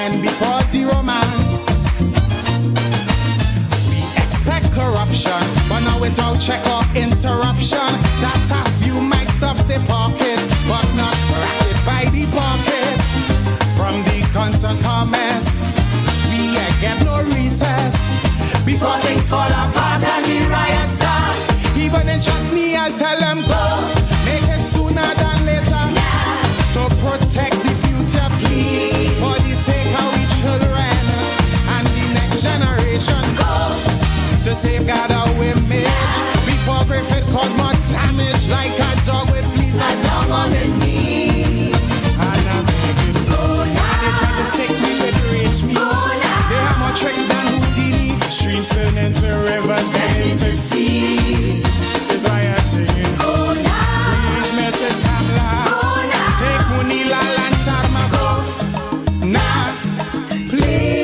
men before the romance. We expect corruption, but now without check or interruption. That a few might stuff the pocket, but not racket by the pocket. From the constant comments, we get no recess. Before things fall apart and the riot starts. Even in chutney, I'll tell them go. Make it sooner than later. To protect the future, please. For the sake of we children and the next generation. Go. To safeguard our image. Before Griffith cause more damage. Like a dog with fleas. A dog on the knees. And I'm begging go now. They try to stick me with rage me. Go now. They have more trick than Houdini. Streams turn into rivers, then into seas. That's why I'm singing. Go now. Please, Mrs. Kamla. Go now. Take Munila and Sharma. Go now. Please.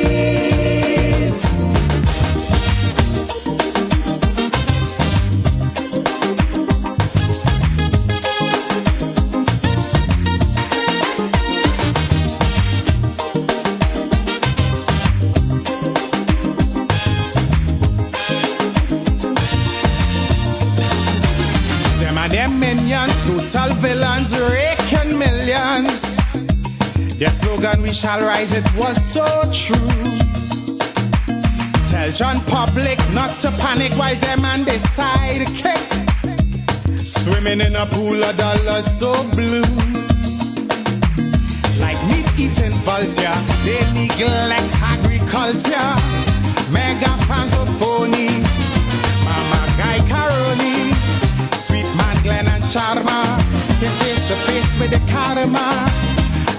Them minions, total villains, raking millions. Their slogan, we shall rise, it was so true. Tell John Public not to panic while them and they sidekick swimming in a pool of dollars so blue. Like meat-eating vulture, they neglect agriculture. Mega fans of phony, Mama Guy Caroni. Sweet man Glenn and Sharma came face to face with the karma.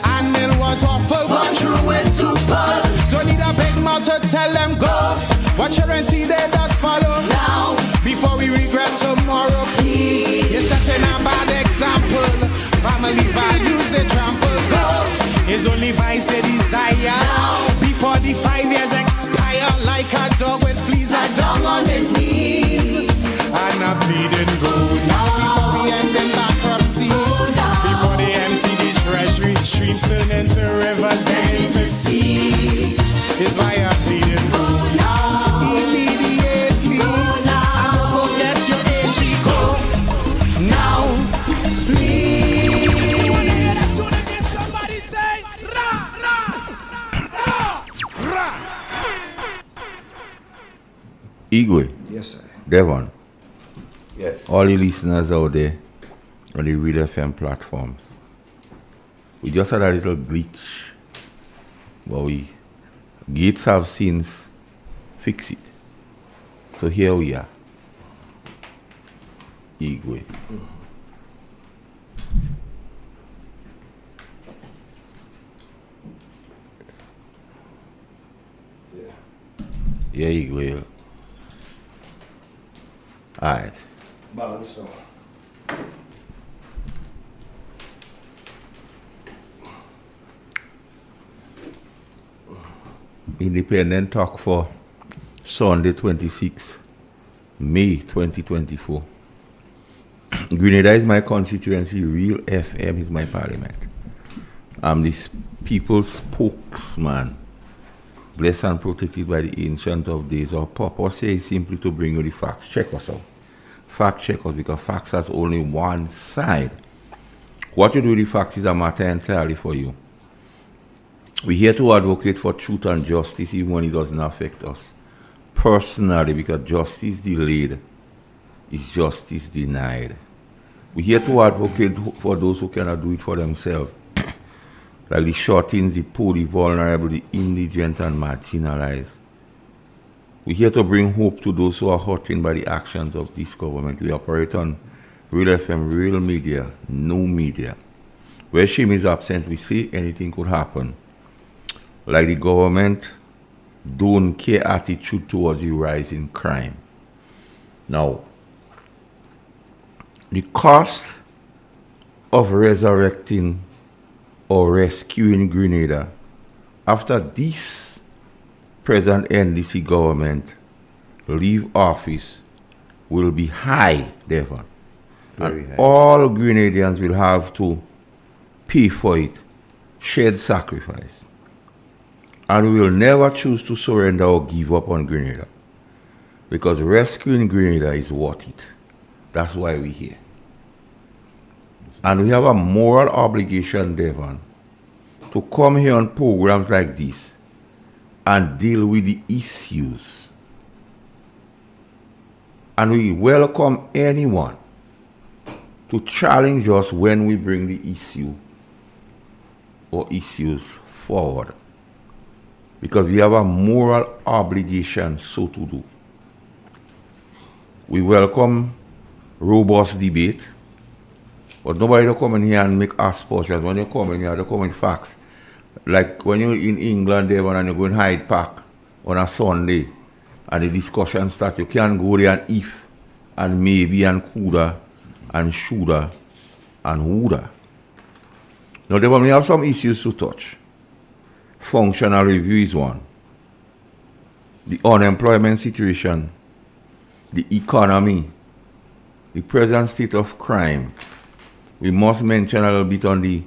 And it was awful, gone through it too far. Don't need a big mouth to tell them go. Watch her and see they just follow now. Before we regret tomorrow, please. You're setting a bad example. Family values they trample. Go. It's only vice they desire now. Before the 5 years expire. Like a dog with fleas, a dog on the knees. And a bleeding go now. Before we end in bankruptcy. Before they empty the treasury. Streams turn into rivers, then into seas. Is why I'm bleeding go now. Immediately. And don't forget your AG. Go now. Please. Somebody say ra ra ra ra. Igwe. Yes, sir. Devon. Yes. All the listeners out there on the Real FM platforms. We just had a little glitch, but gates have since fixed it. So here we are. Igwe. Yeah, Igwe. All right. Balance now. Independent Talk for Sunday 26 May 2024. Grenada is my constituency. Real FM is my parliament. I'm the people's spokesman, blessed and protected by the Ancient of Days. Our purpose is simply to bring you the facts. Check us out. Fact check us, because facts has only one side. What you do with the facts is a matter entirely for you. We're here to advocate for truth and justice even when it doesn't affect us personally, because justice delayed is justice denied. We're here to advocate for those who cannot do it for themselves, like the shortings, the poor, the vulnerable, the indigent and marginalized. We're here to bring hope to those who are hurting by the actions of this government. We operate on Real FM, real media, no media. Where shame is absent, we say anything could happen. Like the government don't care attitude towards the rise in crime. Now, the cost of resurrecting or rescuing Grenada after this present NDC government leave office will be high, Devon. Very high. All Grenadians will have to pay for it, shed sacrifice. And we will never choose to surrender or give up on Grenada. Because rescuing Grenada is worth it. That's why we're here. And we have a moral obligation, Devon, to come here on programs like this and deal with the issues. And we welcome anyone to challenge us when we bring the issue or issues forward. Because we have a moral obligation so to do. We welcome robust debate, but nobody will come in here and make aspersions. When you come in here, they come with facts. Like when you're in England, Devon, and you go in Hyde Park on a Sunday, and the discussion starts, you can't go there and if, and maybe, and coulda, and shoulda, and woulda. Now, Devon, we have some issues to touch. Functional review is one. The unemployment situation, the economy, the present state of crime. We must mention a little bit on the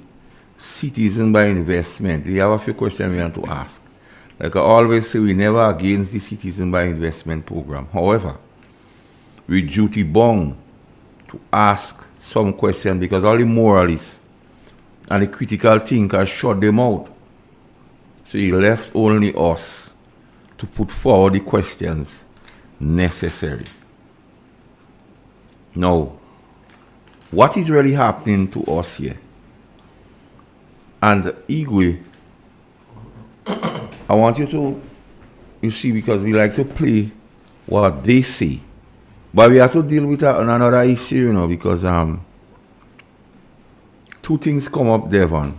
citizen by investment. We have a few questions we want to ask. Like I always say, we never against the citizen by investment program. However, we duty bound to ask some questions because all the moralists and the critical thinkers shut them out. So he left only us to put forward the questions necessary. Now, what is really happening to us here? And Igwe, I want you to, you see, because we like to play what they say. But we have to deal with another issue, you know, because two things come up, Devon.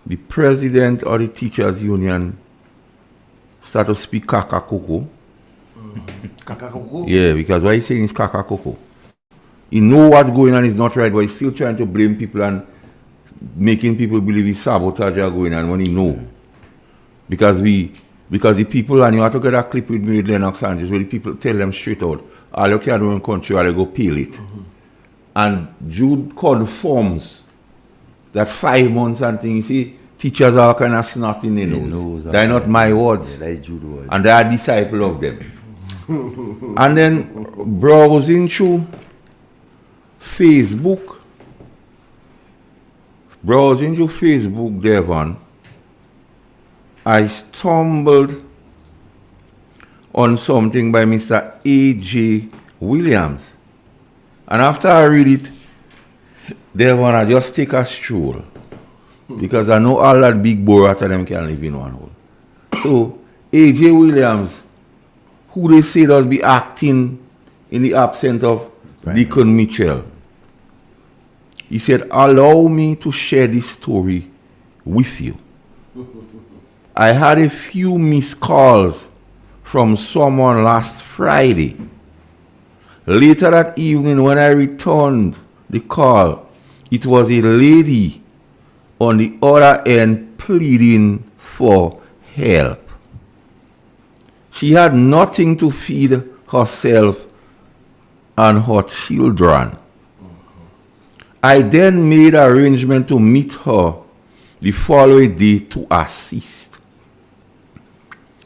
The president of the teachers union start to speak kakakoko. Kakakoko? Yeah, because what he's saying is kakakoko. He know what's going on is not right, but he's still trying to blame people and making people believe his sabotage are going on when he know. Because the people, and you have to get a clip with me with Lennox Sanchez where the people tell them straight out, all you can do in country, all you go peel it. Mm-hmm. And Jude confirms that 5 months and things, you see, teachers are kind of snot in their nose. They're not my words. Yeah, Jude words. And they are disciples of them. And then browsing through Facebook, Devon, I stumbled on something by Mr. A.J. Williams. And after I read it, Devon, I just take a stroll. Because I know all that big bore after them can live in one hole. So, A.J. Williams, who they say does be acting in the absence of Deacon Mitchell, he said, allow me to share this story with you. I had a few missed calls from someone last Friday. Later that evening, when I returned the call, it was a lady on the other end pleading for help. She had nothing to feed herself and her children. I then made arrangement to meet her the following day to assist.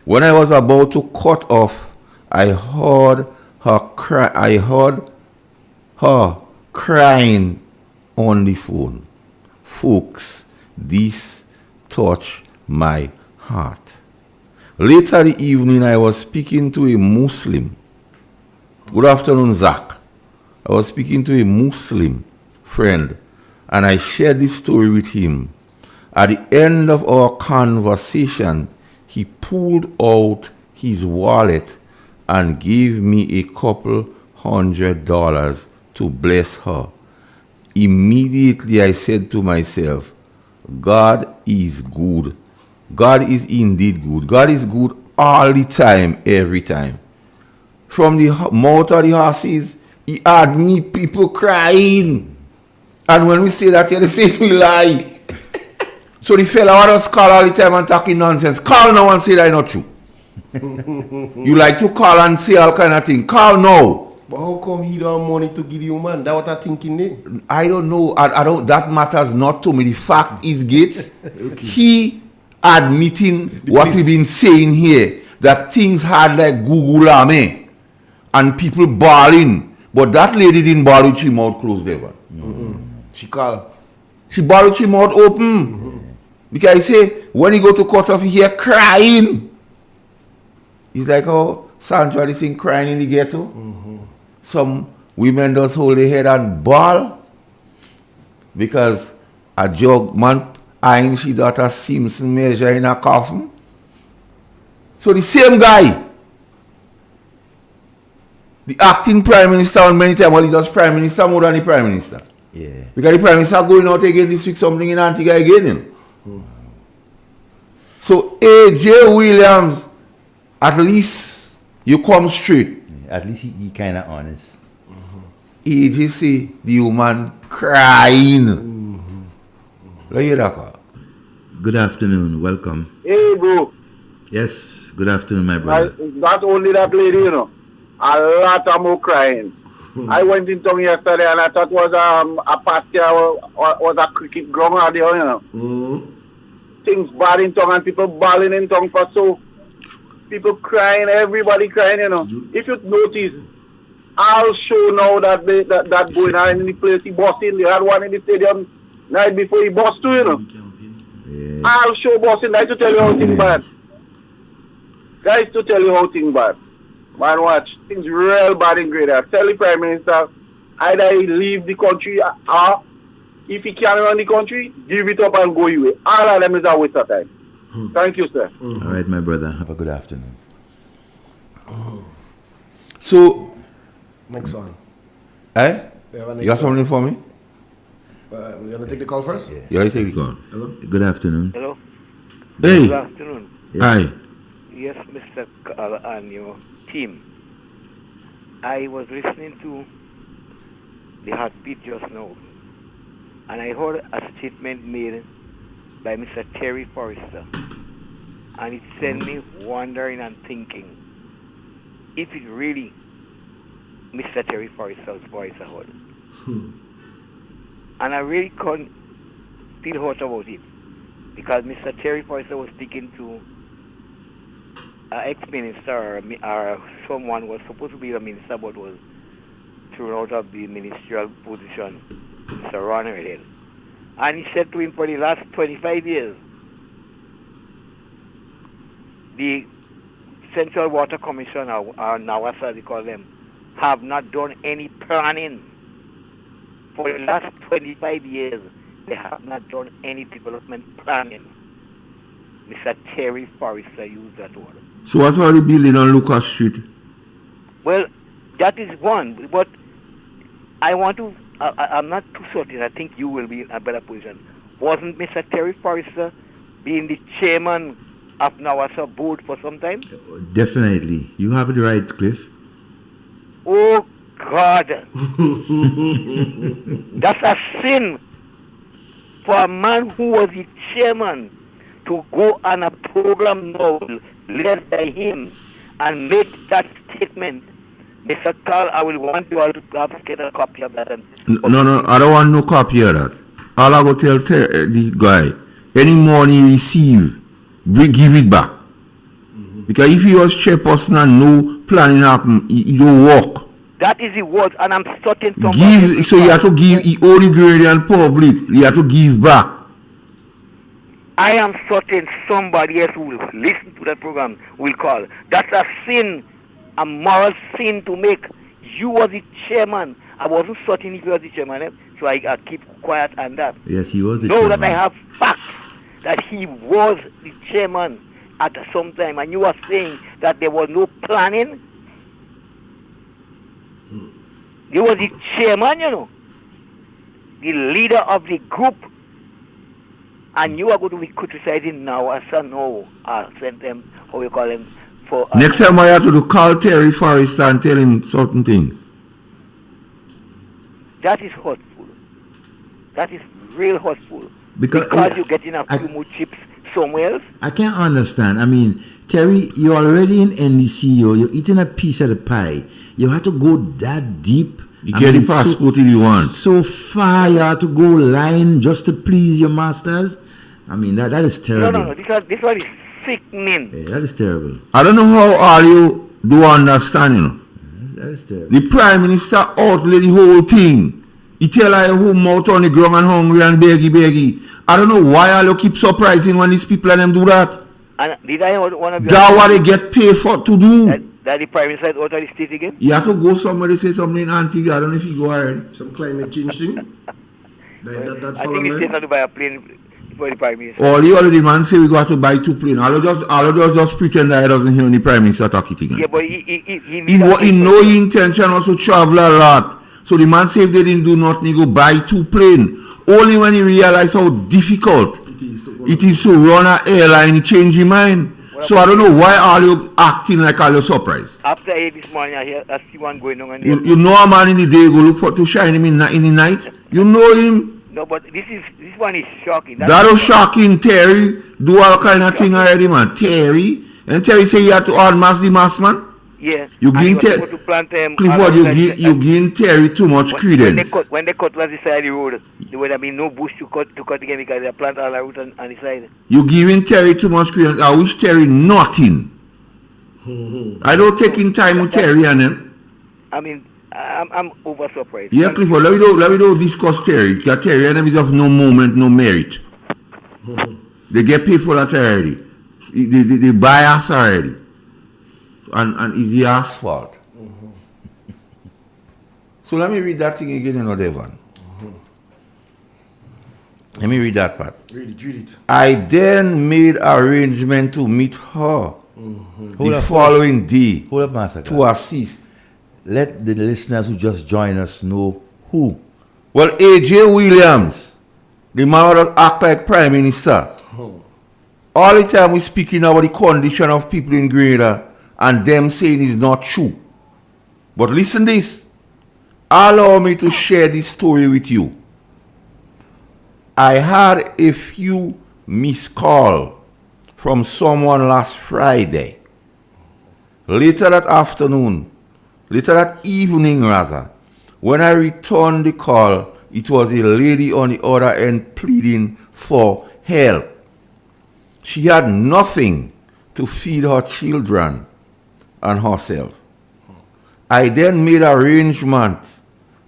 When I was about to cut off, I heard her crying on the phone. Folks, this touched my heart. Later the evening, I was speaking to a Muslim. Good afternoon, Zach. I was speaking to a Muslim friend, and I shared this story with him. At the end of our conversation, he pulled out his wallet and gave me a couple $100 to bless her. Immediately I said to myself, God is good. God is indeed good. God is good all the time, every time. From the mouth of the horses, he had meet people crying. And when we say that here, they say we lie. So the fella want us call all the time and talking nonsense. Call now and say that not true. You like to call and say all kind of things. Call now. But how come he don't have money to give you, man? That's what I'm thinking there. I don't know. I don't. That matters not to me. The fact is, Gates, he admitting what police. we've been saying here, that things hard like Google Army and people bawling. But that lady didn't bawl with her mouth closed ever. She called. She bawled with her mouth open. Because I say, when he go to court of here crying, it's like how Sandra is sing crying in the ghetto. Some women just hold their head and bawl because a jug man eyeing she daughter Simpson measure in a coffin. So the same guy, the acting prime minister, on many times, well, he does prime minister more than the prime minister. Yeah. Because the prime minister going out again this week something in Antigua again. So A.J. Williams, at least you come straight. At least he kind of honest. A.J. see the woman crying. Look at that. Good afternoon. Welcome. Hey, bro. Yes. Good afternoon, my brother. Not only that lady, you know. A lot of more crying. I went in town yesterday and I thought it was a pasture or was a cricket ground out there, you know. Things bad in town and people bawling in town for so. People crying, everybody crying, you know. If you notice, I'll show now that that going on in the place he bossed in. They had one in the stadium night before he bossed too, you know. Yeah. I'll show bossing night to tell you how things bad. Guys, to tell you how things bad. Man, watch. Things real bad in Grenada. Tell the Prime Minister, either he leave the country or if he can't run the country, give it up and go away. All of them is a waste of time. Thank you, sir. All right, my brother. Have a good afternoon. So, Next one. eh? We have a You next got something for me? You want to take the call first? Yeah. You like to take the call? Hello? Good afternoon. Hello. Hey, Good afternoon. hi. Yes, Mr. Carl and your team. I was listening to the heartbeat just now, and I heard a statement made by Mr. Terry Forrester, and it sent me wondering and thinking if it really Mr. Terry Forrester's voice I heard. And I really couldn't feel hurt about it, because Mr. Terry Forrester was speaking to an ex-minister or someone who was supposed to be a minister but was thrown out of the ministerial position, Mr. Ron Redhead. And he said to him, for the last 25 years, the Central Water Commission, or NAWASA they call them, have not done any planning. For the last 25 years, they have not done any development planning. Mr. Terry Forrester used that word. So what's all the building on Lucas Street? Well, that is one, but I want to, I'm not too certain, I think you will be in a better position. Wasn't Mr. Terry Forrester being the chairman of NAWASA board for some time? Definitely. You have it right, Cliff. Oh, God. That's a sin for a man who was the chairman to go on a program now led by him and make that statement. Mr. Carl, I will want you all to get a copy of that. No, I don't want no copy of that. All I go tell the guy, any money he receive, give it back. Because if he was chairperson and no planning happen, he don't work. That is the word, and I'm certain somebody... Give, so you have to give, he owe the Grenadian public, you have to give back. I am certain somebody else who will listen to that program will call. That's a sin, a moral sin to make. You were the chairman. I wasn't certain if you were the chairman, so I keep quiet on that. Yes, he was the Know chairman. that I have facts that he was the chairman at some time, and you are saying that there was no planning. He was the chairman, you know, the leader of the group, and you are going to be criticizing now as a no, send them, how we call them, for... Next time I have to do, call Terry Forrester and tell him certain things. That is hurtful. That is real hurtful. Because You're getting a few more chips somewhere else. I can't understand. I mean, Terry, you're already in NDC, you're eating a piece of the pie. You have to go that deep. You get the passport if you want. So far, you have to go line just to please your masters. I mean, that is terrible. No. This one is sickening. Yeah, that is terrible. I don't know how all you do understand, you know. That is terrible. The Prime Minister outlay the whole thing. He tell her who out on the ground and hungry and beggy. I don't know why all you keep surprising when these people and them do that. And did I one of you? That's what they get paid for to do. That the Prime Minister out of the state again? You have to go somewhere to say something in Antigua. I don't know if you go already. Some climate change thing. That I think it's not to buy a plane for the Prime Minister. All the man say we got to buy 2 planes. All just pretend that he doesn't hear the Prime Minister talk it again. Yeah, but he no intention was to travel a lot. So the man said if they didn't do nothing, he go buy 2 planes. Only when he realized how difficult it is to run an airline, he changed his mind. So I don't know why are you acting like all you surprised. After 8 this morning, I see one going on. You know a man in the day go look for to shine him in the night. You know him. No, but this one is shocking. That was shocking. Terry do all kind of thing already, man. Terry say he had to unmask the mask, man. Yeah. You give Clifford, you give Terry too much credence. When they cut last side of the road, there would have been no bush to cut again because they plant all the route on the side. You giving Terry too much credence. I wish Terry nothing. I don't take in time with Terry and them. I mean, I'm over surprised. Yeah, Clifford, let me don't discuss Terry. Because Terry and them is of no moment, no merit. They get paid for that already. They buy us already. And it's the asphalt. So let me read that thing again, another one. Let me read that part. Read it. I then made arrangement to meet her the following day Hold up, Master. to assist. Let the listeners who just join us know who. Well, A.J. Williams, the man that act like Prime Minister. All the time we speaking about the condition of people in Grenada and them saying it's not true. But listen this. Allow me to share this story with you. I had a few missed calls from someone last Friday. Later that evening rather, when I returned the call, it was a lady on the other end pleading for help. She had nothing to feed her children and herself. I then made arrangements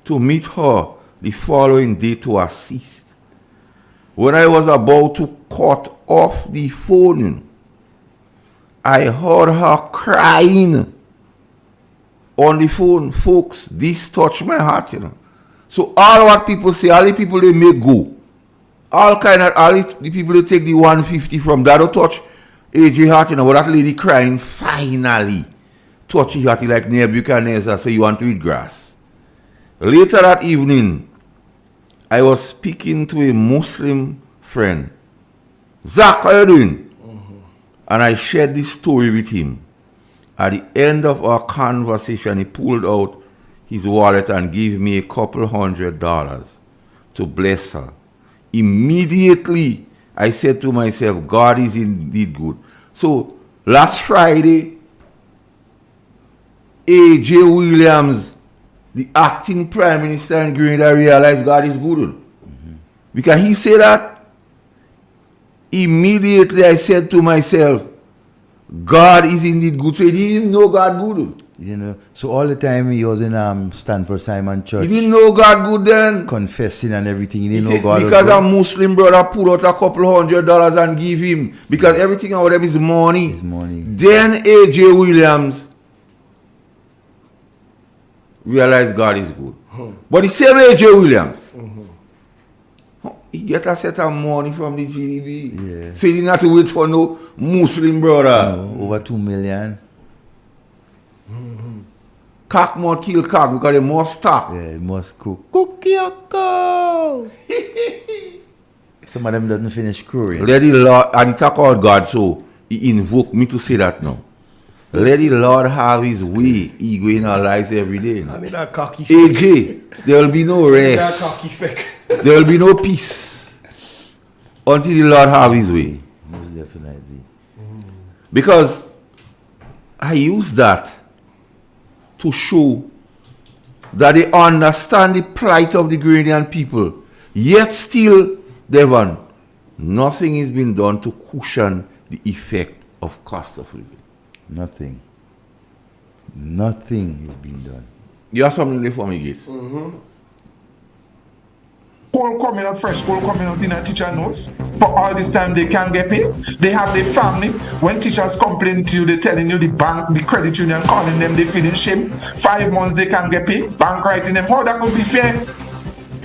to meet her the following day to assist. When I was about to cut off the phone, I heard her crying on the phone. Folks, this touched my heart, you know. So all what people say, all the people they make go, all the people they take the 150 from that will touch AJ heart, you know, but that lady crying finally touched her heart like Nebuchadnezzar, so you want to eat grass. Later that evening, I was speaking to a Muslim friend. Zach, how you doing? And I shared this story with him. At the end of our conversation, he pulled out his wallet and gave me a couple $100 to bless her. Immediately, I said to myself, God is indeed good. So, last Friday, A.J. Williams, the acting Prime Minister in Grenada, realized God is good. Because he said that, immediately I said to myself, God is indeed good. So he didn't even know God good. You know, so all the time he was in Stanford Simon Church. He didn't know God good then. Confessing and everything. He didn't know God because was a Muslim brother pulled out a couple $100 and give him. Because everything out of them is money. His money. Then A.J. Williams realized God is good. But the same A.J. Williams, he get a set of money from the GDB. Yeah. So he didn't have to wait for no Muslim brother. No, over 2 million. Cock must kill cock because they must stop. Yeah, it must cook. Cook your cow. Some of them doesn't finish crowing. Let the Lord, and he talk about God, so he invoked me to say that now. Let the Lord have his way. He go in our lives every day. I mean that cocky AJ, there will be no That rest. cocky fake. There will be no peace until the Lord have his way. Most definitely. Because I use that to show that they understand the plight of the Grenadian people. Yet still, Devon, Nothing is being done to cushion the effect of cost of living. Nothing. Nothing is being done. You have something there for me, Gates? School coming out fresh, school coming out in a teacher knows. For all this time they can't get paid. They have their family. When teachers complain to you, they're telling you the bank, the credit union calling them, they feeling shame. 5 months they can't get paid. Bank writing them. How that could be fair?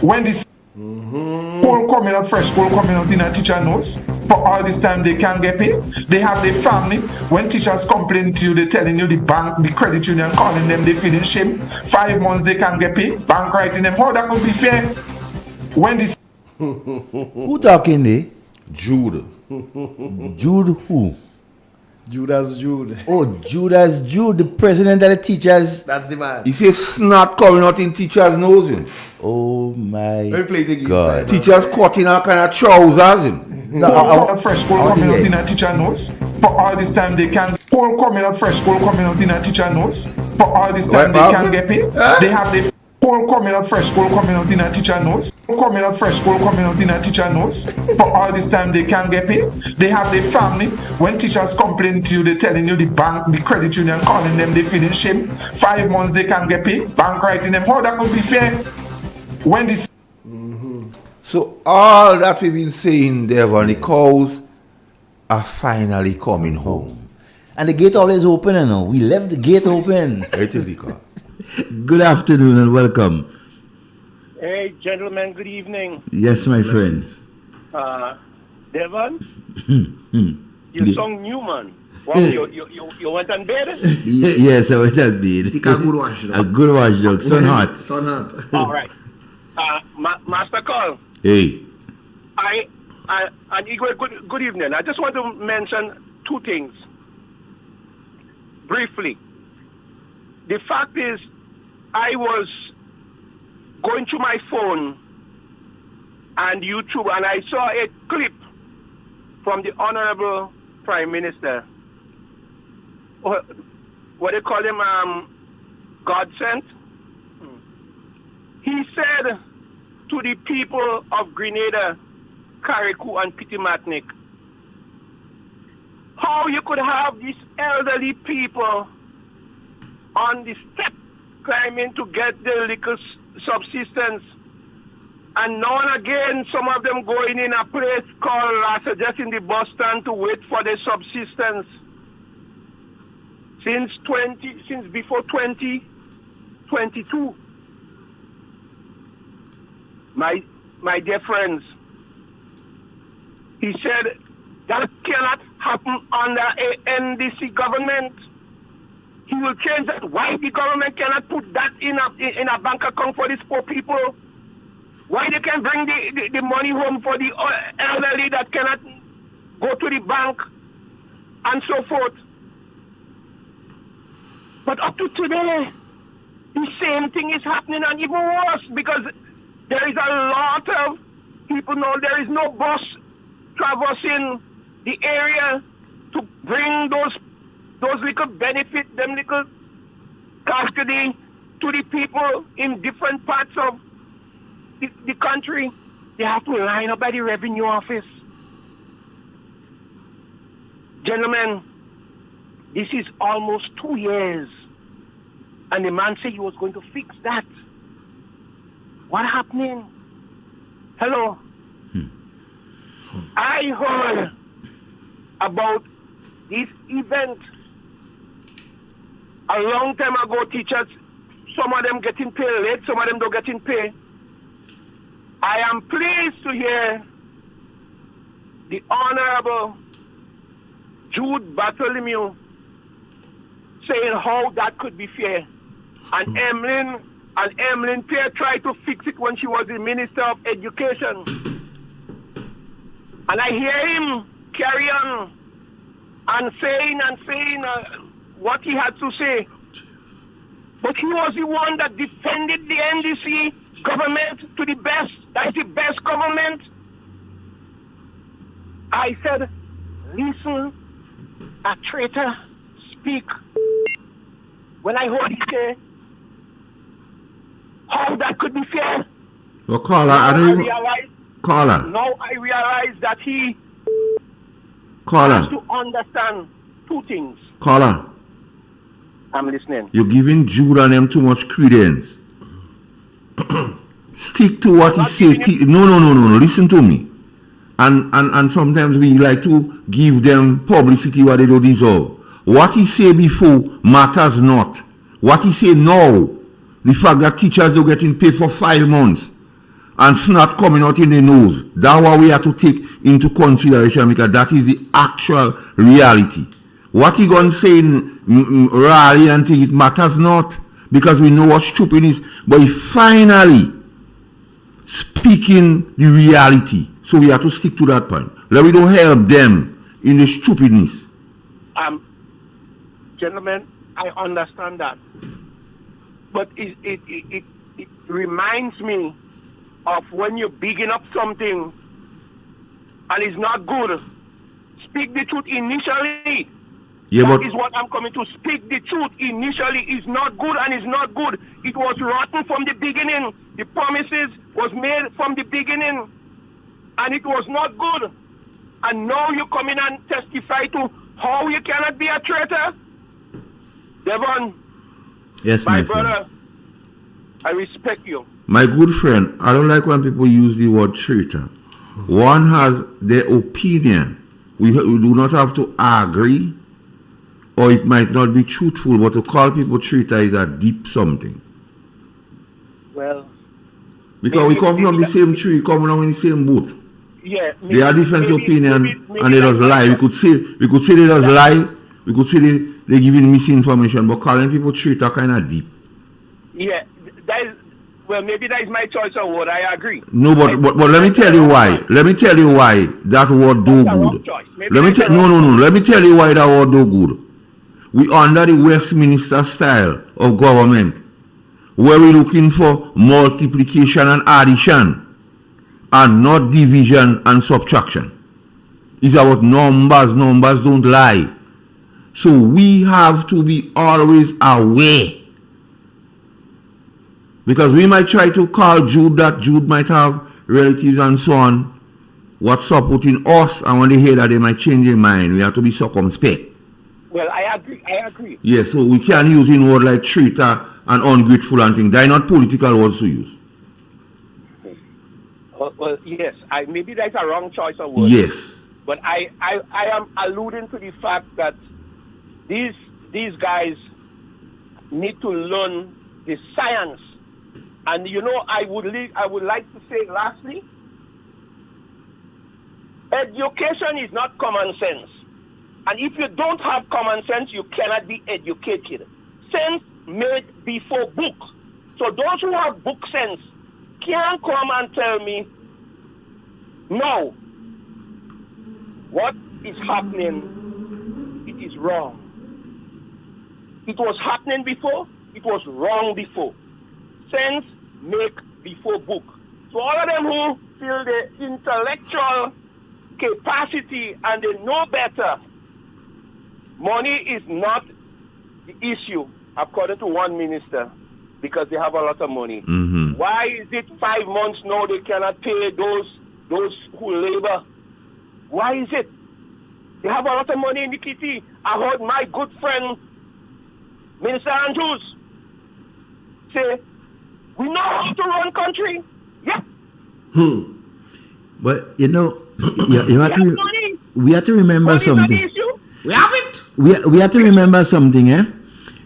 When this school coming out fresh, school coming out in a teacher knows. For all this time they can't get paid. They have their family. When teachers complain to you, they're telling you the bank, the credit union calling them, they feeling shame. 5 months they can't get paid. Bank writing them. How that could be fair? When this Who talking there? Jude. Jude who? Judas Jude. Oh, Judas Jude, the president of the teachers. That's the man. He says snot coming out in teachers' nose. Him. Oh my Let me play the game. God. Teachers cutting all kind of trousers. Him. No, fresh school coming out in a teacher knows. For all this time they can't school coming out fresh, school coming out in a teacher knows. For all this time they can't get paid. They have the school coming out fresh, school coming out in a teacher knows. Coming out fresh, school coming out in a teacher knows. For all this time they can't get paid. They have their family. When teachers complain to you, they're telling you the bank, the credit union calling them, they feeling shame. 5 months they can't get paid. Bank writing them. How that could be fair? When this So all that we've been saying, Devon, the cows are finally coming home. And the gate always open, you know. We left the gate open. It is the cow. Good afternoon and welcome. Hey, gentlemen, good evening. Yes, my friend. Devon, Hmm. you song Newman. Well, you went on bed? Yes, I went on bed. Take a good wash. A good wash, dog. Sun hot. Sun hot. All right. Master Call, Hey. and Igor, good evening. I just want to mention two things briefly. The fact is, I was going through my phone and YouTube, and I saw a clip from the Honorable Prime Minister. What they call him, God sent. He said to the people of Grenada, Carriacou, and Pitimatnik, how you could have these elderly people on the step climbing to get their little subsistence, and now and again some of them going in a place called just in the bus stand to wait for their subsistence since before 2022. My dear friends, he said that cannot happen under a NDC government. He will change that. Why the government cannot put that in a bank account for these poor people? Why they can bring the money home for the elderly that cannot go to the bank and so forth? But up to today, the same thing is happening, and even worse, because there is a lot of people now, there is no bus traversing the area to bring those little benefits, them little custody to the people in different parts of the country. They have to line up by the revenue office. Gentlemen, this is almost 2 years, and the man said he was going to fix that. What happening? Hello? I heard about this event a long time ago. Teachers, some of them getting paid late, some of them don't getting paid. I am pleased to hear the Honorable Jude Bartholomew saying how that could be fair. And Emmeline Pierre tried to fix it when she was the Minister of Education. And I hear him carry on and saying what he had to say. But he was the one that defended the NDC government to the best. That's the best government. I said, listen, a traitor speak. When I heard he say, how that could be fair. Well, caller, Caller. Now I realize that he has Caller. to understand two things. Caller. I'm listening. You're giving Jude and them too much credence. Stick to what he said. No. Listen to me. And sometimes we like to give them publicity what they don't deserve. What he said before matters not. What he said now, the fact that teachers are getting paid for 5 months and snot coming out in the nose, that's what we have to take into consideration, because that is the actual reality. What he gonna say in rally and thing, it matters not, because we know what stupid is, but he finally speaking the reality. So we have to stick to that point. Let we don't help them in the stupidness. Gentlemen, I understand that. But it reminds me of when you're bigging up something and it's not good. Speak the truth initially. Yeah, that but is what I'm coming to. Speak the truth initially is not good, and it's not good. It was rotten from the beginning. The promises was made from the beginning, and it was not good. And now you come in and testify to how you cannot be a traitor. Devon, yes, my my friend. brother, I respect you. My good friend, I don't like when people use the word traitor. One has their opinion. We do not have to agree, or it might not be truthful, but to call people traitor is a deep something. Well, because we come from the same tree, come along in the same boat. Yeah, they are different opinion, and they just lie. We could say they just lie. We could say they giving misinformation, but calling people traitor kind of deep. Yeah, that is, well, maybe that is my choice of word. I agree. No, but let me tell you why. Let me tell you why that word do good. Let me tell you why that word do good. We under the Westminster style of government, where we looking for multiplication and addition, and not division and subtraction. It's about numbers. Numbers don't lie. So we have to be always aware. Because we might try to call Jude that Jude might have relatives and so on, what's supporting us, and when they hear that they might change their mind, we have to be circumspect. Well, I agree. Yes, so we can't use in word like traitor and ungrateful and things. They're not political words to use. Well, yes, maybe that's a wrong choice of words. Yes. But I am alluding to the fact that these guys need to learn the science. And you know, I would like to say lastly, education is not common sense. And if you don't have common sense, you cannot be educated. Sense made before book. So those who have book sense can't come and tell me, no, what is happening, it is wrong. It was happening before, it was wrong before. Sense make before book. So all of them who feel the intellectual capacity and they know better, money is not the issue, according to one minister, because they have a lot of money. Mm-hmm. Why is it 5 months now they cannot pay those who labor? Why is it? They have a lot of money in the kitty. I heard my good friend, Minister Andrews, say, we know how to run country. Yeah. But you know, you have to, we have to remember money something. We have it. We have to remember something, eh?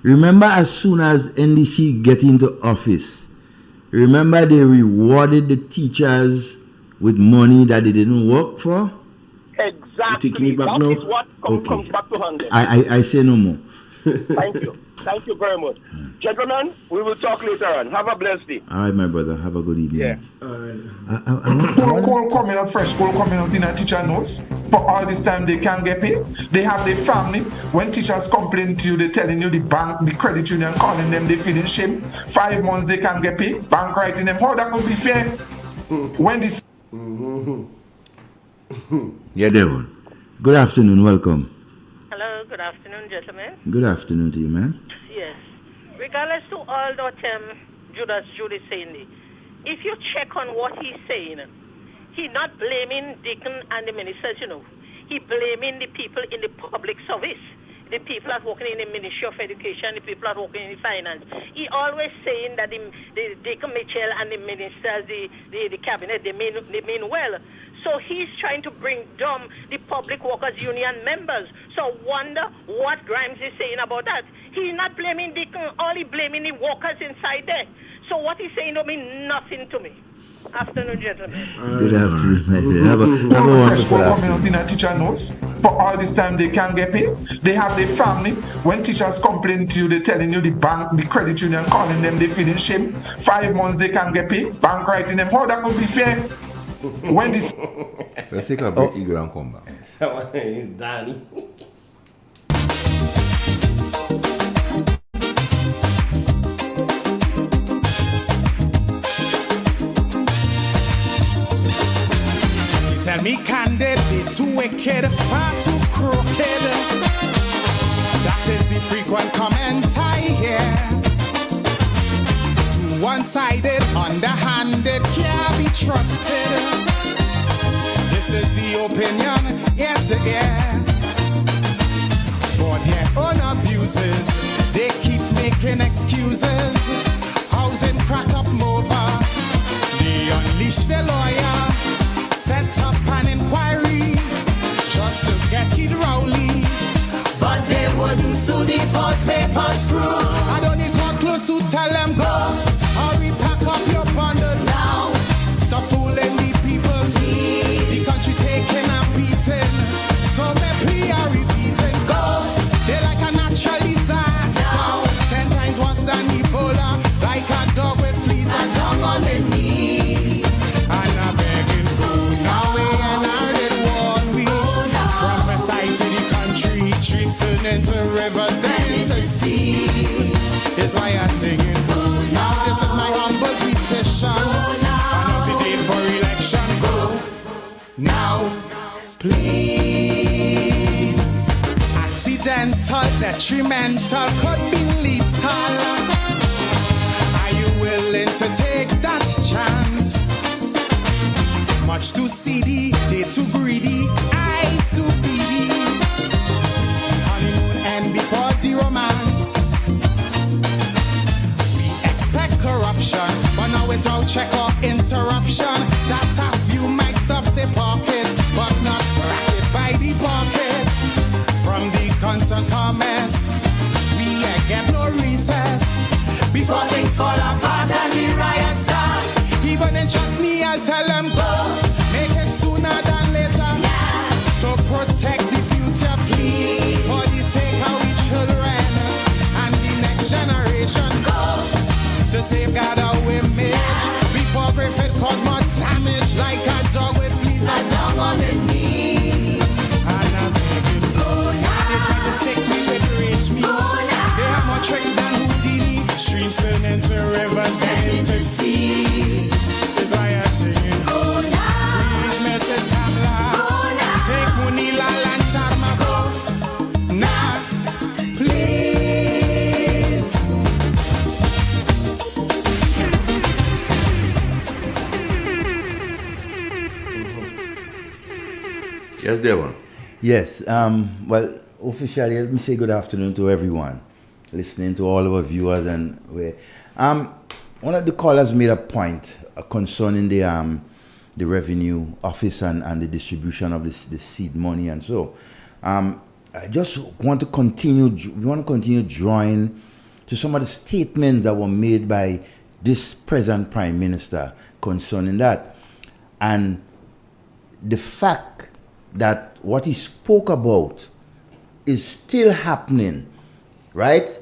Remember, as soon as NDC get into office, remember they rewarded the teachers with money that they didn't work for. Exactly. That is what comes back to 100. I say no more. Thank you. Thank you very much. Gentlemen, we will talk later on. Have a blessed day. All right, my brother. Have a good evening. Yeah. Coal coming out fresh, coal coming out in a teacher notes. For all this time they can get paid. They have their family. When teachers complain to you, they're telling you the bank, the credit union, calling them, they feeling shame. 5 months they can get paid. Bank writing them. How that could be fair? When this Yeah, Devon. Good afternoon. Welcome. Hello. Good afternoon, gentlemen. Good afternoon to you, man. Yes. Regardless to all that Jude is saying, if you check on what he's saying, He not blaming Deacon and the ministers, you know. He blaming the people in the public service. The people that working in the Ministry of Education, the people that working in finance. He always saying that the Deacon Mitchell and the ministers, the cabinet, they mean well. So he's trying to bring down the Public Workers Union members. So wonder what Grimes is saying about that. He's not blaming Deacon, all he blaming the workers inside there. So what he's saying don't mean nothing to me. Afternoon, gentlemen. Good afternoon. Fresh for coming out in a teacher notes. For all this time they can't get paid. They have their family. When teachers complain to you, they're telling you the bank, the credit union calling them, they feeling shame. 5 months they can't get paid. Bank writing them. How that could be fair? When this Let's take a break, Eagle, and come back. It's Danny. Tell me candid, they too wicked, far too crooked. That is the frequent comment I hear. Too one-sided, underhanded, can't be trusted. This is the opinion, yes, yeah. For their own abuses, they keep making excuses. Housing crack up over, they unleash their lawyer. Set up an inquiry just to get Kid Rowley. But they wouldn't sue the false paper screw. I don't need to close to tell them go. Hurry, pack up your bundle now. Stop fooling the people. The country taking a beating. So my plea are repeating. Go. They're like a natural disaster. Now. 10 times worse than Ebola. Like a dog with fleas and tongue on the knees. And I'm begging. Now we and I did one week. From the side to the country, streets turn into rivers, then into seas. Is why I'm singing. Now this is my humble petition. Announce the date for election. Go now, please. Accidental, detrimental, could be lethal. Are you willing to take that chance? Much too seedy, they too greedy, eyes too beady. Honeymoon end before the romance. We expect corruption, but now without check or interruption. That a few might stuff the pocket, but not racket by the pocket. From the constant comments, we get no recess. Before things fall apart and the riot starts. Even in chutney, I'll tell them go. Make it sooner than later. To protect the future, please. For the sake of we children and the next generation. Go. To safeguard our image. Before Griffith cause more damage. Like a dog with fleas and down on the knees. And I'm begging, go now. They try to stick me with rage me. Go now. They have more trick than Houdini. Streams turn into rivers, then into seas. Is why I'm singing. Go now. Please, Mrs. Kamla. Go now. Take Munila and Sharma. Go now. Please. Yes, Devon. Yes, well, officially, let me say good afternoon to everyone listening, to all our viewers. And one of the callers made a point concerning the revenue office and the distribution of the seed money. And so I just want to continue drawing to some of the statements that were made by this present Prime Minister concerning that. And the fact that what he spoke about is still happening, right,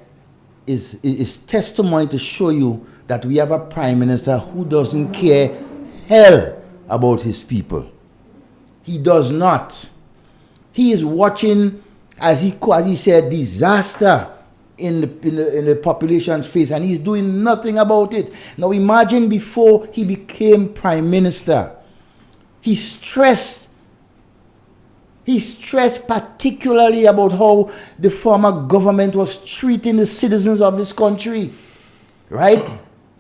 is testimony to show you that we have a Prime Minister who doesn't care hell about his people. He does not. He is watching, as he said, disaster in the population's face, and he's doing nothing about it. Now imagine before he became Prime Minister, he stressed particularly about how the former government was treating the citizens of this country, right?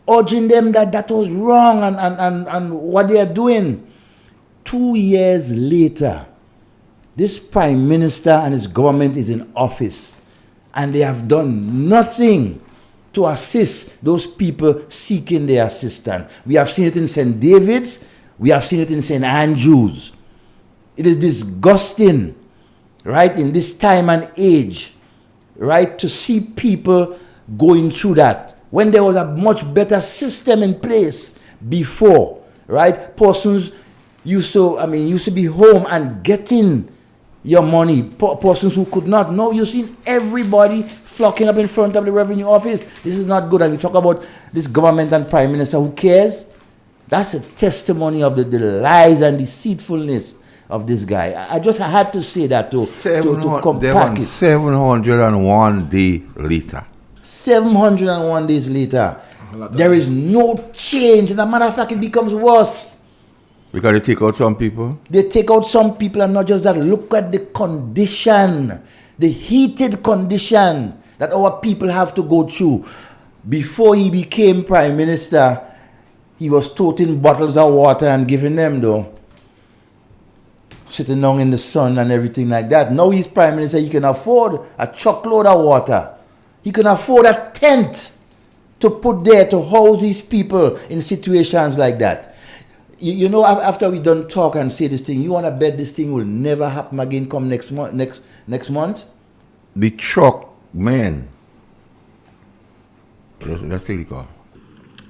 Urging them that was wrong and what they are doing. 2 years later, this Prime Minister and his government is in office, and they have done nothing to assist those people seeking their assistance. We have seen it in St. David's, we have seen it in St. Andrew's. It is disgusting, right, in this time and age, right, to see people going through that when there was a much better system in place before, right? Persons used to be home and getting your money. Persons who could not. Now you're seeing everybody flocking up in front of the revenue office. This is not good. And you talk about this government and prime minister who cares. That's a testimony of the lies and deceitfulness of this guy. I had to say that to compact it. 701 days later. 701 days later. There is no change. As a matter of fact, it becomes worse. Because they take out some people? They take out some people, and not just that. Look at the condition, the heated condition that our people have to go through. Before he became prime minister, he was toting bottles of water and giving them, though. Sitting down in the sun and everything like that. Now he's prime minister, he can afford a truckload of water. He can afford a tent to put there to house these people in situations like that. You know, after we done talk and say this thing, you want to bet this thing will never happen again come next month? The truck, man. Let's take the call.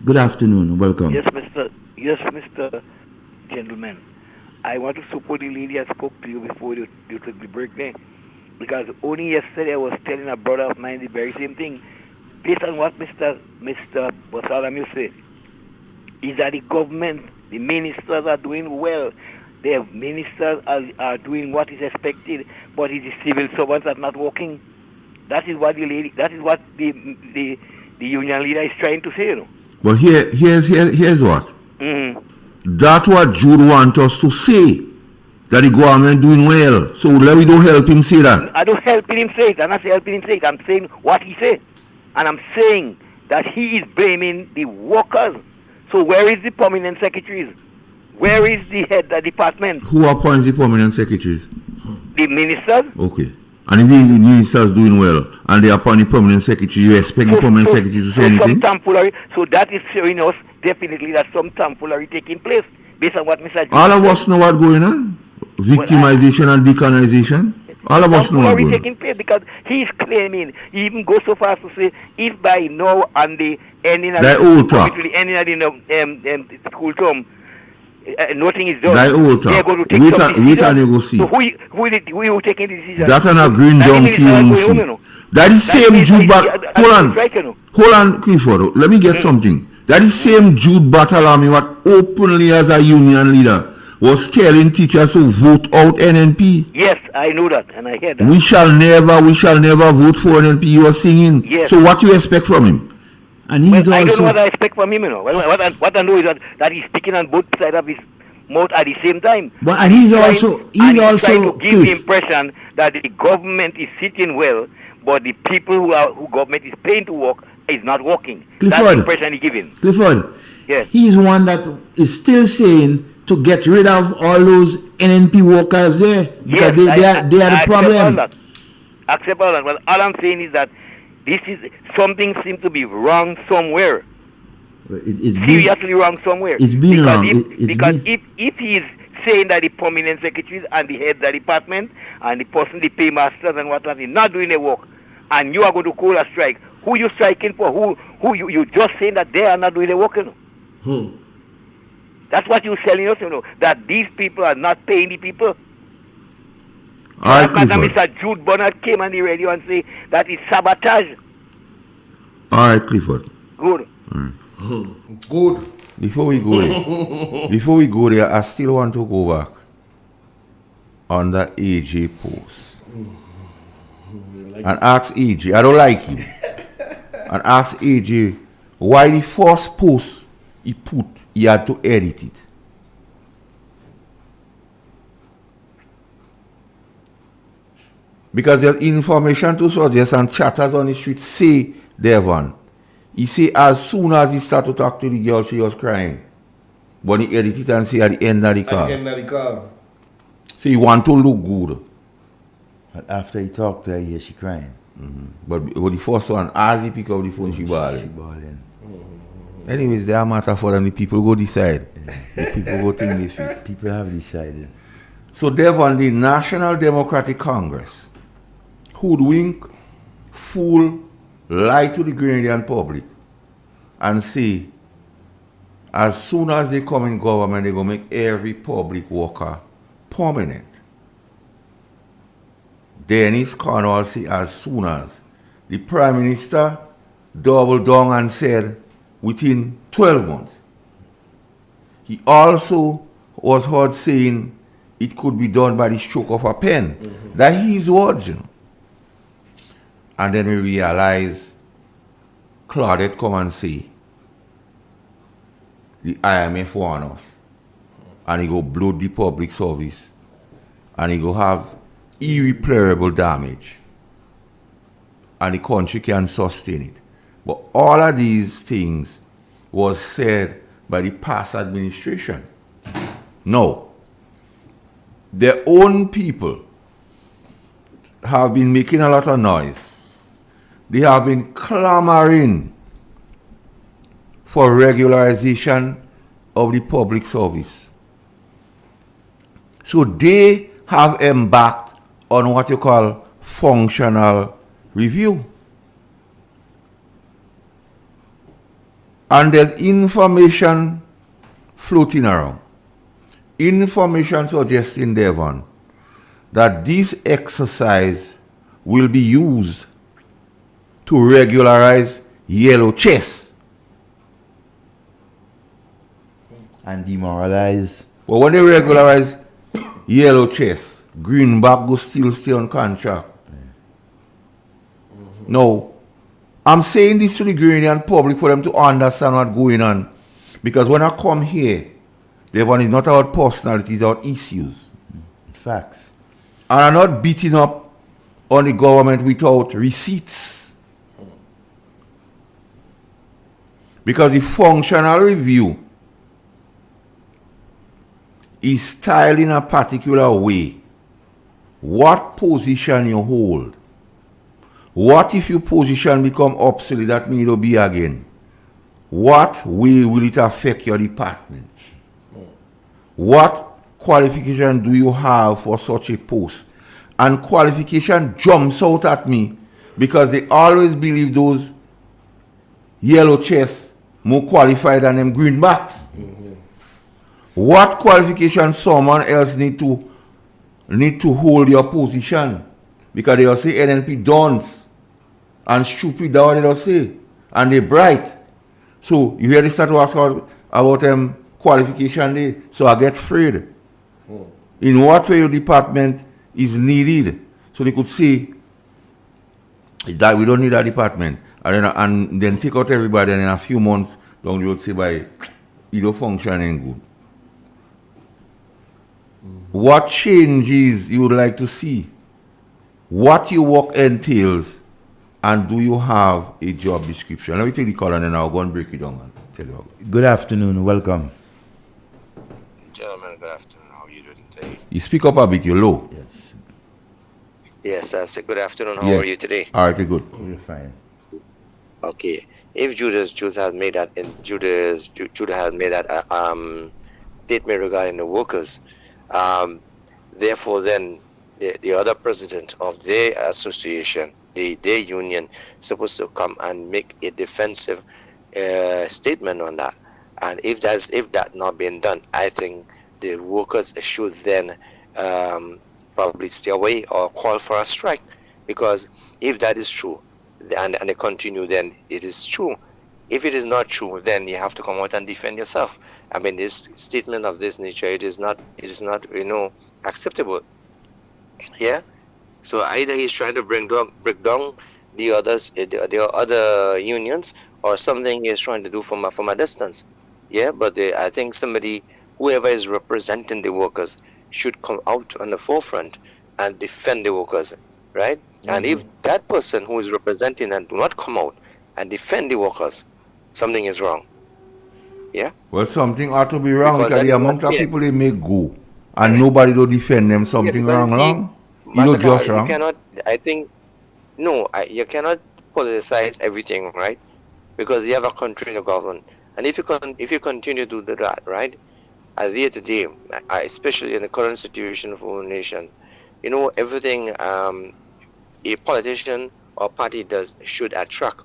Good afternoon. Welcome. Yes, Mr. Gentleman. I want to support the lady I spoke to you before you took the break there. Because only yesterday I was telling a brother of mine the very same thing. Based on what Mr. Bartholomew said, is that the government, the ministers are doing well. The ministers are doing what is expected, but it's the civil servants are not working. That is what the union leader is trying to say. You know? But here's what. Mm-hmm. That's what Jude wants us to say. That the government doing well. So we don't help him say that. I don't help him say it. I'm not helping him say it. I'm saying what he said. And I'm saying that he is blaming the workers. So where is the permanent secretaries? Where is the head of the department? Who appoints the permanent secretaries? The ministers. Okay. And if the ministers doing well and they appoint the permanent secretary, you expect the permanent secretary to say anything? So that is showing us definitely that some tomfoolery taking place based on what Mr. All of us know what's going on. Victimization and decolonization. All of us know what's going on. Taking place because he is claiming, he even goes so far as to say, if by now and the ending of the ending of the school term, nothing is done. They're going to take some decision. So who taking the decision? That's an agreeing down KMC. That is same Jude hold on, Clifford. Let me get something. That is same Jude Bartholomew what openly as a union leader was telling teachers to vote out NNP. Yes, I know that and I hear that. We shall never vote for NNP. You are singing. Yes. So what you expect from him? And he's I don't know what I expect from him, you know. What I know is that he's speaking on both sides of his mouth at the same time. But and he's also trying to give the impression that the government is sitting well, but the people who government is paying to work is not working. Clifford, that's the impression he's giving. Clifford, yes. He's one that is still saying to get rid of all those NNP workers there because they are the problem. Accept all that. Well, all I'm saying is that this is something seems to be wrong somewhere. It's seriously wrong somewhere. It's been wrong. If he is saying that the permanent secretaries and the head of the department and the person, the paymasters and whatnot, is not doing their work, and you are going to call a strike, who you striking for? Who you just saying that they are not doing their work, you know? That's what you're telling us, you know, that these people are not paying the people. Mr. Jude Bernard came on the radio and say that is sabotage. All right, Clifford. Good. Good. Before we go there, I still want to go back on that AJ post and ask AJ. I don't like him. And ask AJ why the first post he had to edit it. Because there's information to suggest and chatters on the street say, Devon. He say as soon as he started to talk to the girl, she was crying. But he edit it and say at the end of the At call. the end of the call. So he want to look good. And after he talked to her, yeah, she crying. But the first one, as he pick up the phone, she She bawling. bawling. Anyways, they are matter for them. The people go decide. The people go think they fit. People have decided. So Devon, the National Democratic Congress, hoodwink, fool, lie to the Grenadian public and say, as soon as they come in government, they're going to make every public worker permanent. Dennis Cornwall say as soon as the Prime Minister doubled down and said within 12 months. He also was heard saying it could be done by the stroke of a pen. That his words, you know. And then we realize Claudette come and say the IMF warn us. And he go blow the public service. And he go have irreparable damage. And the country can sustain it. But all of these things was said by the past administration. No. Their own people have been making a lot of noise. They have been clamoring for regularization of the public service. So they have embarked on what you call functional review. And there's information floating around. Information suggesting, Devon, that this exercise will be used to regularize yellow chess. And demoralize. But when they regularize yellow chess, greenback go still stay on contract. No. I'm saying this to the Grenadian public for them to understand what's going on. Because when I come here, Devon is not about personality, it's about issues. Facts. And I'm not beating up on the government without receipts. Because the functional review is styled in a particular way. What position you hold? What if your position become obsolete? That means it'll be again. What way will it affect your department? What qualification do you have for such a post? And qualification jumps out at me because they always believe those yellow chests more qualified than them greenbacks. What qualification someone else need to hold your position? Because they will say NNP dons and stupid, that's what they will say. And they bright. So you hear they start to ask about qualification day, so I get afraid. In what way your department is needed? So they could say that we don't need that department. And then take out everybody, and in a few months, don't you say by it don't function ain't good. What changes you would like to see? What your work entails, and do you have a job description? Let me take the call and then I'll go and break it down and tell you. Good afternoon, welcome. Gentlemen, good afternoon. How are you doing today? You speak up a bit, you're low. Yes. Yes, I said good afternoon. How Yes. are you today? All right, good. We're fine. Okay. If Judah has made that, Judah has made that statement regarding the workers, therefore then the other president of their association, their union, supposed to come and make a defensive statement on that. And if that not being done, I think the workers should then probably stay away or call for a strike, because if that is true, and they continue, then it is true. If it is not true, then you have to come out and defend yourself. I mean, this statement of this nature, it is not acceptable. Yeah. So either he's trying to break down the others, the other unions, or something he's trying to do from a distance. Yeah. But I think whoever is representing the workers, should come out on the forefront and defend the workers, right? And if that person who is representing them do not come out and defend the workers, something is wrong. Yeah. Well, something ought to be wrong Because because that the is amount not of fair. people they make go and nobody do defend them. Yeah, Something because you wrong, see, wrong. You know, Massacre, just you wrong. cannot. I think no, you cannot politicize everything, right? Because you have a country to govern, and if you continue to do that, right? At the end of the day, especially in the current situation of our nation, you know, everything a politician or party does should attract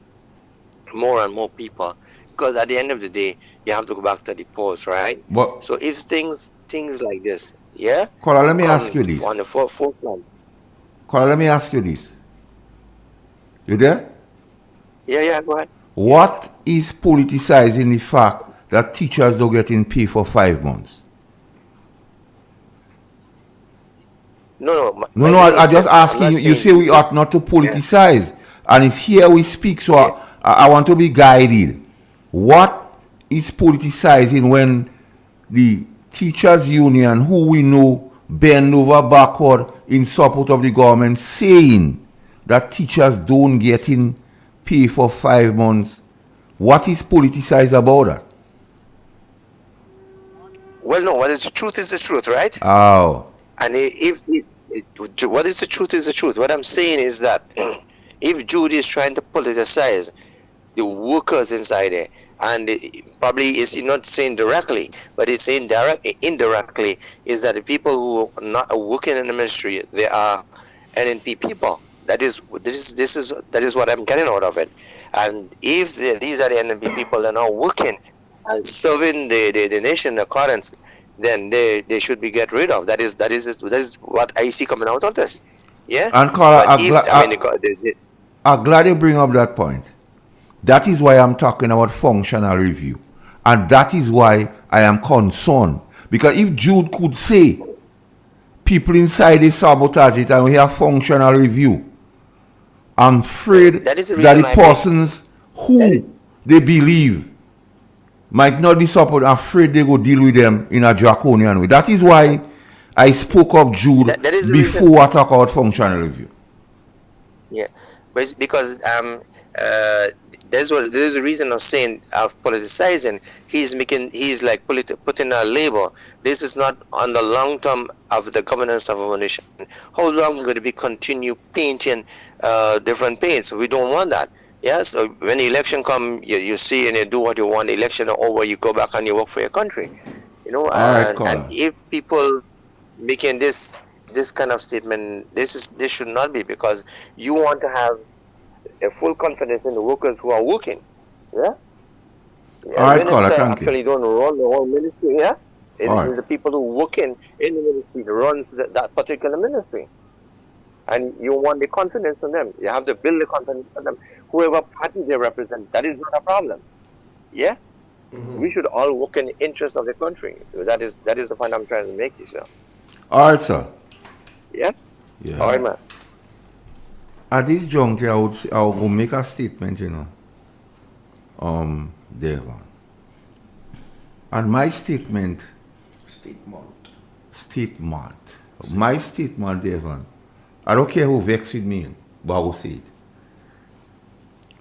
more and more people, because at the end of the day, you have to go back to the polls, right? But, So if things like this, yeah, Kola, let me ask come you on this. the forefront. Kola, let me ask you this. You there? Yeah, yeah, go ahead. Yeah. What is politicizing the fact that teachers don't get in pay for 5 months? No, no, No, my no, thing I is just this. I'm asking not you. You saying say we people. ought not to Yeah, politicize, and it's here we speak. So yeah. I want to be guided. What is politicizing when the teachers' union, who we know bend over backward in support of the government, saying that teachers don't get in pay for 5 months? What is politicized about that? Well, no, what is the truth is the truth, right? Oh, And what is the truth is the truth. What I'm saying is that if Judy is trying to politicize the workers inside there, and probably is not saying directly, but it's saying indirectly, is that the people who are not working in the ministry, they are NNP people. That is what I'm getting out of it. And if these are the NNP people that are now working and serving the nation accordance, then they should be get rid of. That is what I see coming out of this. Yeah. and Carla, But if I mean I'm glad you bring up that point. That is why I'm talking about functional review. And that is why I am concerned. Because if Jude could say people inside they sabotage it and we have functional review, I'm afraid that is the that the reason I make persons that is, who they believe might not be supported, afraid they go deal with them in a draconian way. That is why I spoke of Jude that is the reason. before I talk about functional review. Yeah, but it's because there's a reason of saying of politicizing. He's like putting a label. This is not on the long term of the governance of our nation. How long is going to be continue painting different paints? We don't want that. Yes, so when the election come, you see and you do what you want. The election over, you go back and you work for your country. You know, All right, and caller. if people making this kind of statement, this should not be, because you want to have a full confidence in the workers who are working. Yeah, All a right, caller, minister thank you. actually don't run the whole ministry. Yeah, it All is right. the people who working in the ministry that runs that particular ministry, and you want the confidence in them. You have to build the confidence in them. Whoever party they represent, that is not a problem. Yeah, we should all work in the interest of the country. That is the point I'm trying to make, you sir. All right, sir. Yeah. All right, Yeah. man. At this juncture, I would make a statement, Devon. And my statement, my statement, Devon, I don't care who vexed with me, but I will say it.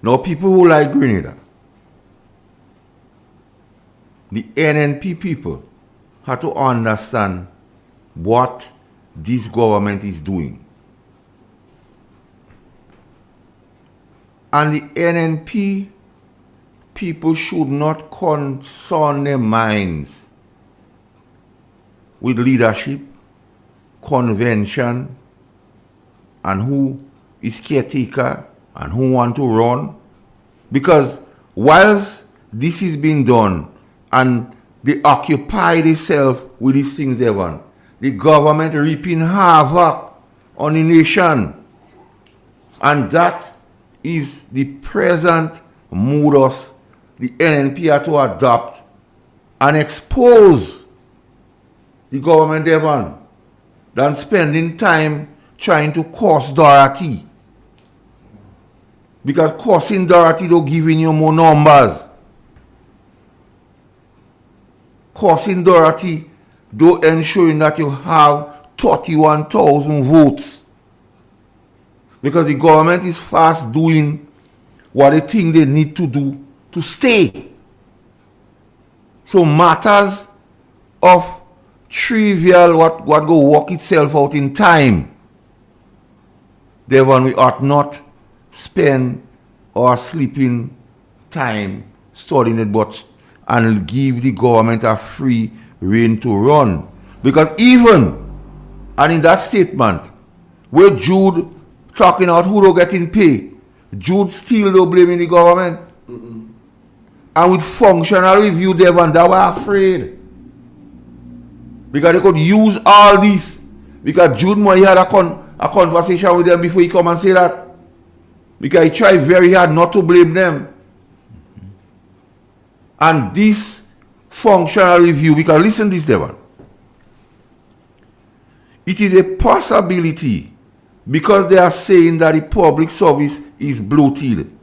Now, people who like Grenada, the NNP people, have to understand what this government is doing. And the NNP people should not concern their minds with leadership, convention, and who is caretaker and who want to run. Because whilst this is being done and they occupy themselves with these things, Evan, the government reaping havoc on the nation. And that is the present modus the NNP are to adopt and expose the government, Devon, than spending time trying to curse Dorothy. Because cursing Dorothy don't giving you more numbers. Cursing Dorothy don't ensuring that you have 31,000 votes. Because the government is fast doing what they think they need to do to stay. So matters of trivial what go work itself out in time, therefore we ought not spend our sleeping time studying it, but and give the government a free rein to run. Because even, and in that statement, where Jude talking about who don't getting pay, Jude still don't blaming the government. And with functional review, they were afraid. Because they could use all this. Because Jude Moy had a conversation with them before he come and say that. Because he tried very hard not to blame them. And this functional review, because listen to this, Devon. It is a possibility, because they are saying that the public service is bloated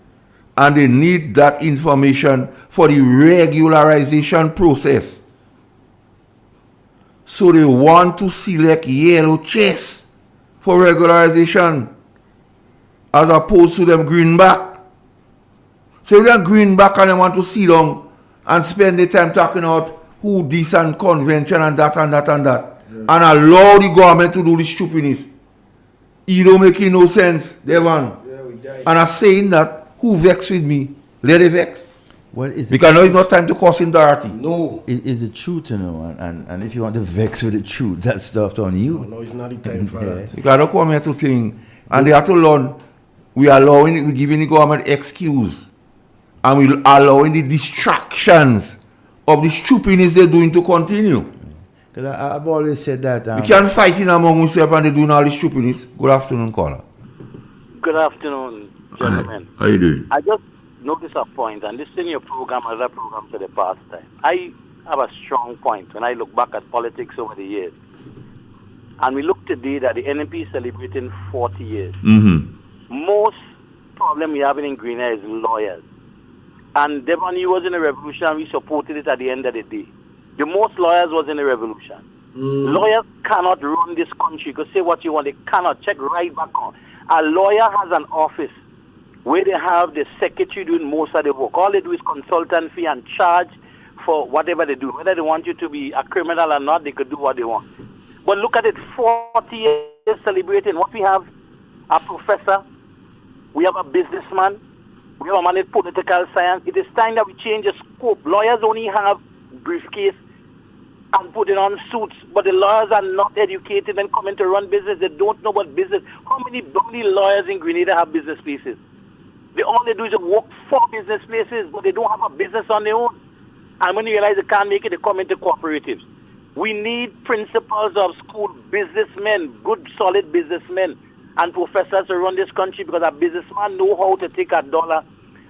and they need that information for the regularization process. So they want to select yellow chest for regularization as opposed to them greenback. So if they're greenback and they want to sit down and spend the time talking about who this and convention and that and that and that, and allow the government to do the stupidness, it don't make no sense, Devon. And I'm saying that, who vex with me, let it vex. Well, because now it's not time to cause him dirty. No. It's the truth, you know, and if you want to vex with the truth, that's stuff on you. No, it's not the time for that. Because I don't come here to think, and they have to learn, we're giving the government excuse, and we're allowing the distractions of the stupidness they're doing to continue. Because I've always said that. We can't fight in among ourselves and they're doing all this stupidness. Good afternoon, caller. Good afternoon, gentlemen. How you doing? I just noticed a point, and listening to your program, other programs for the past time. I have a strong point when I look back at politics over the years. And we look today that the NMP is celebrating 40 years. Most problem we have in Greener is lawyers. And Devon, you was in the revolution, and we supported it at the end of the day. The most lawyers was in the revolution. Lawyers cannot run this country. You can say what you want. They cannot. Check right back on. A lawyer has an office where they have the secretary doing most of the work. All they do is consultant fee and charge for whatever they do. Whether they want you to be a criminal or not, they could do what they want. But look at it, 40 years celebrating. What we have, a professor, we have a businessman, we have a man in political science. It is time that we change the scope. Lawyers only have briefcase and putting on suits, but the lawyers are not educated and coming to run business. They don't know what business. How many lawyers in Grenada have business places? All they do is work for business places, but they don't have a business on their own. And when you realize they can't make it, they come into cooperatives. We need principals of school, businessmen, good, solid businessmen, and professors to run this country, because a businessman know how to take a dollar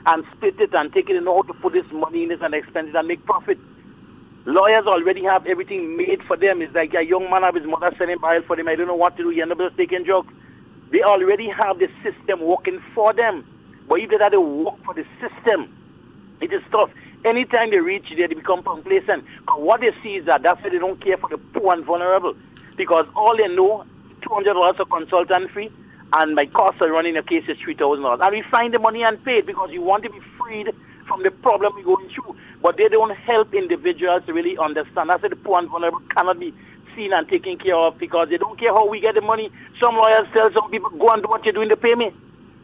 and split it and take it and know how to put this money in it and expense it and make profit. Lawyers already have everything made for them. It's like a young man have his mother selling barrel for him. I don't know what to do. He end up taking drugs. They already have the system working for them. But if they have to work for the system, it is tough. Anytime they reach there, they become complacent. Because what they see is that's why they don't care for the poor and vulnerable. Because all they know, $200 for consultant fee, and my cost of running a case is $3,000. And we find the money and pay it because you want to be freed from the problem we're going through. But they don't help individuals to really understand. That's why the poor and vulnerable cannot be seen and taken care of, because they don't care how we get the money. Some lawyers tell some people, go and do what you're doing to pay me.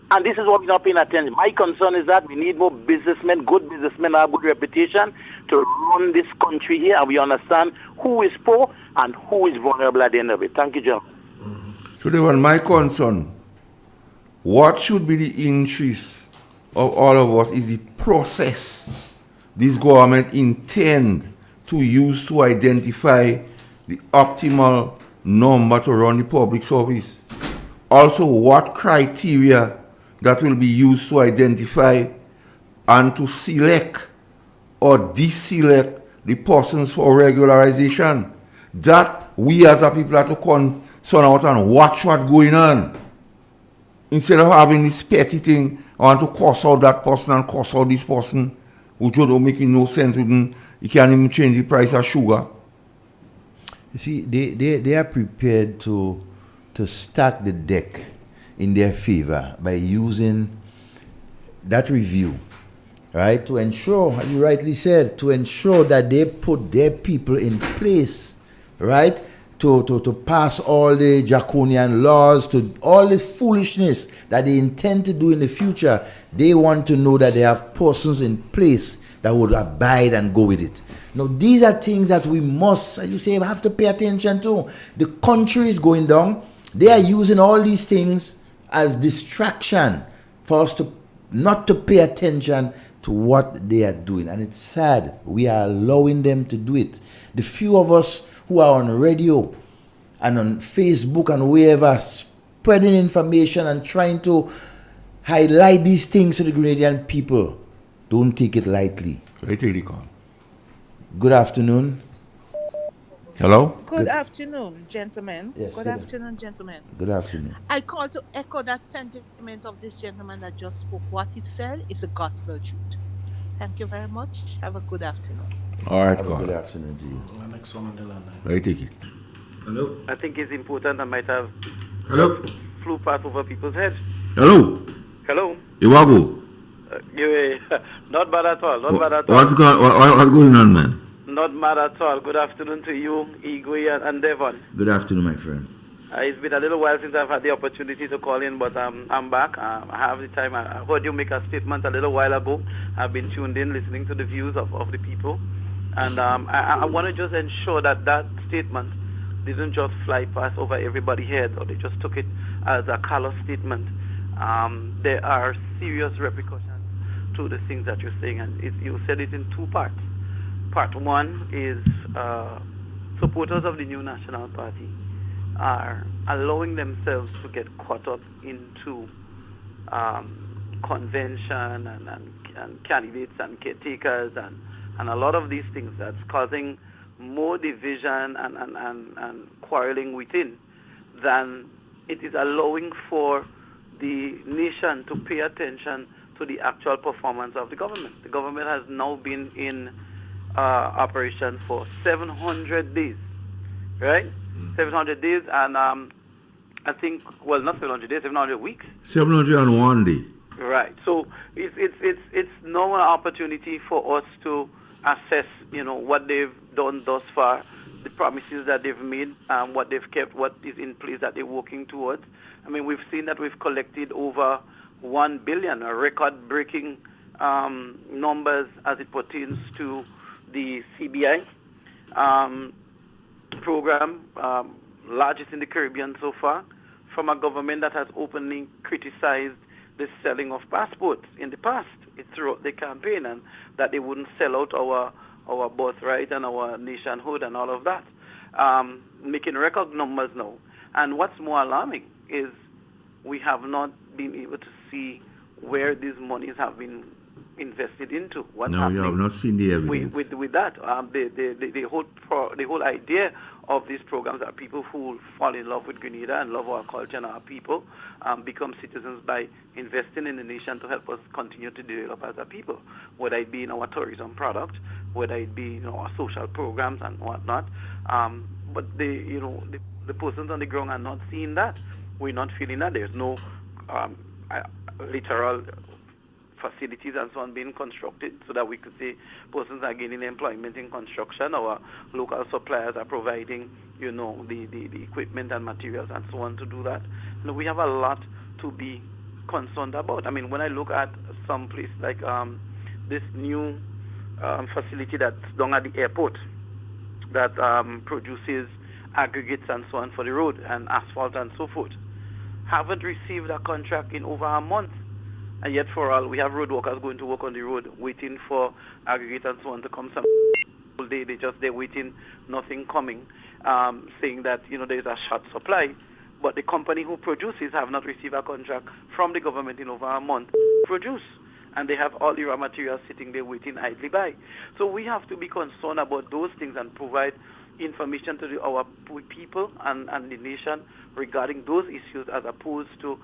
And this is what we're not paying attention. My concern is that we need more businessmen, good businessmen who have good reputation to run this country here, and we understand who is poor and who is vulnerable at the end of it. Thank you, gentlemen. So they were my concern. What should be the interest of all of us is the process this government intend to use to identify the optimal number to run the public service. Also, what criteria that will be used to identify and to select or deselect the persons for regularization. That we as a people have to concern out and watch what's going on. Instead of having this petty thing, I want to curse out that person and curse out this person, which don't make no sense. You can't even change the price of sugar. You see, they are prepared to stack the deck in their favor by using that review right? To ensure, as you rightly said, to ensure that they put their people in place, right? To pass all the draconian laws, to all this foolishness that they intend to do in the future. They want to know that they have persons in place that would abide and go with it. Now, these are things that we must, as you say, have to pay attention to. The country is going down. They are using all these things as distraction for us to not to pay attention to what they are doing. And it's sad. We are allowing them to do it. The few of us who are on radio and on Facebook and wherever spreading information and trying to highlight these things to the Grenadian people, don't take it lightly. I take the call. Good afternoon. Hello? Good afternoon, gentlemen. Yes, Good hello. afternoon, gentlemen. Good afternoon. I call to echo that sentiment of this gentleman that just spoke. What he said is the gospel truth. Thank you very much. Have a good afternoon. All right, Have a call. good afternoon to you. Next one on the line. I take it. Hello? I think it's important. I might have Hello? flew past over people's heads. Hello. Hello? Iwago. Not bad at all. Not bad at all. What's going on, man? Not mad at all. Good afternoon to you, Igwe and Devon. Good afternoon, my friend. It's been a little while since I've had the opportunity to call in, but I'm back. I have the time. I heard you make a statement a little while ago. I've been tuned in, listening to the views of the people. And I want to just ensure that that statement didn't just fly past over everybody's head, or they just took it as a callous statement. There are serious repercussions to the things that you're saying, and you said it in two parts. Part one is supporters of the new National Party are allowing themselves to get caught up into convention and candidates and caretakers and a lot of these things that's causing more division and quarreling within than it is allowing for the nation to pay attention to the actual performance of the government. The government has now been in operation for 700 days, right? 700 days, and I think, well, not 700 days, 700 weeks. 701 day. Right. So it's now an opportunity for us to assess, what they've done thus far, the promises that they've made, what they've kept, what is in place that they're working towards. I mean, we've seen that we've collected over 1 billion, a record-breaking numbers as it pertains to the CBI program, largest in the Caribbean so far, from a government that has openly criticized the selling of passports in the past throughout the campaign, and that they wouldn't sell out our birthright and our nationhood and all of that, making record numbers now. And what's more alarming is we have not been able to see where these monies have been invested into. What's happening? You have not seen the evidence. With that, the whole idea of these programs are people who fall in love with Grenada and love our culture and our people, become citizens by investing in the nation to help us continue to develop as a people, whether it be in our tourism product, whether it be our social programs and whatnot. But the persons on the ground are not seeing that. We're not feeling that. There's no literal facilities and so on being constructed so that we could say persons are gaining employment in construction. Our local suppliers are providing, the equipment and materials and so on to do that. We have a lot to be concerned about. I mean, when I look at some place like this new facility that's down at the airport that produces aggregates and so on for the road and asphalt and so forth, haven't received a contract in over a month. And yet for all, we have road workers going to work on the road, waiting for aggregate and so on to come. Some whole day they're waiting, nothing coming, saying that there's a short supply. But the company who produces have not received a contract from the government in over a month to produce. And they have all the raw materials sitting there waiting idly by. So we have to be concerned about those things and provide information to our people and the nation regarding those issues, as opposed to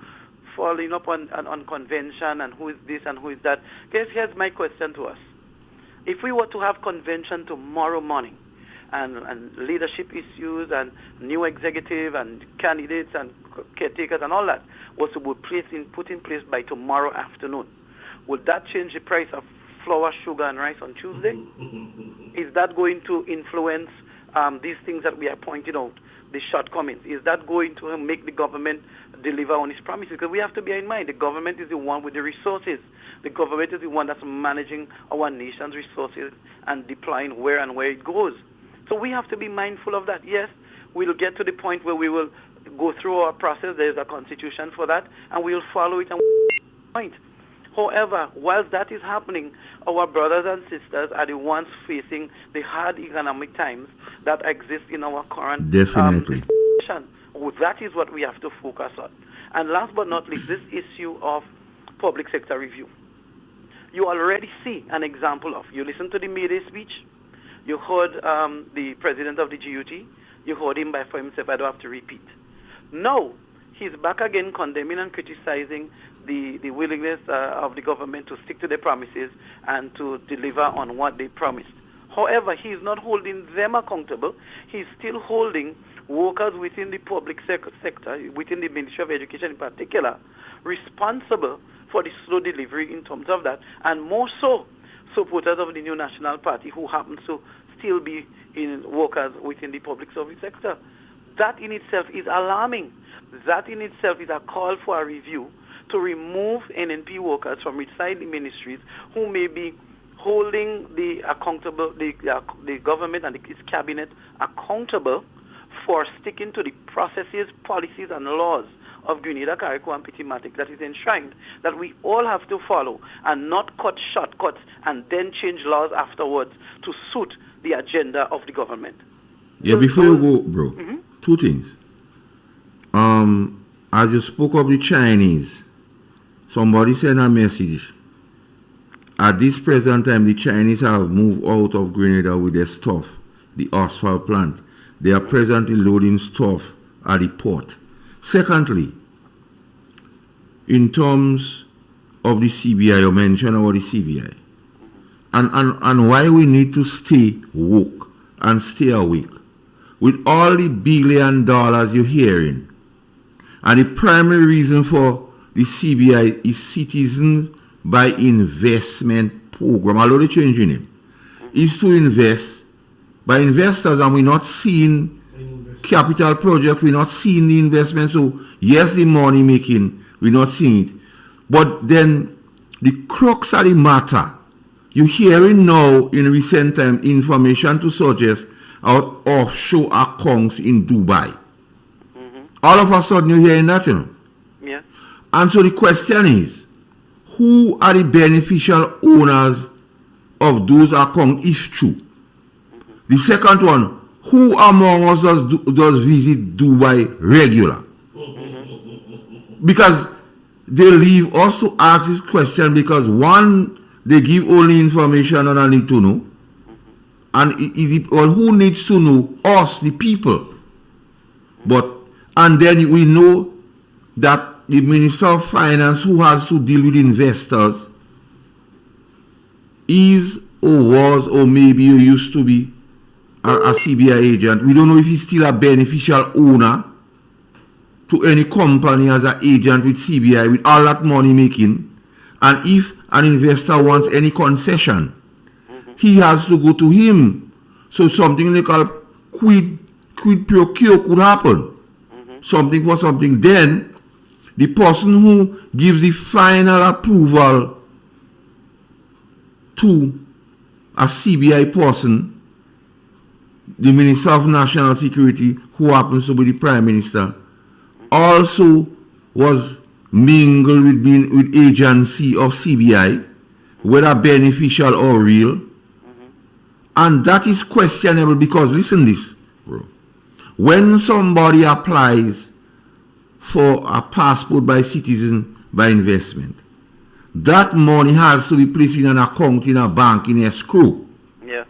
following up on convention and who is this and who is that. Here's my question to us. If we were to have convention tomorrow morning and leadership issues and new executive and candidates and caretakers and all that was to be put in place by tomorrow afternoon, would that change the price of flour, sugar, and rice on Tuesday? Is that going to influence these things that we are pointing out, the shortcomings? Is that going to make the government deliver on its promises? Because we have to bear in mind, the government is the one with the resources. The government is the one that's managing our nation's resources and deploying where it goes. So we have to be mindful of that. Yes, we'll get to the point where we will go through our process. There's a constitution for that, and we'll follow it and point. However, whilst that is happening, our brothers and sisters are the ones facing the hard economic times that exist in our current Definitely. situation. That is what we have to focus on. And last but not least, this issue of public sector review. You already see an example of. You listen to the May Day speech. You heard the president of the GUT. You heard him for himself. I don't have to repeat. Now, he's back again condemning and criticizing the willingness of the government to stick to their promises and to deliver on what they promised. However, he is not holding them accountable. He's still holding workers within the public sector, within the Ministry of Education in particular, responsible for the slow delivery in terms of that, and more so supporters of the new National Party who happen to still be in workers within the public service sector. That in itself is alarming. That in itself is a call for a review to remove NNP workers from inside the ministries who may be holding the government and its cabinet accountable for sticking to the processes, policies, and laws of Grenada, Carriacou, and Petimatic that is enshrined, that we all have to follow and not cut shortcuts and then change laws afterwards to suit the agenda of the government. Yeah, before you go, bro, two things. As you spoke of the Chinese, somebody sent a message. At this present time, the Chinese have moved out of Grenada with their stuff, the asphalt plant. They are presently loading stuff at the port. Secondly, in terms of the CBI, you mentioned about the CBI, and why we need to stay woke and stay awake with all the $1 billion you're hearing. And the primary reason for the CBI is Citizens by Investment Program. Although they're changing it, is to invest by investors, and we're not seeing capital project, we're not seeing the investment. So yes, the money making, we're not seeing it. But then the crux of the matter, you're hearing now in recent time information to suggest our offshore accounts in Dubai. All of a sudden you're hearing that, you know. Yeah. And so the question is, who are the beneficial owners of those accounts if true? The second one, who among us does visit Dubai regular? Because they leave us to ask this question because one, they give only information and I need to know. And who needs to know? Us, the people. And then we know that the Minister of Finance, who has to deal with investors, is or was or maybe used to be a CBI agent. We don't know if he's still a beneficial owner to any company as an agent with CBI with all that money making. And if an investor wants any concession, he has to go to him. So something they call quid pro quo could happen. Something for something. Then the person who gives the final approval to a CBI person, the Minister of National Security, who happens to be the Prime Minister, also was mingled with agency of CBI, whether beneficial or real. And that is questionable because, listen this, bro. When somebody applies for a passport by citizen by investment, that money has to be placed in an account in a bank in escrow. Yeah.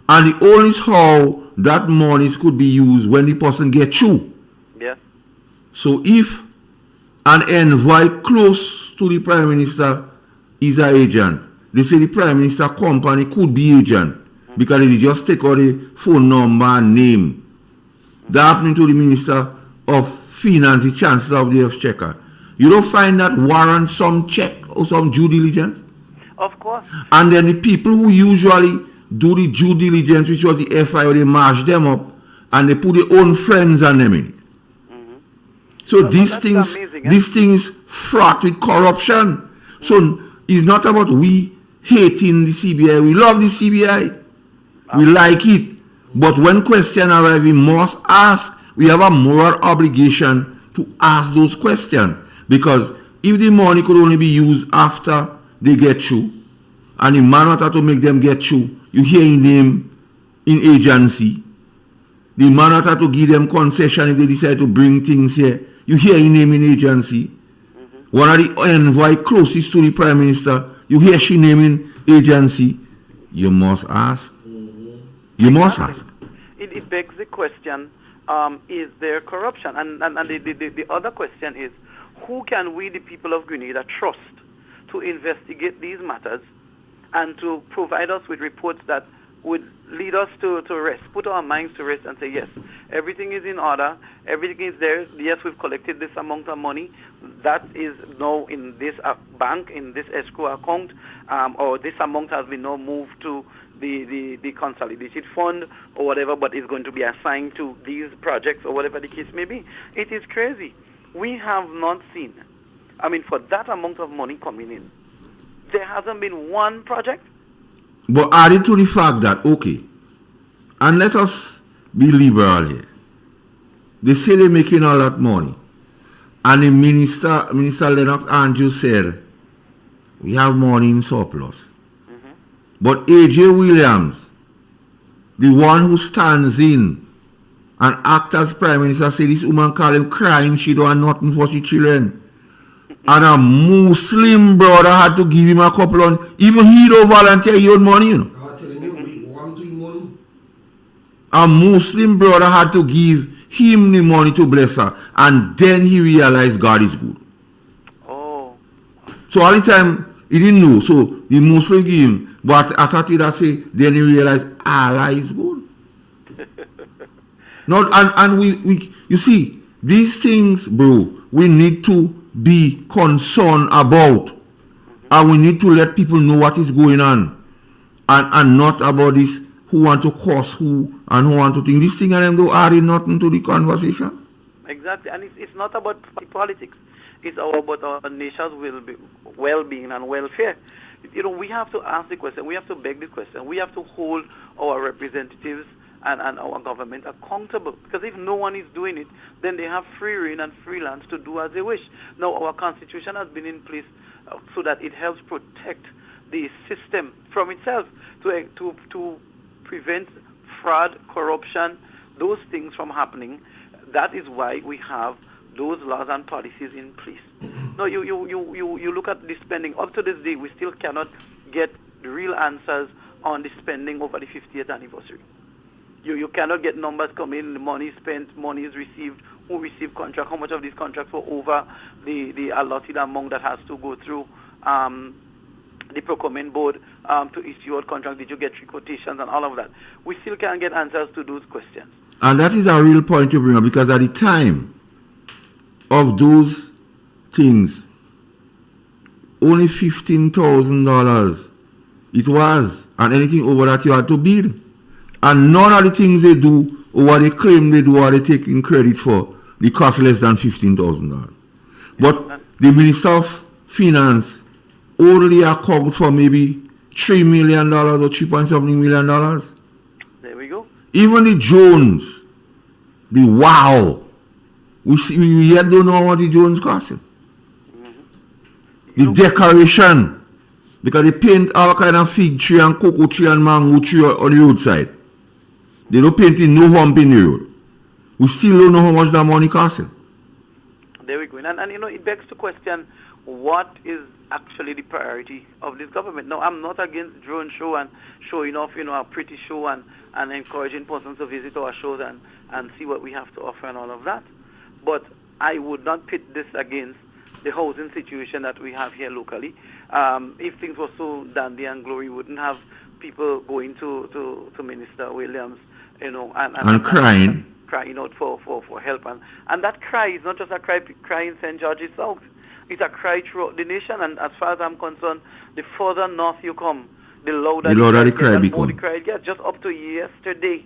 And the only how that money could be used when the person gets through. Yeah. So if an envoy close to the Prime Minister is an agent, they say the Prime Minister company could be agent because they just take out the phone number and name. That happening to the Minister of Finance, the Chancellor of the Exchequer. You don't find that warrant some check or some due diligence? Of course. And then the people who usually do the due diligence, which was the FI, they mash them up and they put their own friends on them in it. So these things fraught with corruption. So it's not about we hating the CBI. We love the CBI. We like it. But when questions arrive, we must ask. We have a moral obligation to ask those questions. Because if the money could only be used after they get through, and the man not have to make them get through, you hear his name in agency. The man not have to give them concession if they decide to bring things here. You hear his name in agency. One of the envoy closest to the Prime Minister, you hear she name in agency. You must ask. You must ask. It begs the question, is there corruption? And the other question is, who can we, the people of Grenada, trust to investigate these matters and to provide us with reports that would lead us to rest, put our minds to rest and say, yes, everything is in order, everything is there, yes, we've collected this amount of money, that is now in this bank, in this escrow account, or this amount has been now moved to the consolidated fund or whatever, but is going to be assigned to these projects or whatever the case may be. It is crazy. We have not seen, for that amount of money coming in, there hasn't been one project. But added to the fact that, okay, and let us be liberal here. They say they're making all that money. And the Minister Lennox Andrews said, we have money in surplus. But A.J. Williams, the one who stands in and acts as Prime Minister, said this woman call him crying, she don't have nothing for she children. And a Muslim brother had to give him a couple of, even he don't volunteer his own money, you know. A Muslim brother had to give him the money to bless her. And then he realized God is good. Oh. So all the time, he didn't know. So the Muslim give him. But I thought he'd say, then he realized Allah is good. Not, and we you see, these things, bro, we need to be concerned about. And we need to let people know what is going on. And not about this who want to curse who and who want to think. This thing and them don't add nothing to the conversation. Exactly. And it's not about politics. It's about our nation's well-being and welfare. We have to ask the question. We have to beg the question. We have to hold our representatives and our government accountable. Because if no one is doing it, then they have free reign and freelance to do as they wish. Now, our Constitution has been in place so that it helps protect the system from itself, to prevent fraud, corruption, those things from happening. That is why we have those laws and policies in place. Now, you look at the spending. Up to this day, we still cannot get the real answers on the spending over the 50th anniversary. You cannot get numbers come in, the money spent, money is received, who received contract, how much of these contracts were over the allotted amount that has to go through the procurement board to issue out contract. Did you get 3 quotations and all of that? We still can't get answers to those questions. And that is a real point to bring up, because at the time of those things, only $15,000 it was, and anything over that you had to bid. And none of the things they do, or what they claim they do, are they taking credit for, they cost less than $15,000. But the Minister of Finance only account for maybe $3 million or 3.something million. There we go. Even the drones, the wow, we yet don't know what the drones costing. The decoration, because they paint all kind of fig tree and cocoa tree and mango tree on the roadside. They don't paint in no hump in the road. We still don't know how much that money costing. There we go. And it begs to question, what is actually the priority of this government? Now, I'm not against drone show and showing off, a pretty show and encouraging persons to visit our shows and see what we have to offer and all of that. But I would not pit this against the housing situation that we have here locally. If things were so dandy and glory, we wouldn't have people going to Minister Williams, and crying. Crying out for help. And that cry is not just a cry in St. George's South. It's a cry throughout the nation, and as far as I'm concerned, the further north you come, the louder the cry gets, and more become. the cry gets. Just up to yesterday,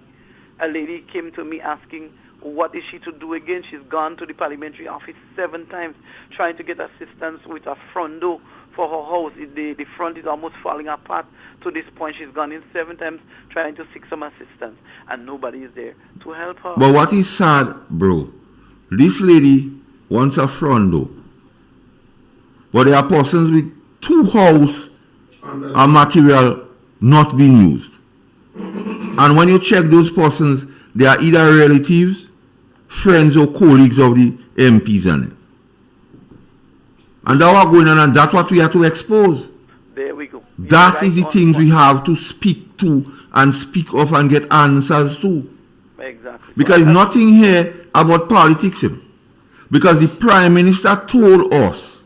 a lady came to me asking, what is she to do again? She's gone to the parliamentary office 7 times trying to get assistance with a front door for her house. The front is almost falling apart. To this point, she's gone in 7 times trying to seek some assistance, and nobody is there to help her. But what is sad, bro, this lady wants a front door, but there are persons with 2 houses and material not being used. And when you check those persons, they are either relatives, friends, or colleagues of the MPs and them. And that's what going on, and that's what we have to expose. There we go. That is the things we have to speak to and speak of and get answers to. Exactly. Because nothing here about politics. Because the Prime Minister told us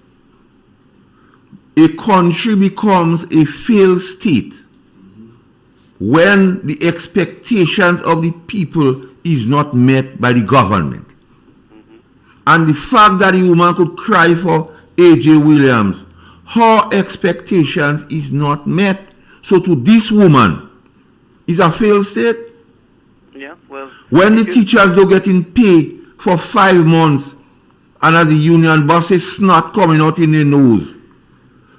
a country becomes a failed state when the expectations of the people is not met by the government. And the fact that the woman could cry for A.J. Williams, her expectations is not met. So to this woman, is a failed state. Yeah, well, when the teachers don't getting pay for 5 months, and as the union boss is snot coming out in their nose,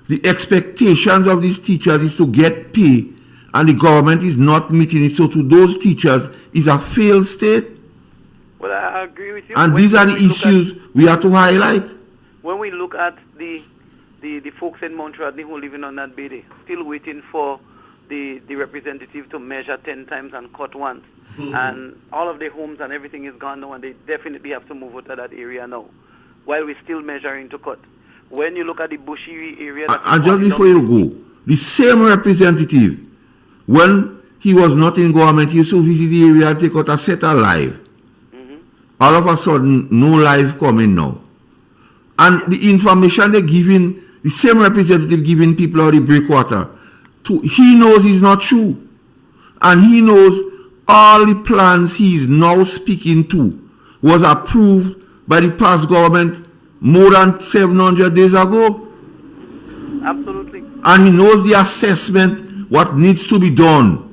the expectations of these teachers is to get pay, and the government is not meeting it. So to those teachers, is a failed state. Well, I agree with you. And these are the issues we have to highlight. When we look at the folks in Mount Rodney who are living on that bay, still waiting for the representative to measure 10 times and cut once. And all of their homes and everything is gone now, and they definitely have to move out of that area now, while we're still measuring to cut. When you look at the bushy area... And just before you go, the same representative, when he was not in government, he used to visit the area and take out a set of live. All of a sudden, no live coming now. And the information they're giving, the same representative giving people out the breakwater, he knows it's not true. And he knows all the plans he is now speaking to was approved by the past government more than 700 days ago. Absolutely. And he knows the assessment, what needs to be done.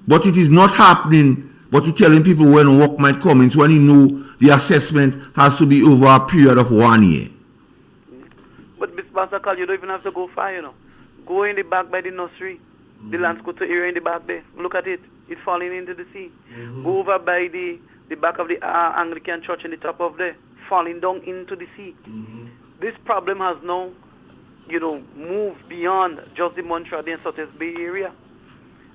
But it is not happening. But he's telling people when work might come in, so when he know the assessment has to be over a period of 1 year. But Mr. Basakal, you don't even have to go far, you know. Go in the back by the nursery, the Landscoter area in the back there. Look at it. It's falling into the sea. Go over by the back of the Anglican church in the top of there, falling down into the sea. This problem has now, you know, moved beyond just the Montreal and Southwest Bay area.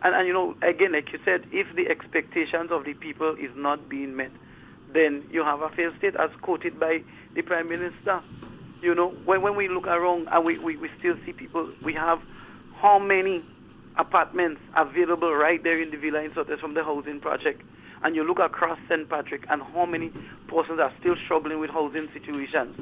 And, you know, again, like you said, if the expectations of the people is not being met, then you have a failed state, as quoted by the Prime Minister. You know, when we look around and we still see people, we have how many apartments available right there in the villa in Southwest from the housing project. And you look across St. Patrick and how many persons are still struggling with housing situations.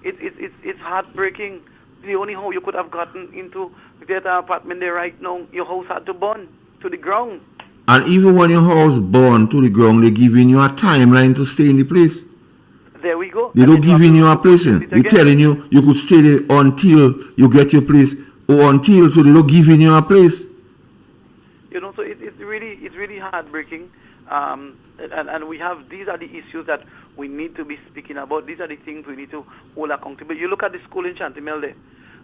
It's heartbreaking. The only how you could have gotten into that apartment there right now, your house had to burn to the ground. And even when your house burned to the ground, they're giving you a timeline to stay in the place. There we go. They don't giving you a place. They're telling you you could stay there until you get your place, or until, so they don't giving you a place. You know, so it's really heartbreaking. And we have, these are the issues that we need to be speaking about. These are the things we need to hold accountable. You look at the school in Chantimel there.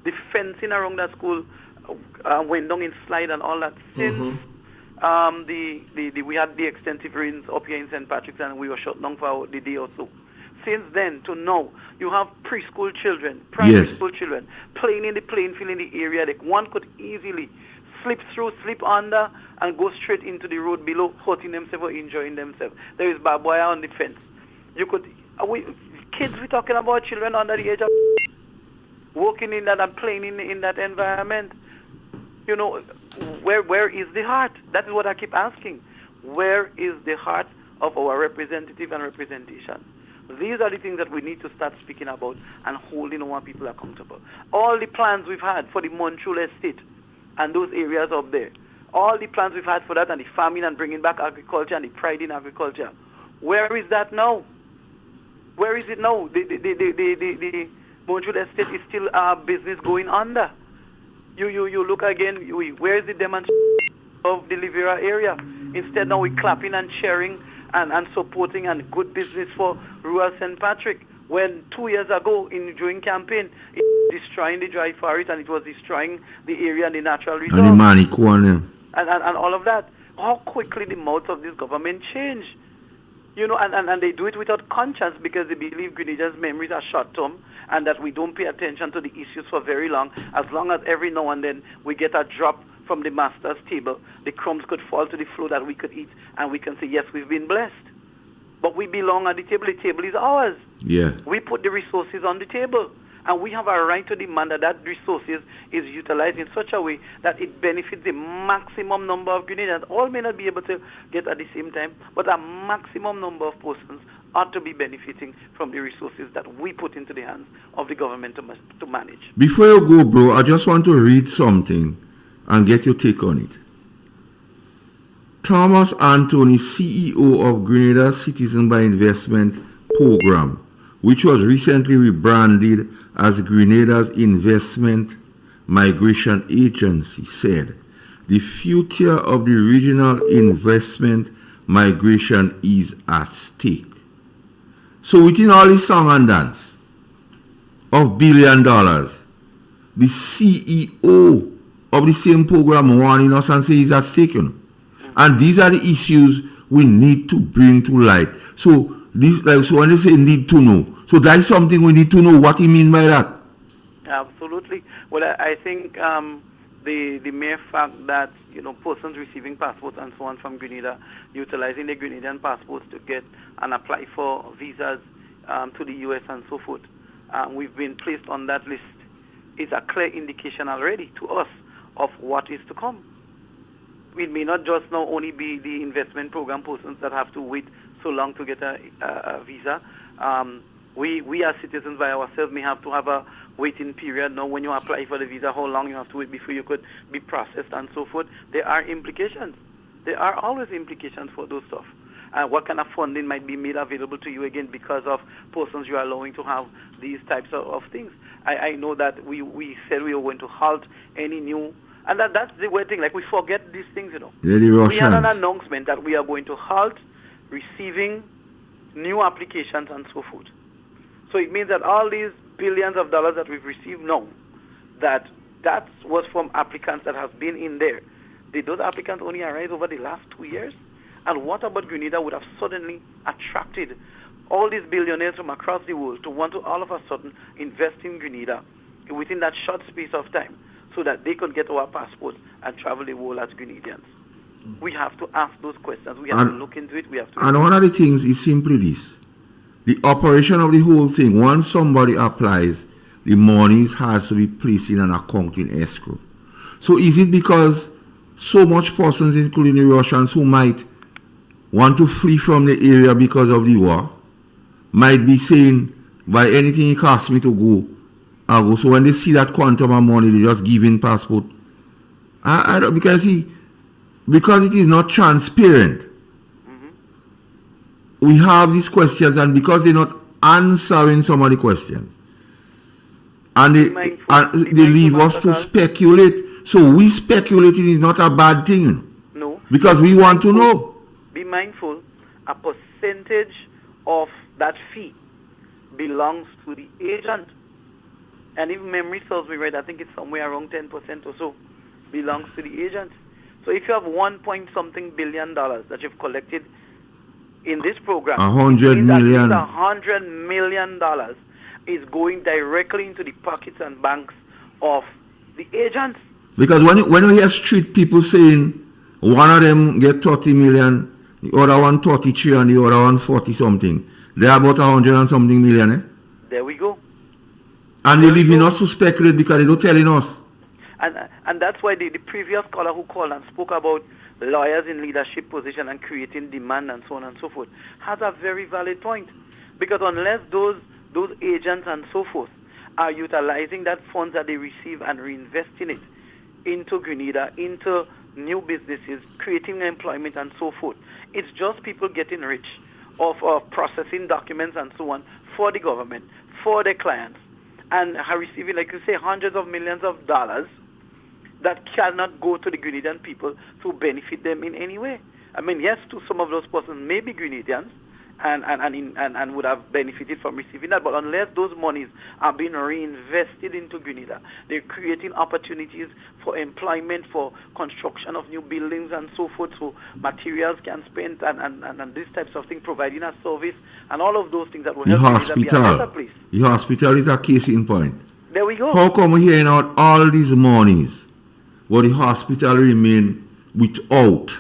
The fencing around that school went down in slide and all that. Since we had the extensive rains up here in St. Patrick's and we were shut down for the day or so. Since then to now, you have preschool children, primary school children, playing in the playing field in the area that one could easily slip through, slip under, and go straight into the road below, hurting themselves or injuring themselves. There is barbed wire on the fence. You could, kids, we're talking about children under the age of walking in that and playing in that environment. You know, where is the heart? That is what I keep asking. Where is the heart of our representative and representation? These are the things that we need to start speaking about and holding our people accountable. All the plans we've had for the Montreal estate and those areas up there, all the plans we've had for that and the farming and bringing back agriculture and the pride in agriculture, where is that now? Where is it now? The Montreal estate is still business going under. You look again, where is the demonstration of the Rivera area? Instead now we're clapping and cheering and supporting and good business for rural St. Patrick. When 2 years ago during campaign, it was destroying the dry forest and it was destroying the area and the natural resource. And the Manico and all of that. How quickly the mouths of this government change. You know, and they do it without conscience because they believe Grenadians' memories are short-term and that we don't pay attention to the issues for very long. As long as every now and then we get a drop from the master's table, the crumbs could fall to the floor that we could eat and we can say, yes, we've been blessed. But we belong at the table. The table is ours. Yeah. We put the resources on the table. And we have a right to demand that resources is utilized in such a way that it benefits the maximum number of Grenadians. All may not be able to get at the same time, but a maximum number of persons ought to be benefiting from the resources that we put into the hands of the government to manage. Before you go, bro, I just want to read something and get your take on it. Thomas Anthony, CEO of Grenada Citizen by Investment Program, which was recently rebranded as Grenada's Investment Migration Agency, said, the future of the regional investment migration is at stake. So within all this song and dance of $1 billion, the CEO of the same program warning us and say it's at stake, you know. And these are the issues we need to bring to light. So this, so when they say need to know, so that's something we need to know. What do you mean by that? Absolutely. Well, I think the mere fact that persons receiving passports and so on from Grenada, utilizing the Grenadian passports to get and apply for visas to the U.S. and so forth, we've been placed on that list. It's a clear indication already to us of what is to come. It may not just now only be the investment program persons that have to wait so long to get a visa. We as citizens by ourselves may have to have a waiting period. Now, when you apply for the visa, how long you have to wait before you could be processed and so forth. There are implications. There are always implications for those stuff. What kind of funding might be made available to you again because of persons you are allowing to have these types of things. I know that we said we were going to halt any new, and that's the weird thing, like we forget these things, Yeah, the we had an Russians. announcement that we are going to halt receiving new applications and so forth. So it means that all these billions of dollars that we've received now, that was from applicants that have been in there. Did those applicants only arise over the last 2 years? And what about Grenada would have suddenly attracted all these billionaires from across the world to want to all of a sudden invest in Grenada within that short space of time so that they could get our passports and travel the world as Grenadians? We have to ask those questions. We have to look into it. We have to. And one of the things is simply this. The operation of the whole thing, once somebody applies, the monies has to be placed in an account in escrow. So is it because so much persons, including the Russians, who might want to flee from the area because of the war, might be saying, by anything it costs me to go, I'll go. So when they see that quantum of money, they just give in passport. I don't, because it is not transparent. We have these questions, and because they're not answering some of the questions, and they leave us to speculate. So we speculating is not a bad thing. No. Because we want to know. Be mindful, a percentage of that fee belongs to the agent. And if memory serves me right, I think it's somewhere around 10% or so belongs to the agent. So if you have $1.something billion that you've collected in this program, $100 million. $100 million is going directly into the pockets and banks of the agents. Because when you hear street people saying one of them get 30 million, the other one 33 and the other one 40 something, they're about 100 and something million, eh? There we go. And they're leaving us to speculate because they're not telling us. And that's why the previous caller who called and spoke about lawyers in leadership position and creating demand and so on and so forth has a very valid point. Because unless those agents and so forth are utilizing that funds that they receive and reinvesting it into Grenada, into new businesses, creating employment and so forth, it's just people getting rich of processing documents and so on for the government, for their clients, and are receiving, like you say, hundreds of millions of dollars that cannot go to the Grenadian people to benefit them in any way. I mean, yes, to some of those persons may be Grenadians and would have benefited from receiving that, but unless those monies are being reinvested into Grenada, they're creating opportunities for employment, for construction of new buildings and so forth, so materials can spend and these types of things, providing a service and all of those things that will The help Grenada be a better hospital. place. The hospital is a case in point. There we go. How come we're hearing out all these monies, but the hospital remain without?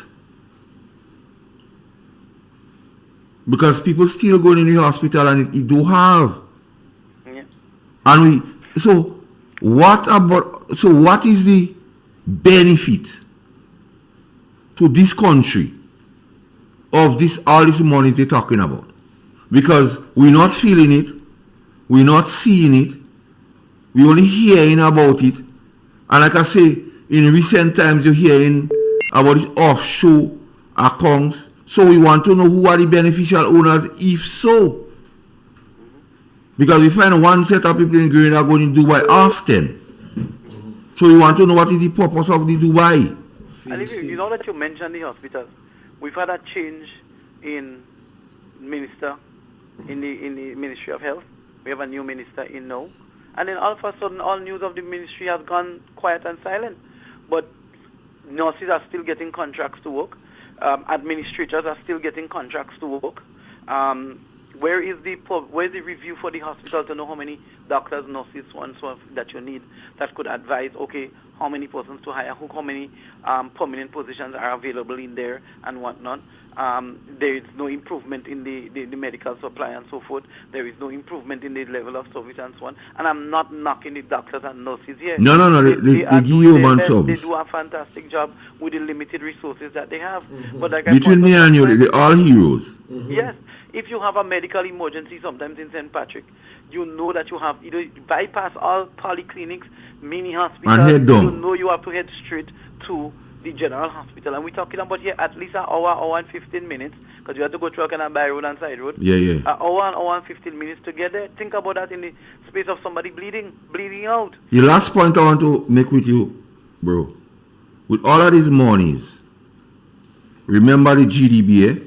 Because people still going in the hospital and it do have. Yeah. And what is the benefit to this country of all this money they're talking about? Because we're not feeling it, we're not seeing it, we're only hearing about it. And like I say, in recent times you're hearing about these offshore accounts. So we want to know who are the beneficial owners, if so. Because we find one set of people in Grenada going to Dubai often. So we want to know what is the purpose of the Dubai. And if you know that you mentioned the hospitals, we've had a change in minister in the Ministry of Health. We have a new minister in now. And then all of a sudden, all news of the ministry has gone quiet and silent. But nurses are still getting contracts to work. Administrators are still getting contracts to work. Where is the review for the hospital to know how many doctors, nurses, so and so that you need that could advise, okay, how many persons to hire, how many permanent positions are available in there and whatnot. There is no improvement in the medical supply and so forth. There is no improvement in the level of service and so on. And I'm not knocking the doctors and nurses here. No, they give you human service. They do a fantastic job with the limited resources that they have. Mm-hmm. But like between me and you, they're all heroes. Mm-hmm. Yes. If you have a medical emergency sometimes in St. Patrick, you know that you have either bypass all polyclinics, mini hospitals, and head down. You know you have to head straight to the general hospital. And we're talking about here at least an hour and 15 minutes, because you have to go through a kind of by road and side road. Yeah. An hour and 15 minutes to get there. Think about that in the space of somebody bleeding out. The last point I want to make with you, bro, with all of these monies, remember the GDB, eh?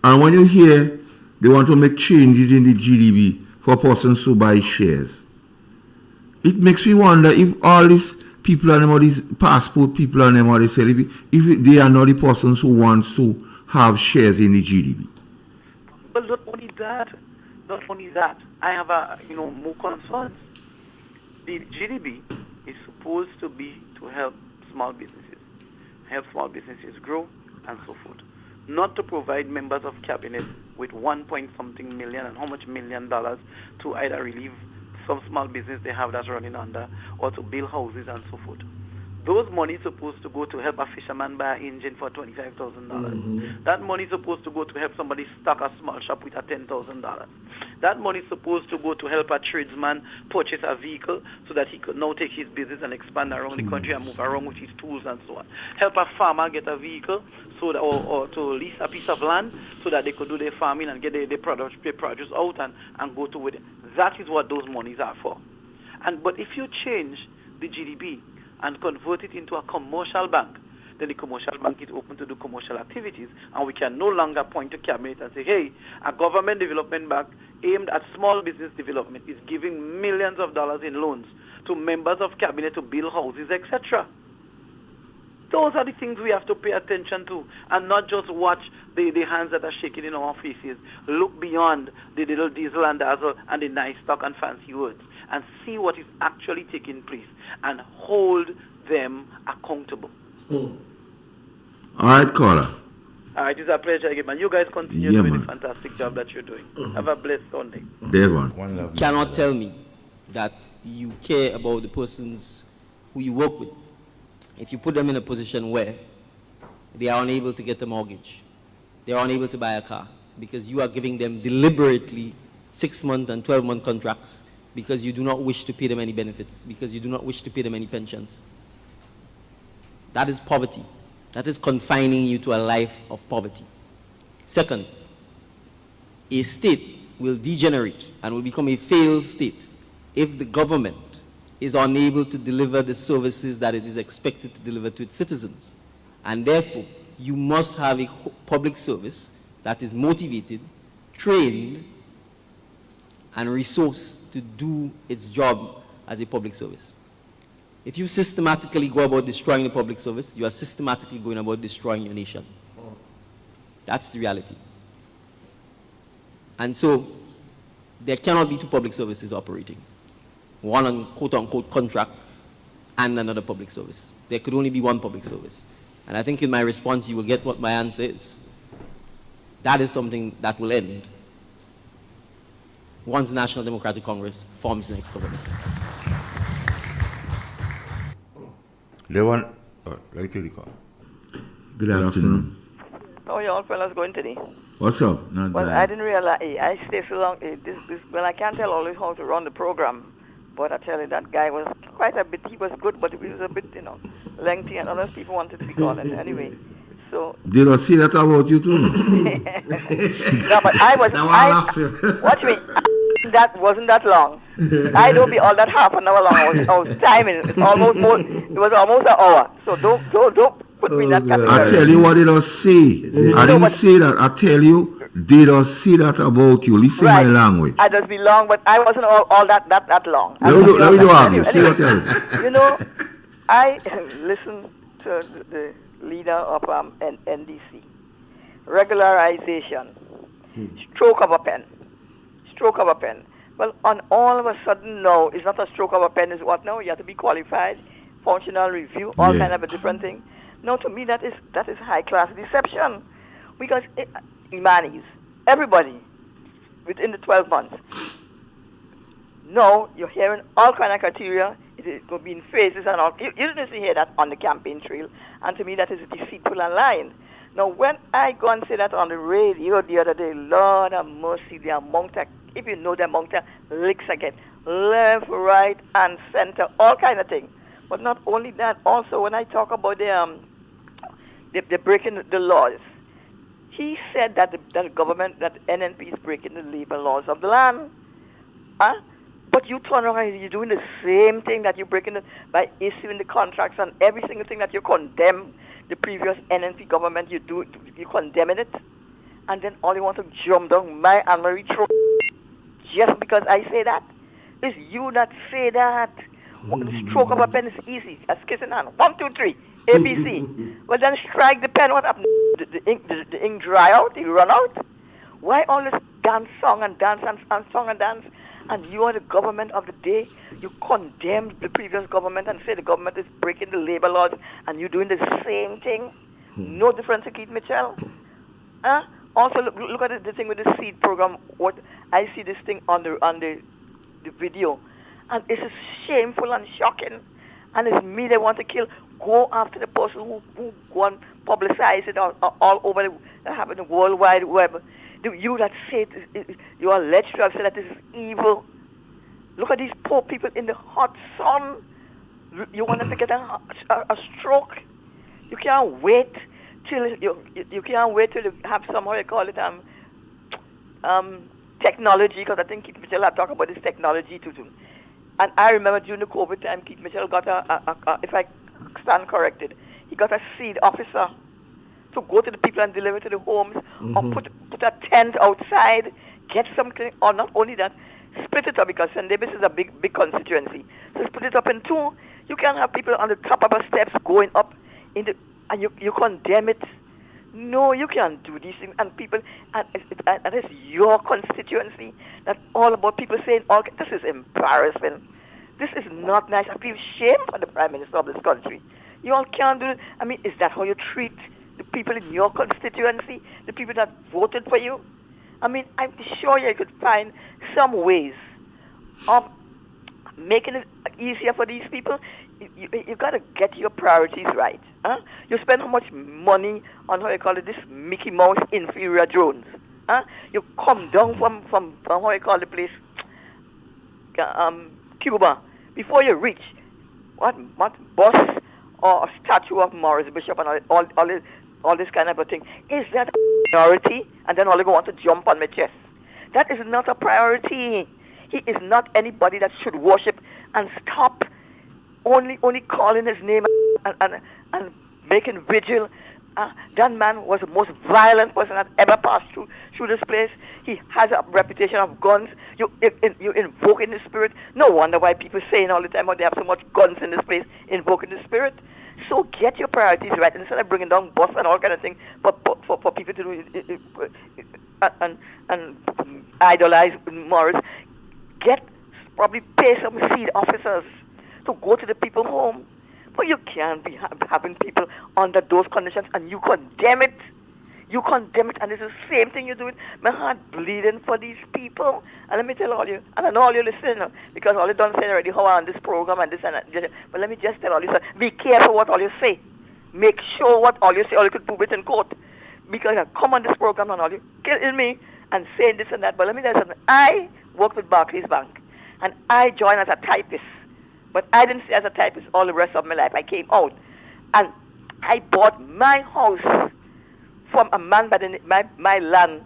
And when you hear they want to make changes in the GDP for persons who buy shares, it makes me wonder if all these people and all these passport people and all they sell, if they are not the persons who wants to have shares in the GDP. But not only that, I have more concerns. The GDP is supposed to be to help small businesses grow and so forth. Not to provide members of cabinet with 1 point something million and how much $1 million to either relieve some small business they have that's running under or to build houses and so forth. Those money is supposed to go to help a fisherman buy an engine for $25,000. Mm-hmm. That money is supposed to go to help somebody stock a small shop with a $10,000. That money is supposed to go to help a tradesman purchase a vehicle so that he could now take his business and expand around the country and move around with his tools and so on. Help a farmer get a vehicle so that, or to lease a piece of land so that they could do their farming and get their produce out and go to it. That is what those monies are for. But if you change the GDP and convert it into a commercial bank, then the commercial bank is open to do commercial activities, and we can no longer point to cabinet and say, hey, a government development bank aimed at small business development is giving millions of dollars in loans to members of cabinet to build houses, etc. Those are the things we have to pay attention to, and not just watch the hands that are shaking in our faces. Look beyond the little diesel and dazzle and the nice talk and fancy words, and see what is actually taking place, and hold them accountable. All right, caller. All right, it's a pleasure again, man. You guys continue doing the fantastic job that you're doing. Have a blessed Sunday. Devon. You cannot tell me that you care about the persons who you work with if you put them in a position where they are unable to get a mortgage, they are unable to buy a car, because you are giving them deliberately 6-month and 12-month contracts because you do not wish to pay them any benefits, because you do not wish to pay them any pensions. That is poverty. That is confining you to a life of poverty. Second, a state will degenerate and will become a failed state if the government is unable to deliver the services that it is expected to deliver to its citizens. And therefore, you must have a public service that is motivated, trained, and resourced to do its job as a public service. If you systematically go about destroying the public service, you are systematically going about destroying your nation. That's the reality. And so, there cannot be two public services operating. One on quote-unquote contract and another public service. There could only be one public service. And I think in my response, you will get what my answer is. That is something that will end once the National Democratic Congress forms the next government. They want, right to the call. Good afternoon. How are y'all fellas going today? What's up? Not Well, bad. I didn't realize, I stay so long, well, I can't tell always how to run the program, but I tell you, that guy was quite a bit, he was good, but he was a bit, lengthy, and other people wanted to be calling anyway. So. Did I see that about you too? No, but watch me, that wasn't that long. I don't be all that half an hour long. I was timing. It was almost an hour. So don't put me in that category. I tell you what did I say. I didn't say that. I tell you, did I say that about you? Listen Right. my language. I just be long, but I wasn't all that long. Let me do argue. See what I You know, I listened to the leader of NDC. Regularization. Stroke of a pen. Stroke of a pen. Well, on all of a sudden now, it's not a stroke of a pen, is what now? You have to be qualified, functional review, all kind of a different thing. No, to me that is high class deception. Because Imanis, everybody, within the 12 months. No, you're hearing all kind of criteria. It is going to be in phases and all. You didn't hear that on the campaign trail. And to me, that is deceitful and lying. Now, when I go and say that on the radio the other day, Lord have mercy, the amount of, if you know the amount of licks I get, left, right, and center, all kind of things. But not only that, also when I talk about the breaking the laws, he said that the government, that NNP is breaking the labor laws of the land. Huh? But you turn around and you're doing the same thing that you're breaking by issuing the contracts and every single thing that you condemn the previous NNP government, you condemning it. And then all you want to jump down my and Marie throat just because I say that. It's you that say that. The stroke of a pen is easy. As kissing hand. 1, 2, 3. ABC. Well, then strike the pen. What happened? The ink dry out? It run out? Why all this dance, song, and dance, and song and dance? And you are the government of the day. You condemn the previous government and say the government is breaking the labor laws, and you're doing the same thing. No difference to Keith Mitchell. Also, look at the thing with the seed program. What I see this thing on the video, and it's shameful and shocking. And it's me they want to kill. Go after the person who go and publicize it all over the World Wide Web. You that say you are alleged to have said that this is evil. Look at these poor people in the hot sun. You want them to get a stroke. You can't wait till you can't wait till you have somehow you call it technology, because I think Keith Mitchell had talked about this technology too. And I remember during the COVID time, Keith Mitchell got if I stand corrected, he got a seed officer to go to the people and deliver to the homes, or put a tent outside, get something, or not only that, split it up, because St. Davis is a big constituency. So split it up in two. You can't have people on the top of the steps going up and you condemn it. No, you can't do these things. And people, and it's your constituency. That's all about people saying, this is embarrassing. This is not nice. I feel shame for the Prime Minister of this country. You all can't do it. I mean, is that how you treat the people in your constituency, the people that voted for you? I mean, I'm sure you could find some ways of making it easier for these people. You got to get your priorities right. You spend how much money on, how you call it, this Mickey Mouse inferior drones. You come down from how you call the place, Cuba, before you reach what bus or a statue of Morris Bishop and all this kind of a thing. Is that a minority? And then all you go want to jump on my chest. That is not a priority. He is not anybody that should worship and stop only calling his name and making vigil. That man was the most violent person that ever passed through this place. He has a reputation of guns. You invoke in the spirit. No wonder why people saying all the time how they have so much guns in this place, invoking the spirit. So get your priorities right instead of bringing down bus and all kind of things for people to do and idolize Morris. Probably pay some seed officers to go to the people home. But you can't be having people under those conditions and you condemn it. You condemn it, and it's the same thing you're doing. My heart bleeding for these people. And let me tell all you, and I know all you listening, because all you done saying already how on this program and this and that. But let me just tell all you, be careful what all you say. Make sure what all you say, or you could prove it in court. Because I come on this program and all you killing me and saying this and that. But let me tell you something. I worked with Barclays Bank, and I joined as a typist. But I didn't stay as a typist all the rest of my life. I came out, and I bought my house from a man by my land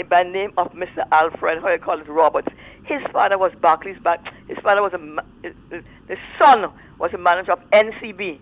by the name of Mr. Alfred, how you call it, Roberts. His father was Barclays Bank. His father was the son was a manager of NCB.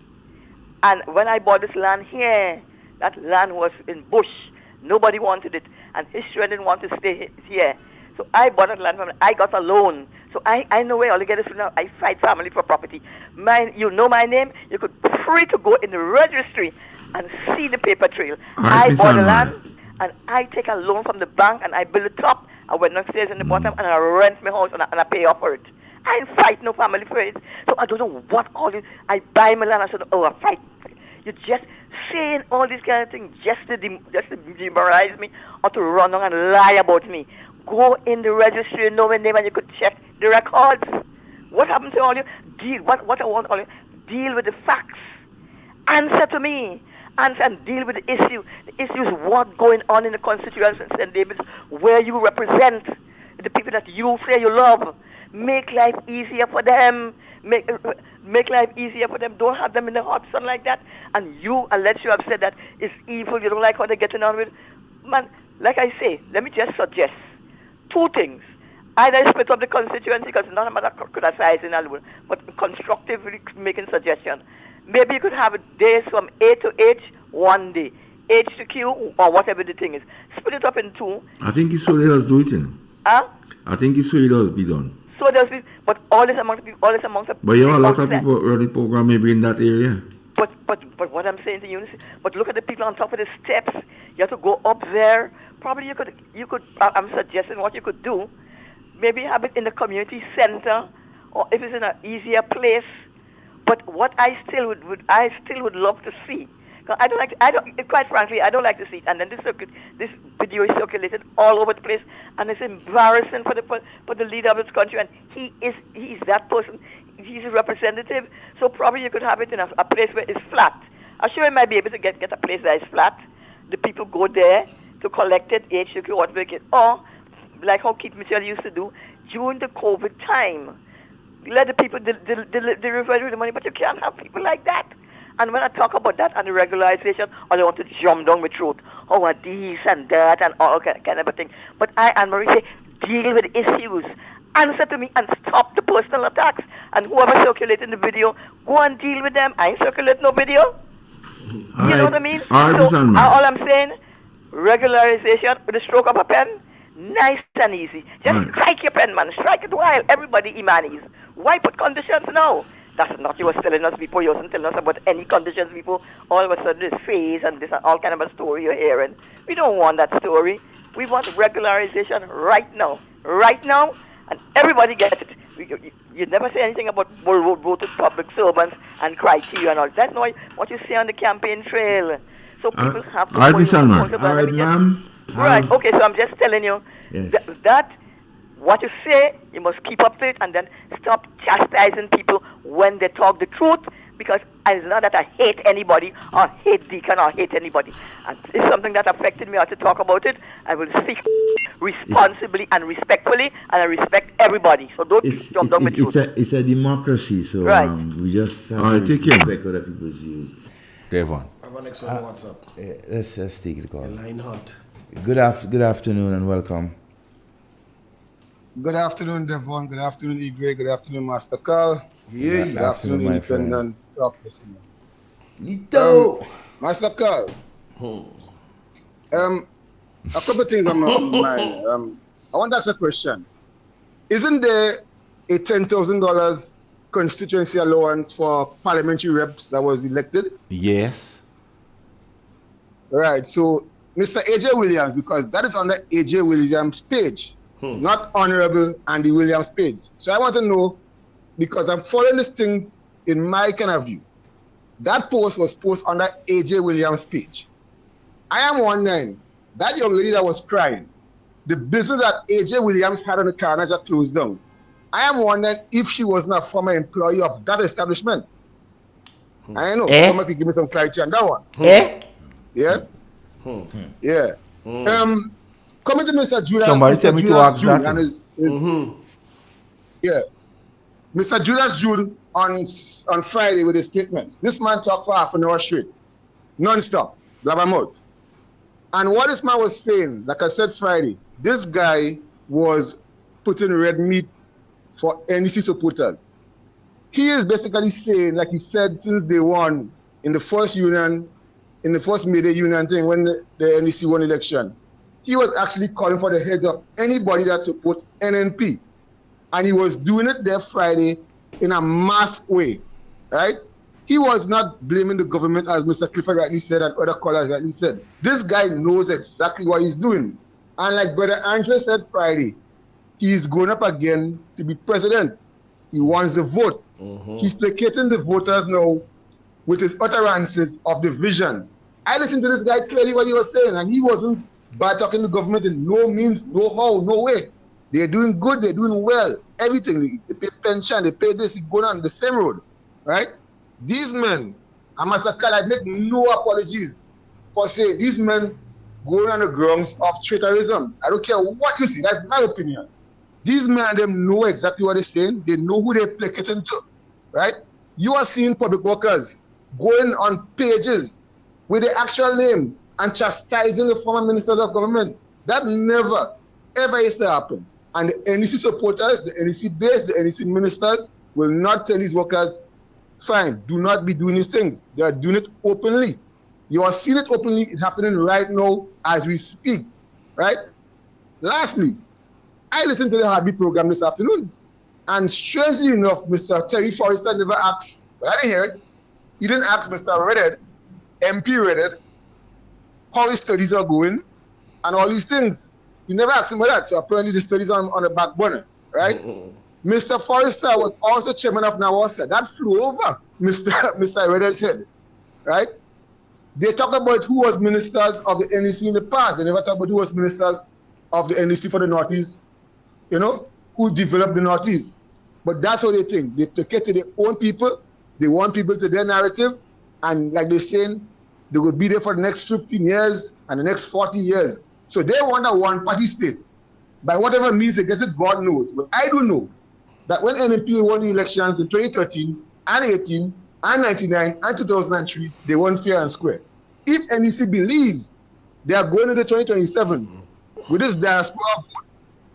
And when I bought this land here, that land was in bush. Nobody wanted it, and his children didn't want to stay here. So I bought that land from him. I got a loan. So I know where all you get is now. I fight family for property. You know my name. You could free to go in the registry and see the paper trail. I bought the land, and I take a loan from the bank, and I build the top. I went upstairs in the bottom, and I rent my house, and I pay off for it. I ain't fight no family for it. So I don't know what all you. I buy my land. I said, I fight. You just saying all these kind of things just to demoralize me or to run on and lie about me. Go in the registry, know my name, and you could check the records. What happened to all you? What I want all you? Deal with the facts. Answer to me. Answer and deal with the issue. The issue is what's going on in the constituency in St. David's, where you represent the people that you say you love. Make life easier for them. Make life easier for them. Don't have them in the hot sun like that. And you, unless you have said that it's evil, you don't like how they're getting on with it. Man, like I say, let me just suggest two things. Either split up the constituency, because it's not a matter of criticizing alone, but constructively making suggestions. Maybe you could have days from A to H one day, H to Q, or whatever the thing is. Split it up in two. I think it's so it does do it, you know. Huh? I think it's so it does be done. So it does be, but all this amongst people, all this amongst the But you know, a lot of people run the program maybe in that area. But what I'm saying to you, but look at the people on top of the steps. You have to go up there. Probably you could. I'm suggesting what you could do. Maybe have it in the community center, or if it's in an easier place. But what I still would love to see. Quite frankly, I don't like to see it. And then this video is circulated all over the place, and it's embarrassing for the leader of this country. And he is that person. He's a representative. So probably you could have it in a place where it's flat. I'm sure you might be able to get a place that is flat. The people go there to collect it, HQ, what they get. Or, like how Keith Mitchell used to do, during the COVID time, let the people deliver the money, but you can't have people like that. And when I talk about that and the regularization, or they want to jump down my throat, this and that and all kind of a thing. But I, Anne-Marie, say, deal with the issues. Answer to me and stop the personal attacks. And whoever circulating the video, go and deal with them. I ain't circulate no video. You know what I mean? So all I'm saying, regularization with the stroke of a pen, nice and easy. Just strike your pen, man. Strike it while everybody imanis. Why put conditions now? That's not you was telling us before. You wasn't telling us about any conditions before. All of a sudden this phase and this and all kind of a story you're hearing. We don't want that story. We want regularization right now. Right now, and everybody gets it. You never say anything about voted public servants and criteria and all. That's not what you say on the campaign trail. So people have to... All right, Miss Alma. All right, ma'am. Right, okay, so I'm just telling you that what you say, you must keep up to it and then stop chastising people when they talk the truth, because it's not that I hate anybody or hate Deacon or hate anybody. And it's something that affected me. I have to talk about it. I will speak responsibly and respectfully, and I respect everybody. So don't jump down with truth. It's a democracy, so we just have to respect other people's views. Devon. I have an next one on WhatsApp. Let's take the call. Line hot. Good afternoon and welcome. Good afternoon, Devon. Good afternoon, Igwe. Good afternoon, Master Carl. Yeah. Good afternoon, my friend. Independent Talk listeners. Nito. Master Carl. A couple of things on my mind. I want to ask a question. Isn't there a $10,000 constituency allowance for parliamentary reps that was elected? Yes. Right. So, Mr. A.J. Williams, because that is on the A.J. Williams page, not Honorable Andy Williams page. So I want to know, because I'm following this thing in my kind of view. That post was posted on the A.J. Williams page. I am wondering, that young lady that was crying, the business that A.J. Williams had on the carnage that closed down, I am wondering if she wasn't a former employee of that establishment. I know, someone could give me some clarity on that one. Yeah? Yeah. Coming to Mr. Judas. Somebody tell me to ask that. Yeah. Mr. Judas Jude on Friday with his statements. This man talked for half an hour straight. Non-stop. Blabbermouth. And what this man was saying, like I said Friday, this guy was putting red meat for NEC supporters. He is basically saying, like he said since day one, in the first union, in the first May-Day union thing, when the NEC won election, he was actually calling for the heads of anybody that supports NNP. And he was doing it there Friday in a masked way, right? He was not blaming the government, as Mr. Clifford rightly said and other callers rightly said. This guy knows exactly what he's doing. And like Brother Andre said Friday, he's going up again to be president. He wants the vote. He's placating the voters now with his utterances of the vision. I listened to this guy clearly what he was saying, and he wasn't bad talking to the government in no means, no how, no way. They're doing good, they're doing well, everything. They pay pension, they pay this, it's going on the same road, right? These men, I must have I make no apologies for saying these men going on the grounds of traitorism. I don't care what you see, that's my opinion. These men, them know exactly what they're saying, they know who they're placating to, right? You are seeing public workers going on pages with the actual name and chastising the former ministers of government. That never, ever used to happen. And the NEC supporters, the NEC base, the NEC ministers will not tell these workers, fine, do not be doing these things. They are doing it openly. You are seeing it openly. It's happening right now as we speak, right? Lastly, I listened to the Heartbeat program this afternoon. And strangely enough, Mr. Terry Forrester never asked, but I didn't hear it. He didn't ask Mr. Redhead, MP Redhead, how his studies are going and all these things. He never asked him about that. So apparently the studies are on the back burner, right? Mr. Forrester was also chairman of NAWASA. That flew over Mr. Redhead's head, right? They talk about who was ministers of the NEC in the past. They never talk about who was ministers of the NEC for the Northeast, you know, who developed the Northeast. But that's what they think. They placate to their own people. They want people to their narrative. And like they're saying, they will be there for the next 15 years and the next 40 years. So they want a one-party state. By whatever means they get it, God knows. But I do know that when NNP won the elections in 2013 and 18 and 99 and 2003, they won fair and square. If NEC believe they are going into 2027 with this diaspora vote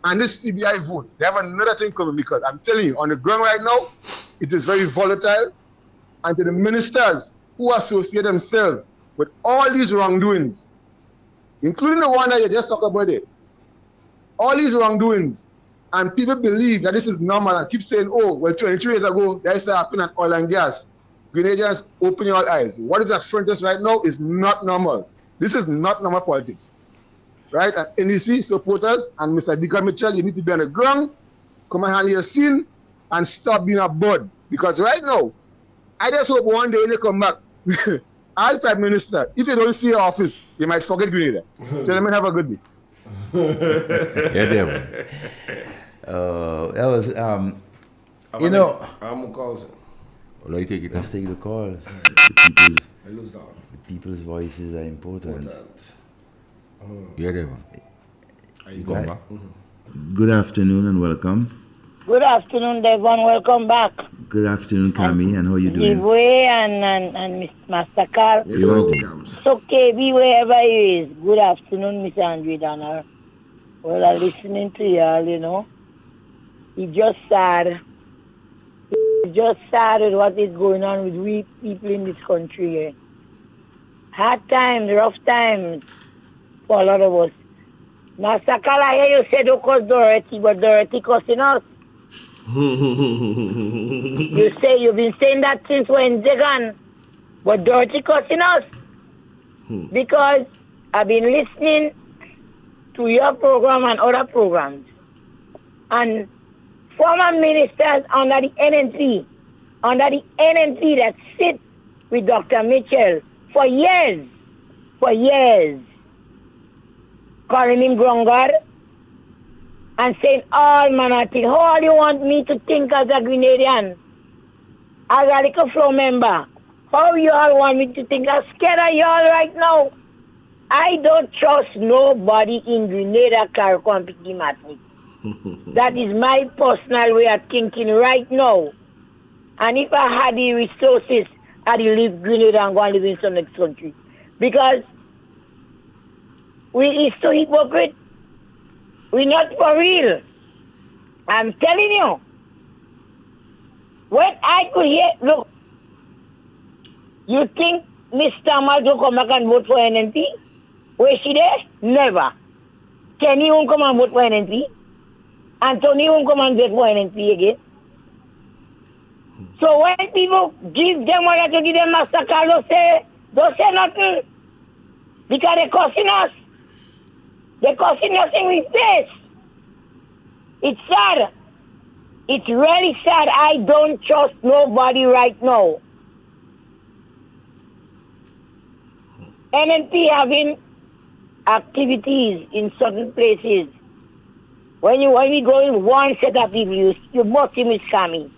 and this CBI vote, they have another thing coming, because I'm telling you, on the ground right now, it is very volatile. And to the ministers who associate themselves with all these wrongdoings, including the one that you just talked about it, all these wrongdoings, and people believe that this is normal and keep saying, oh, well, 23 years ago, that used to happen at oil and gas. Grenadians, open your eyes. What is at front of us right now is not normal. This is not normal politics, right? And NEC supporters and Mr. Deacon Mitchell, you need to be on the ground, come and handle your scene, and stop being a bud. Because right now, I just hope one day when they come back, as Prime Minister, if you don't see your office, you might forget Grenada. So let me have a good day. Yeah, Devon. That was, you know. I'm calls. Well, I take it. Let's take the calls. I lose that. The people's voices are important. Yeah, Devon. You come back? Good afternoon and welcome. Good afternoon, Devon. Welcome back. Good afternoon, Kami, and how you doing? Giveaway and Master Carl. Yes, welcome. So KB, wherever he is. Good afternoon, Mr. Andre Donner. Well, I'm listening to y'all, you know. It's just sad. It's just sad with what is going on with we people in this country. Hard times, rough times for a lot of us. Master Carl, I hear you say don't cause Dorothy, but Dorothy cussing us. You say you've been saying that since Wednesday gone, but Dorothy cussing us. Because I've been listening to your program and other programs. And former ministers under the NNP that sit with Dr. Mitchell for years, calling him Grongard and saying all manner of things. All you want me to think as a Grenadian, as a little flow member, how you all want me to think? I'm scared of y'all right now. I don't trust nobody in Grenada can compete with me. That is my personal way of thinking right now. And if I had the resources, I'd leave Grenada and go and live in some next country. Because we is so hypocrite. We're not for real. I'm telling you. When I could hear, look, you think Miss Tamas will come back and vote for NNP? Where she there? Never. Kenny won't come and vote for NNP. Anthony won't come and vote for NNP again. So when people give them what to give them, Master Carlos don't say nothing. Because they're cussing us. They're cussing us in his face. It's sad. It's really sad. I don't trust nobody right now. NNP having activities in certain places. When we go in one set of people, you must see me scamming.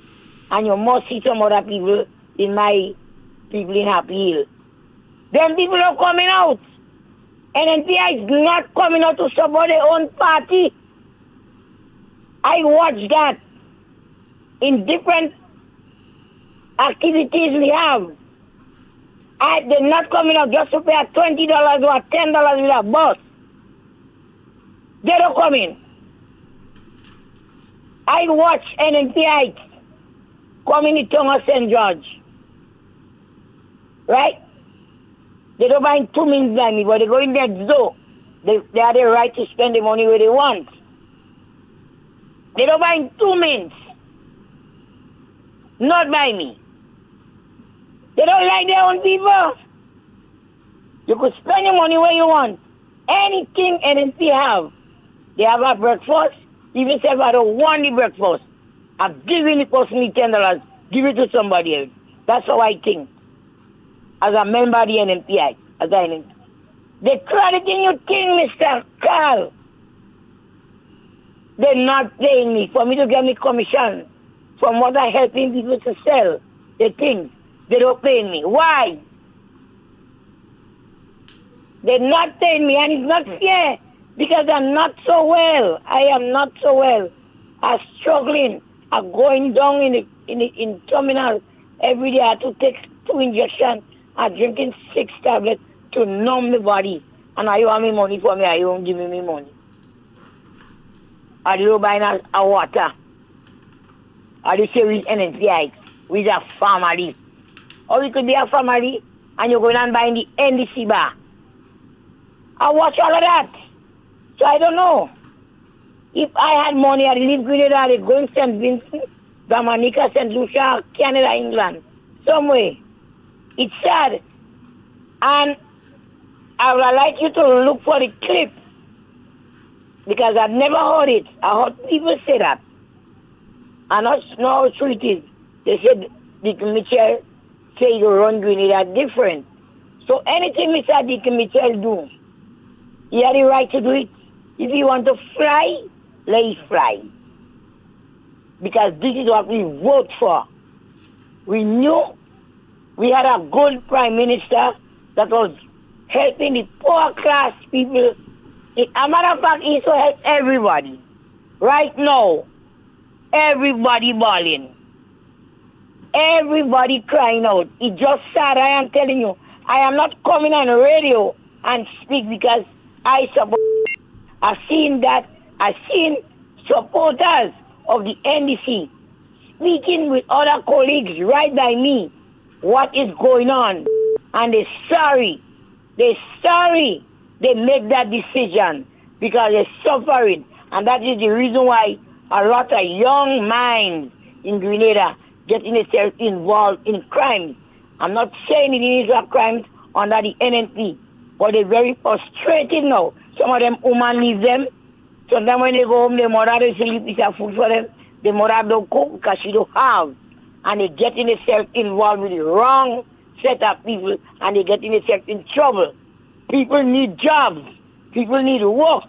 And you must see some other people in my people in Happy Hill. Them people are coming out. NNP is not coming out to support their own party. I watch that in different activities we have. They're not coming out just to pay $20 or $10 with a bus. They don't come in. I watch NNPI coming in Tonga St. George. Right? They don't buy 2 minutes by me, but they go in there zoo. They have the right to spend the money where they want. They don't buy 2 minutes. Not by me. They don't like their own people. You could spend your money where you want. Anything NNP have. They have a breakfast. Even if I don't want the breakfast, I'm giving it personally $10. Give it to somebody else. That's how I think. As a member of the NNPI. As I NNP. They're crediting you thing, Mr. Carl. They're not paying me for me to get me commission from what I'm helping people to sell the things. They don't pay me. Why? They're not paying me, and it's not fair because I'm not so well. I am not so well. I'm struggling. I'm going down in terminal every day. I have to take 2 injections. I'm drinking 6 tablets to numb the body. And I want me money for me. I won't give me money. I do buy a water. I do say with NNPI, with a family. Or it could be a family, and you're going and buying the NDC bar. I watch all of that. So I don't know. If I had money, I'd leave Grenada, I'd go in St. Vincent, Dominica, St. Lucia, Canada, England. Somewhere. It's sad. And I would like you to look for the clip. Because I've never heard it. I heard people say that. And I know how true it is. They said Dick Mitchell say you run Grenada different. So anything Mr. Dick Mitchell do, he had the right to do it. If he want to fly, let him fly. Because this is what we vote for. We knew we had a good prime minister that was helping the poor class people. As a matter of fact, he also helped everybody. Right now, everybody bawling. Everybody crying out. It's just sad, I am telling you. I am not coming on the radio and speak because I support. I've seen that. I've seen supporters of the NDC, speaking with other colleagues right by me, what is going on. And they're sorry. They're sorry they make that decision because they're suffering. And that is the reason why a lot of young minds in Grenada getting themselves involved in crimes. I'm not saying it is a crimes under the NNP, but they're very frustrated now. Some of them women leave them. Sometimes when they go home, their mother doesn't leave piece of food for them. The mother don't cook because she don't have. And they're getting themselves involved with the wrong set of people, and they're getting themselves in trouble. People need jobs. People need work.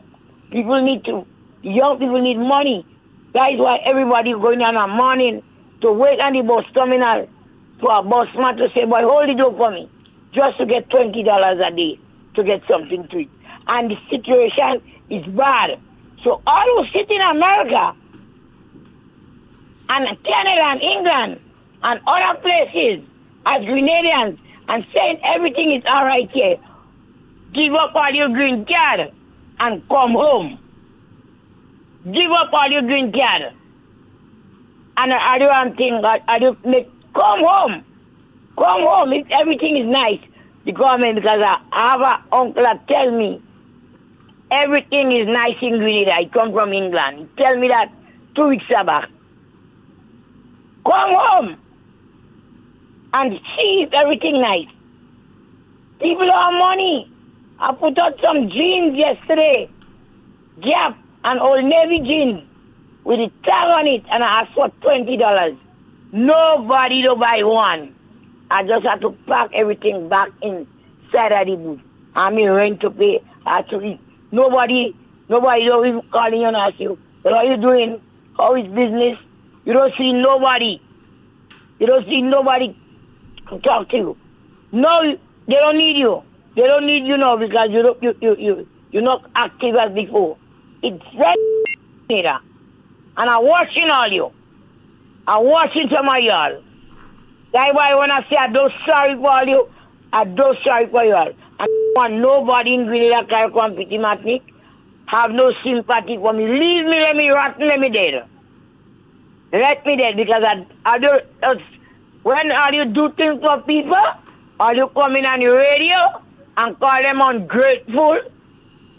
Young people need money. That is why everybody going on a morning to wait on the bus terminal for a busman to say, boy, hold the door for me, just to get $20 a day to get something to eat. And the situation is bad. So all who sit in America and Canada and England and other places as Grenadians and saying everything is all right here, give up all your green card and come home. Give up all your green card. And I don't think come home. Come home. Everything is nice. The government, because I have an uncle that tell me everything is nice in Grenada. I come from England. He tell me that 2 weeks back. Come home and see if everything nice. People don't have money. I put out some jeans yesterday. Gap and Old Navy jeans with a tag on it, and I asked for $20. Nobody to buy one. I just had to pack everything back inside of the booth. I mean rent to pay. I had to eat. Nobody don't even call you and ask you, what are you doing? How is business? You don't see nobody. You don't see nobody to talk to you. No, they don't need you. They don't need you now because you're not active as before. It's very and I'm watching all you. I'm watching some of y'all. That's why when I say I don't sorry for all you, I don't sorry for you all. I don't want nobody in Grenada can come pity me. Have no sympathy for me. Leave me, let me rot, let me dead. Let me dead because I don't. When are you do things for people? Are you coming on the radio and call them ungrateful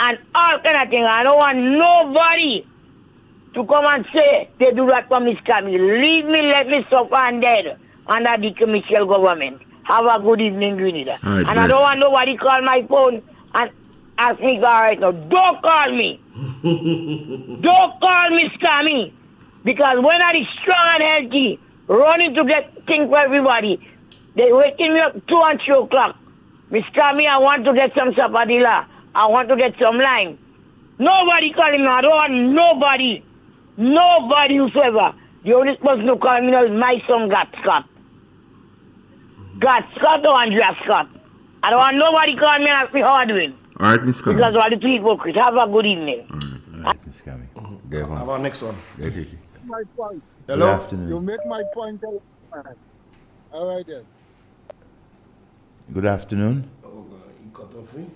and all kind of things? I don't want nobody to come and say they do that for me, scammy. Leave me, let me suffer and dead under the commercial government. Have a good evening, Grenada. Right, and I don't want nobody call my phone and ask me, all right now, don't call me. Don't call me, scammy. Because when I is strong and healthy, running to get things for everybody, they waking me up 2 and 3 o'clock. Miss Cammy, I want to get some sapadilla. I want to get some lime. Nobody calling me. I don't want nobody. Nobody whosoever. The only person who call me now is my son, God Scott. God Scott or Andrea Scott. I don't want nobody calling me and ask me how I'm doing. All right, Miss Cammy. Because all the two hypocrites. Have a good evening. All right, Miss Cammy. How about next one? My point. Hello. Good afternoon. You make my point. All right then. Good afternoon. Oh God, you cut off me.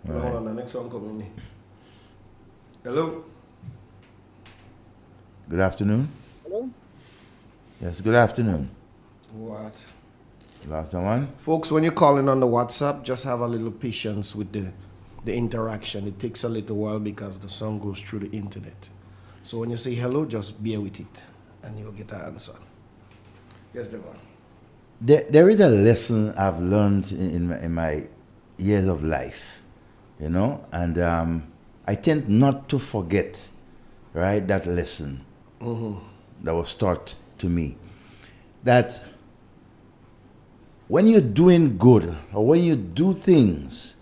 Right. Hold on, the next one coming. Hello. Good afternoon. Hello. Yes, good afternoon. What? Last one. Folks, when you're calling on the WhatsApp, just have a little patience with the interaction. It takes a little while because the sound goes through the internet. So when you say hello, just bear with it and you'll get an answer. Yes, Devon. There is a lesson I've learned in my years of life, you know, and I tend not to forget, right, that lesson that was taught to me. That when you're doing good or when you do things,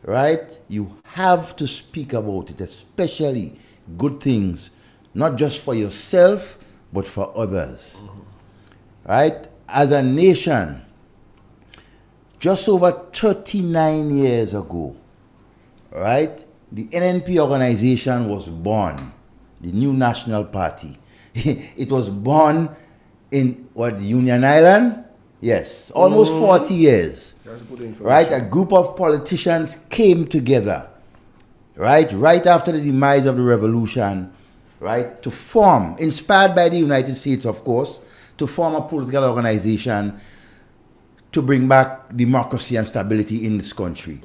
right, you have to speak about it, especially good things, not just for yourself, but for others. Right? As a nation, just over 39 years ago, right, the NNP organization was born, the New National Party. It was born in, the Union Island? Yes, almost 40 years. That's good information. Right? A group of politicians came together, right after the demise of the revolution, right, to form, inspired by the United States, of course, to form a political organization to bring back democracy and stability in this country.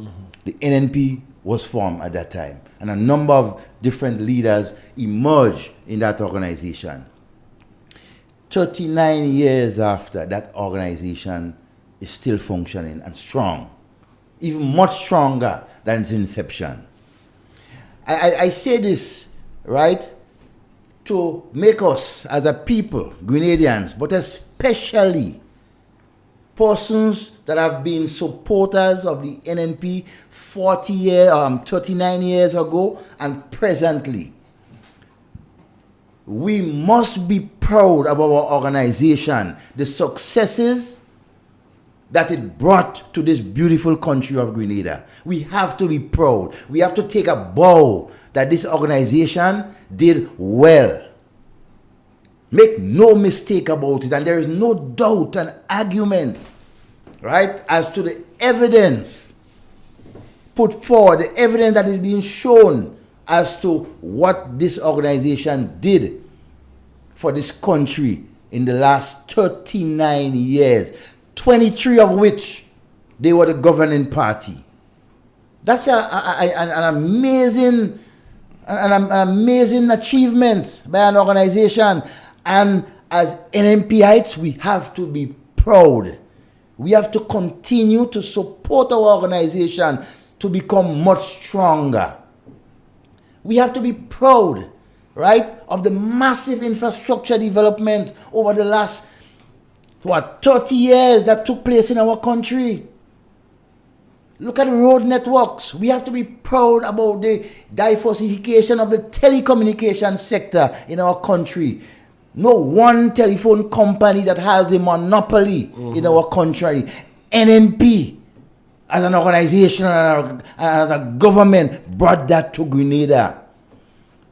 The NNP was formed at that time, and a number of different leaders emerged in that organization. 39 years after, that organization is still functioning and strong, even much stronger than its inception. I say this, right, to make us as a people, Grenadians, but especially persons that have been supporters of the NNP 39 years ago and presently. We must be proud of our organization, the successes that it brought to this beautiful country of Grenada. We have to be proud. We have to take a bow that this organization did well. Make no mistake about it, and there is no doubt and argument, right, as to the evidence put forward, the evidence that is being shown as to what this organization did for this country in the last 39 years, 23 of which they were the governing party. That's an amazing achievement by an organization. And as NNPites, we have to be proud. We have to continue to support our organization to become much stronger. We have to be proud, right, of the massive infrastructure development over the last 30 years that took place in our country. Look at the road networks. We have to be proud about the diversification of the telecommunication sector in our country. No one telephone company that has a monopoly in our country. NNP, as an organization and as a government, brought that to Grenada.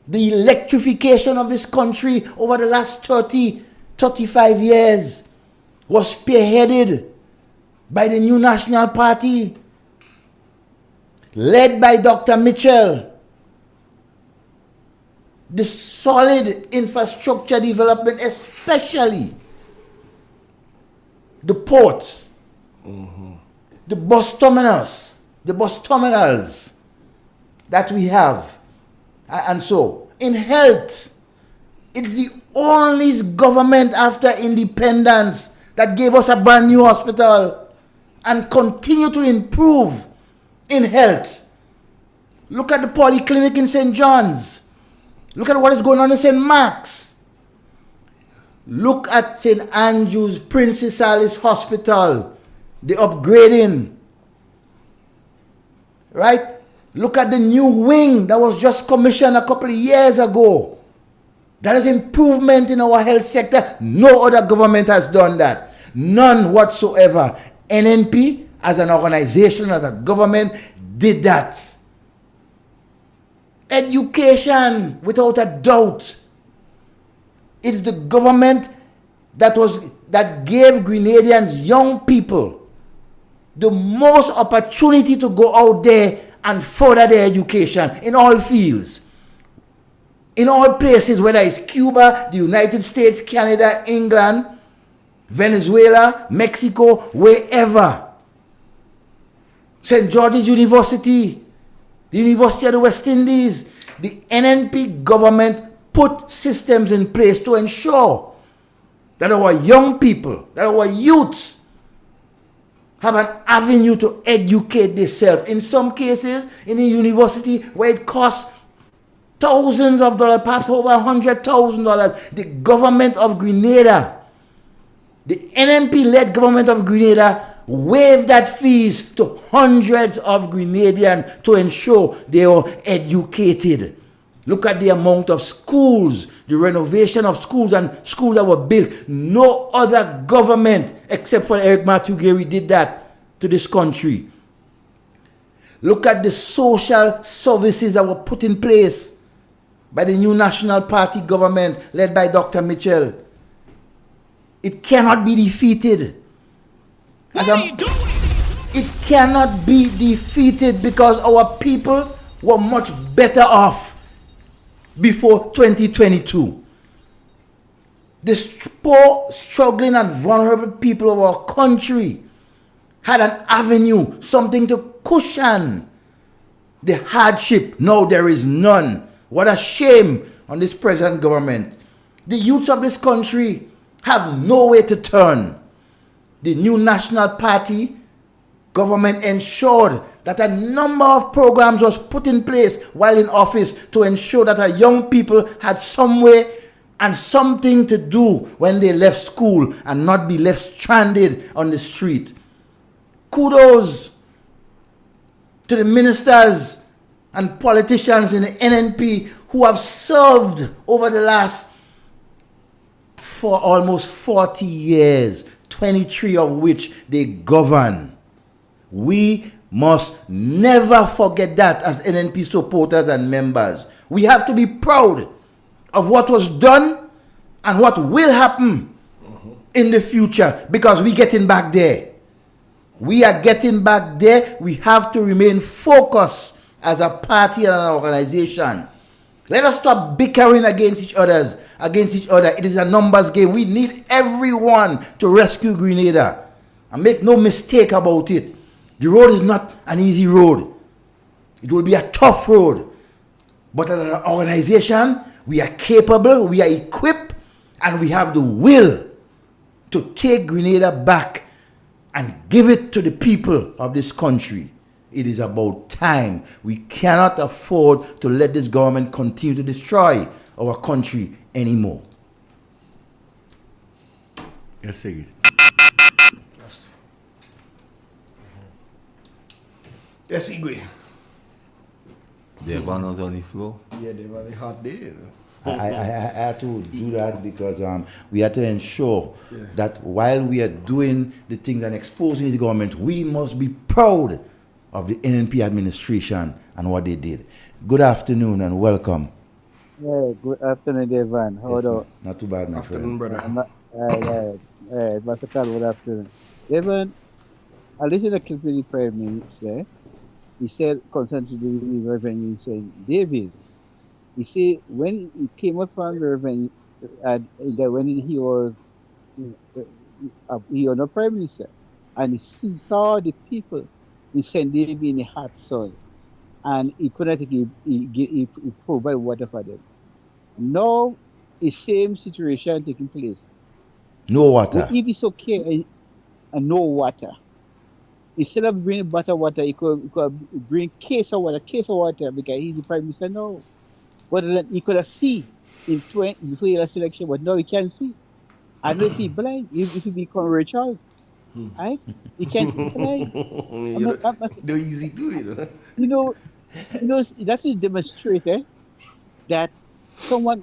The electrification of this country over the last 35 years was spearheaded by the New National Party, led by Dr. Mitchell. The solid infrastructure development, especially the ports, the bus terminals that we have. And so, in health, it's the only government after independence that gave us a brand new hospital and continue to improve in health. Look at the polyclinic in St. John's. Look at what is going on in St. Mark's. Look at St. Andrew's Princess Alice Hospital, the upgrading. Right? Look at the new wing that was just commissioned a couple of years ago. That is improvement in our health sector. No other government has done that. None whatsoever. NNP, as an organization, as a government, did that. Education, without a doubt. It's the government that gave Grenadians, young people, the most opportunity to go out there and further their education in all fields. In all places, whether it's Cuba, the United States, Canada, England, Venezuela, Mexico, wherever. St. George's University, the University of the West Indies, the NNP government put systems in place to ensure that our young people, that our youths have an avenue to educate themselves. In some cases, in a university where it costs thousands of dollars, perhaps over $100,000, the government of Grenada, the NNP-led government of Grenada, waived that fees to hundreds of Grenadians to ensure they are educated. Look at the amount of schools, the renovation of schools and schools that were built. No other government except for Eric Matthew Gary did that to this country. Look at the social services that were put in place by the New National Party government led by Dr. Mitchell. It cannot be defeated. It cannot be defeated because our people were much better off before 2022. The poor, struggling and vulnerable people of our country had an avenue, something to cushion the hardship. Now there is none. What a shame on this present government. The youth of this country have nowhere to turn. The new National Party government ensured that a number of programs was put in place while in office to ensure that our young people had somewhere and something to do when they left school and not be left stranded on the street. Kudos to the ministers and politicians in the NNP who have served over the last for almost 40 years, 23 of which they govern. We must never forget that as NNP supporters and members. We have to be proud of what was done and what will happen in the future, because we're getting back there. We are getting back there. We have to remain focused as a party and an organization. Let us stop bickering against each other. It is a numbers game. We need everyone to rescue Grenada. And make no mistake about it. The road is not an easy road. It will be a tough road. But as an organization, we are capable, we are equipped, and we have the will to take Grenada back and give it to the people of this country. It is about time. We cannot afford to let this government continue to destroy our country anymore. Yes, take it. Yes, Igwe. The banners on the floor. Yeah, they were the hot day. I had to do that because we had to ensure that while we are doing the things and exposing this government, we must be proud of the NNP administration and what they did. Good afternoon and welcome. Yeah, good afternoon, Devon. How are you? Not too bad, my Afternoon, friend. brother. Mr. Carl, good afternoon. Devon, I listened to clip in the Prime Minister. He said, concerned to the revenue, he said, David, he said, when he came up from the revenue, when he was a Prime Minister, and he saw the people in St. David in the hot sun, and he couldn't he provide water for them. Now, the same situation taking place. No water. If it's okay and no water, instead of bringing butter water, he could bring case of water because he's the Prime Minister now. But then he could have seen before the last election, but now he can't see. I know if he's blind, if he become Richard, right? He can't see blind. They're easy to it. You know, that is demonstrated that someone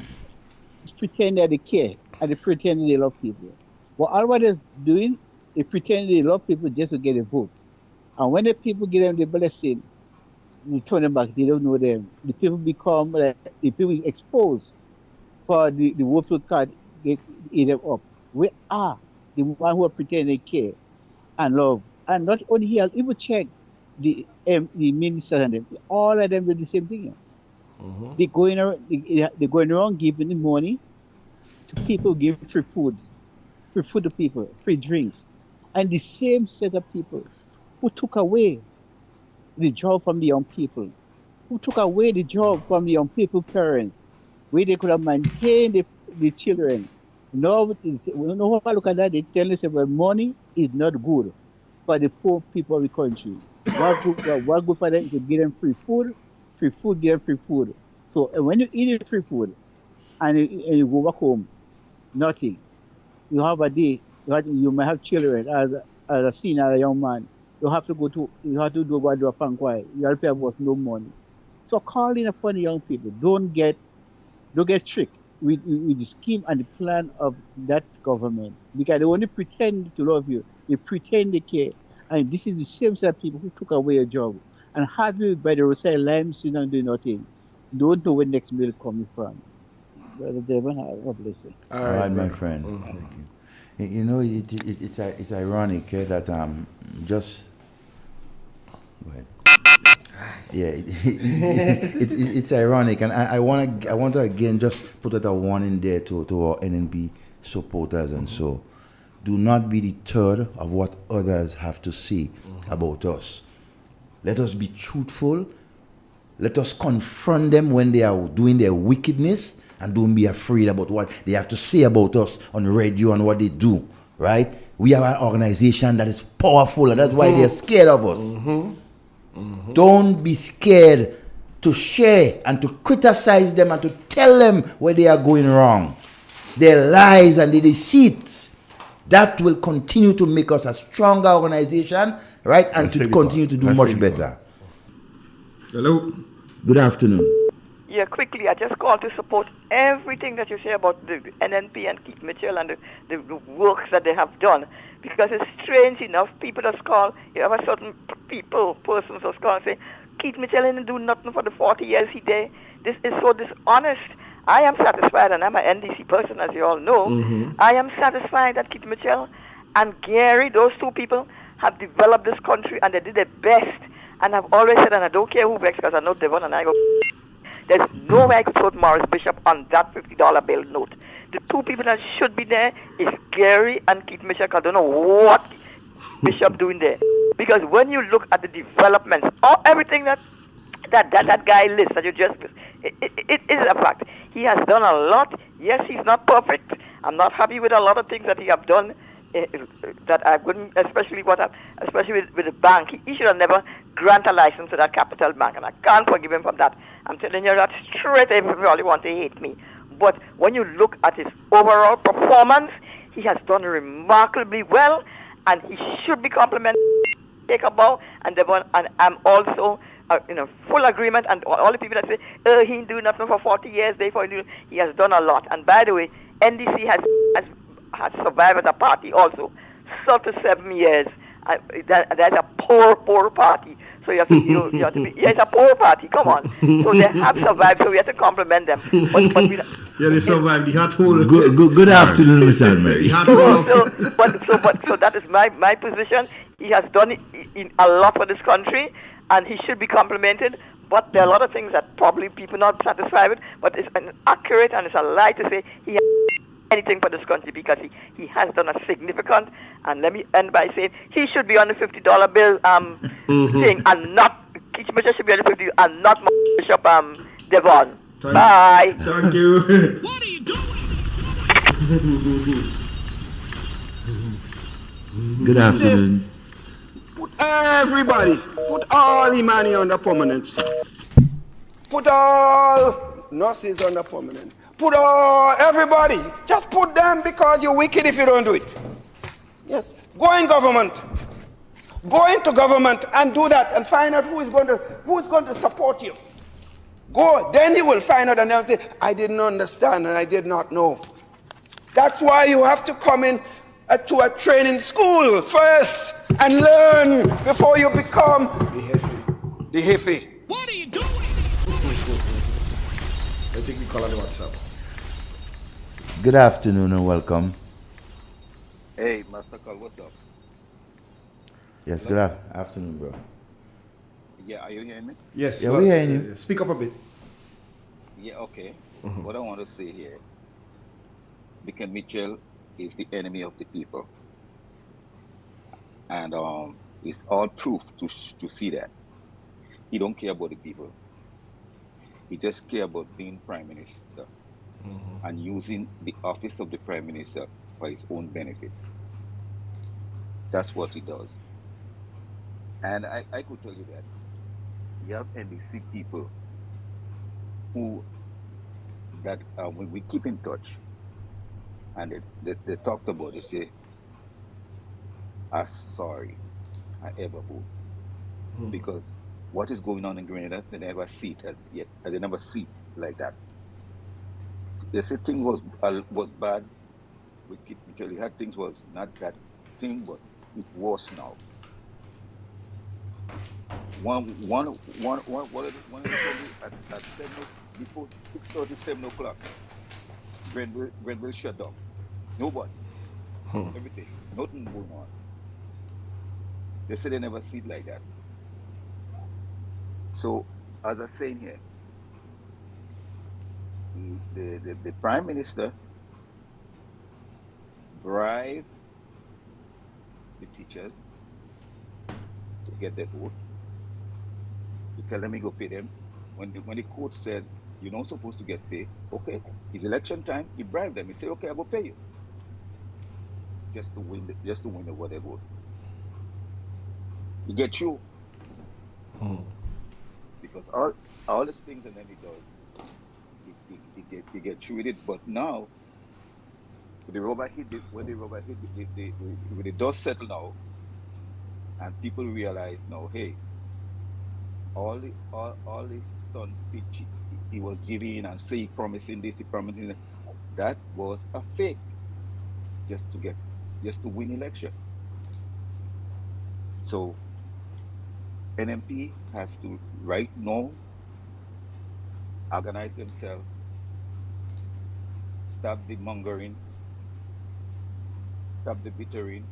pretend that they care and they pretend they love people. But all what they're doing, they pretend they love people just to get a vote. And when the people give them the blessing, they turn them back, they don't know them. The people become, the people exposed for the voter card, they eat them up. We are the one who are pretending they care and love. And not only here, even check the ministers and them. All of them do the same thing. They're going around giving the money to people, giving free food to people, free drinks. And the same set of people who took away the job from the young people, who took away the job from the young people parents, where they could have maintained the children. Now, look at that, they tell us that money is not good for the poor people of the country. What good for them is to give them free food, give them free food. So when you eat free food and you go back home, nothing. You have a day, you might have children as a senior, a young man. You have to do a panquai. You have to pay about no money. So calling upon the young people, don't get tricked with the scheme and the plan of that government, because they only pretend to love you. They pretend they care. And this is the same set of people who took away your job and have you by the roadside lying, sitting and doing nothing. Don't know where next meal coming from. Brother Devon, have a blessing. All right, my friend. Thank you. You know, it's ironic that just go ahead. Yeah, it's ironic, and I want to again just put out a warning there to our NNP supporters and so. Do not be deterred of what others have to say about us. Let us be truthful. Let us confront them when they are doing their wickedness, and don't be afraid about what they have to say about us on the radio and what they do. Right? We are an organization that is powerful, and that's why they're scared of us. Don't be scared to share and to criticize them and to tell them where they are going wrong. Their lies and their deceits. That will continue to make us a stronger organization, right? And to continue to do much better. Hello. Good afternoon. Yeah, quickly, I just called to support everything that you say about the NNP and Keith Mitchell and the works that they have done. Because it's strange enough, people just call, you have a certain persons just call and say, Keith Mitchell didn't do nothing for the 40 years he did. This is so dishonest. I am satisfied, and I'm an NDC person, as you all know. I am satisfied that Keith Mitchell and Gary, those two people, have developed this country, and they did their best. And I've always said, and I don't care who begs, because I know Devon and I go, there's no way I could put Morris Bishop on that $50 bill note. The two people that should be there is Gary and Keith Mitchell. I don't know what Bishop doing there. Because when you look at the developments, everything that guy lists that you just, it is a fact. He has done a lot. Yes, he's not perfect. I'm not happy with a lot of things that he have done that I wouldn't, especially with the bank. He should have never grant a license to that Capital Bank, and I can't forgive him from that. I'm telling you that straight. Everybody want to hate me, but when you look at his overall performance, he has done remarkably well, and he should be complimented. Take a bow, and I'm also in a full agreement. And all the people that say, he didn't do nothing for 40 years, therefore he has done a lot. And by the way, NDC has survived as a party also. 37 years. That's a poor party. So you have to be, it's a poor party, come on. So they have survived, so we have to compliment them. But they survived the hot hole. Good afternoon, Mr. Almeida. So that is my position. He has done a lot for this country, and he should be complimented. But there are a lot of things that probably people not satisfied with, but it's inaccurate and it's a lie to say he has anything for this country, because he has done a significant, and let me end by saying he should be on the $50 bill thing, and not Keith Mitchell should be on the 50 and not Bishop Devon. Bye. Thank you. What are you doing? Good afternoon. Put everybody, put all the money on the permanent. Put all nurses on the permanent. Put all, everybody, just put them, because you're wicked if you don't do it. Yes, go in government. Go into government and do that and find out who's going to support you. Go, then you will find out and they'll say, I didn't understand and I did not know. That's why you have to come in to a training school first and learn before you become the Hefe. What are you doing? I think we call on the WhatsApp. Good afternoon and welcome. Hey, Master Call, what's up? Yes, Hello? good afternoon, bro. Yeah, are you hearing me? Yes. Yeah, we're hearing you. Speak up a bit. Yeah, okay. What I want to say here, because Mitchell is the enemy of the people. And it's all proof to see that. He don't care about the people. He just care about being prime minister and using the office of the prime minister for his own benefits. That's what he does. And I could tell you that we have NDC people who that when we keep in touch, and they talked about it, say, I'm sorry I ever vote. Because what is going on in Grenada, they never see it yet. They never see it like that. They say thing was bad. We keep telling you, things was not that thing, but it's worse now. One of the at 7 before 6:30, 7 o'clock, Grenville shut down. Nobody. Everything. Nothing going on. They say they never see it like that. So, as I say here, the Prime Minister bribed the teachers to get their vote. To tell them he go pay them. When the court said you're not supposed to get paid, okay, it's election time. He bribed them. He said, okay, I go pay you, just to win over their vote. You get through because all these things and then he does, he get through with it. But now, when the rubber hit, when the dust settle now, and people realize now, hey, all this stunt speech he was giving and say promising this, he promising that was a fake, just to win election. So NMP has to right now organize themselves, stop the mongering, stop the bittering,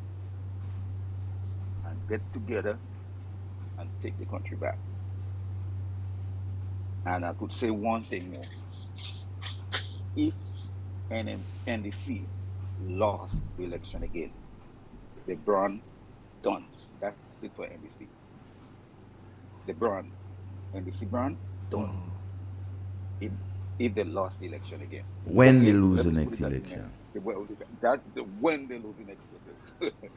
and get together and take the country back. And I could say one thing more. If NDC lost the election again, the brand done. That's it for NDC. The brand, NDC brand done. If they lost the election again. When they lose the next election. That's when they lose the next election.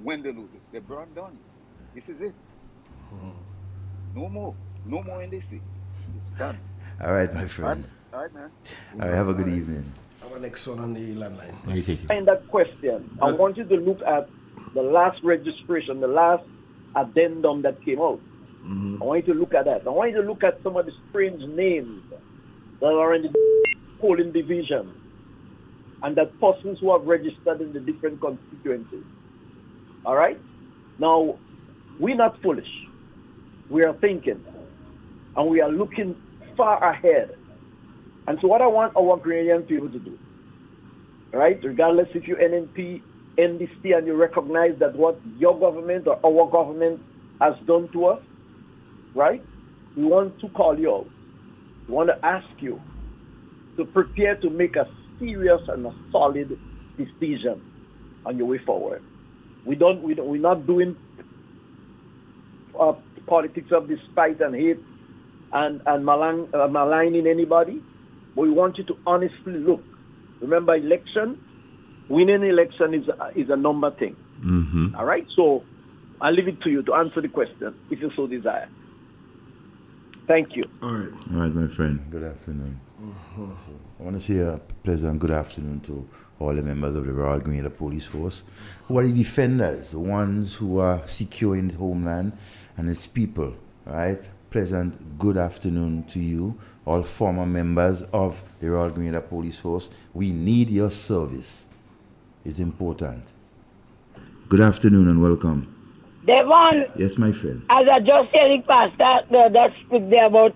When they lose it, the brand done. This is it. No more NDC. It's done. All right, my friend. All right, man. All right, have a good evening. Our next one on the landline. How you take it? In that question, I want you to look at the last registration, the last addendum that came out. I want you to look at that. I want you to look at some of the strange names that are in the polling division and that persons who have registered in the different constituencies. All right? Now, we're not foolish. We are thinking and we are looking far ahead. And so what I want our Grenadian people to do, right, regardless if you're NNP, NDC, and you recognize that what your government or our government has done to us, right, we want to call you out. We want to ask you to prepare to make a serious and a solid decision on your way forward. We're not doing politics of despite and hate and maligning anybody, but we want you to honestly look. Remember, winning election is a number thing. All right? So I'll leave it to you to answer the question if you so desire. Thank you. All right, my friend. Good afternoon. I want to say a pleasant good afternoon to all the members of the Royal Grenada Police Force, who are the defenders, the ones who are securing the homeland and its people, right? Pleasant good afternoon to you, all former members of the Royal Grenada Police Force. We need your service. It's important. Good afternoon and welcome. Devon. Yes, my friend. As I just said, the pastor that speak there about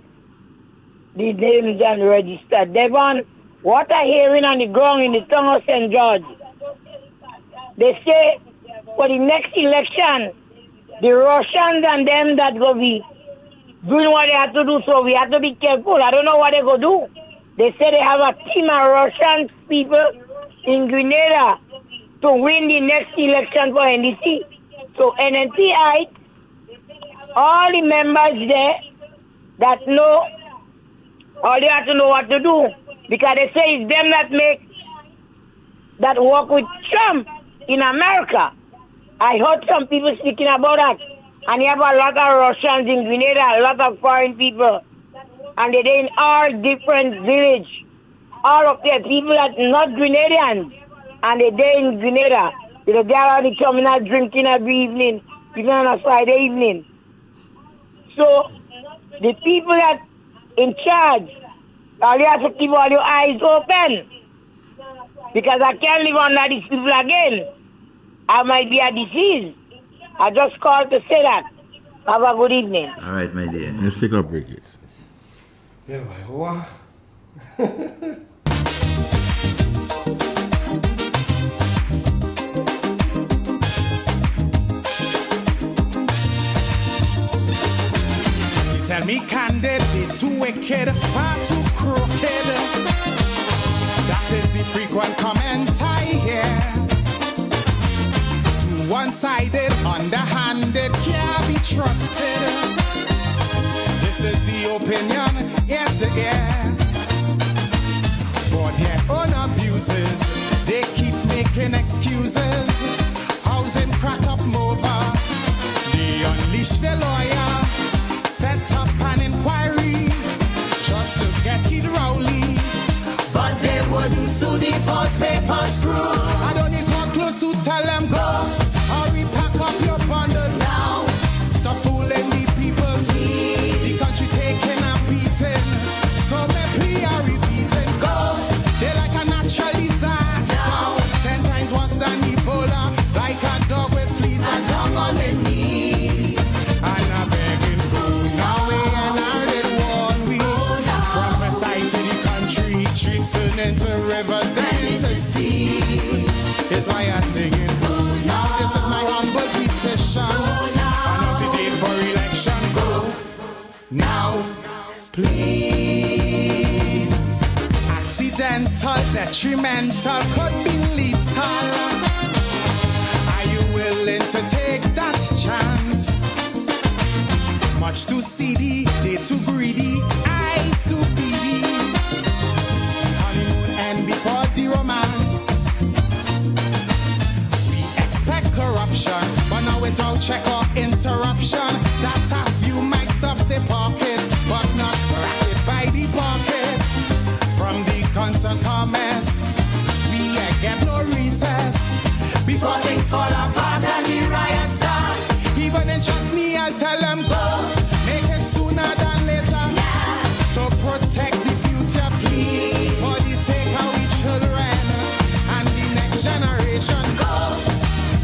the names and registered. Devon, what I hearing on the ground in the town of St. George, they say for the next election, the Russians and them that go be doing what they have to do, so we have to be careful. I don't know what they go do. They say they have a team of Russian people in Grenada to win the next election for NDC. So NNPI, all the members there that know, all they have to know what to do. Because they say it's them that work with Trump in America. I heard some people speaking about that. And you have a lot of Russians in Grenada, a lot of foreign people. And they're in all different villages. All of the people that not Grenadians. And they're there in Grenada. They're there already coming out drinking every evening, even on a Friday evening. So the people that in charge, all you have to keep all your eyes open. Because I can't live under these people again. I might be a disease. I just called to say that. Have a good evening. All right, my dear. Let's take a break. Yeah, boy. Tell me candid, they too wicked, far too crooked. That is the frequent comment I hear. Too one-sided, underhanded, can't be trusted. This is the opinion, ear to ear. For their own abuses, they keep making excuses. Housing crack up over. They unleash the lawyer, set up an inquiry just to get Kid Rowley. But they wouldn't sue the false paper screw. I don't need to close to tell them go. Hurry, pack up your bundle now. Stop fooling the people. The country taking a beating. So me plea are repeating. Go. They like a natural disaster. Now. 10 times worse than Ebola. Like a dog with fleas and tongue on their knees. And I begging go now and out it one week. From the side to the country, streets turn into rivers, then into seas. Is why I'm singing go now. This is my humble petition. Announce the date for election. Go now, please. Accidental, detrimental, could be lethal. Are you willing to take that chance? Much too seedy, they too greedy, eyes too beady. Honeymoon end before the romance. We expect corruption, but now without check or interruption. That a few might stuff their pocket, but not racket by the pocket. From the constant comments, we get no recess. Before things fall apart and the riot starts. Even in chutney, I'll tell them go. Make it sooner than later. To protect the future, please. For the sake of we children and the next generation. Go.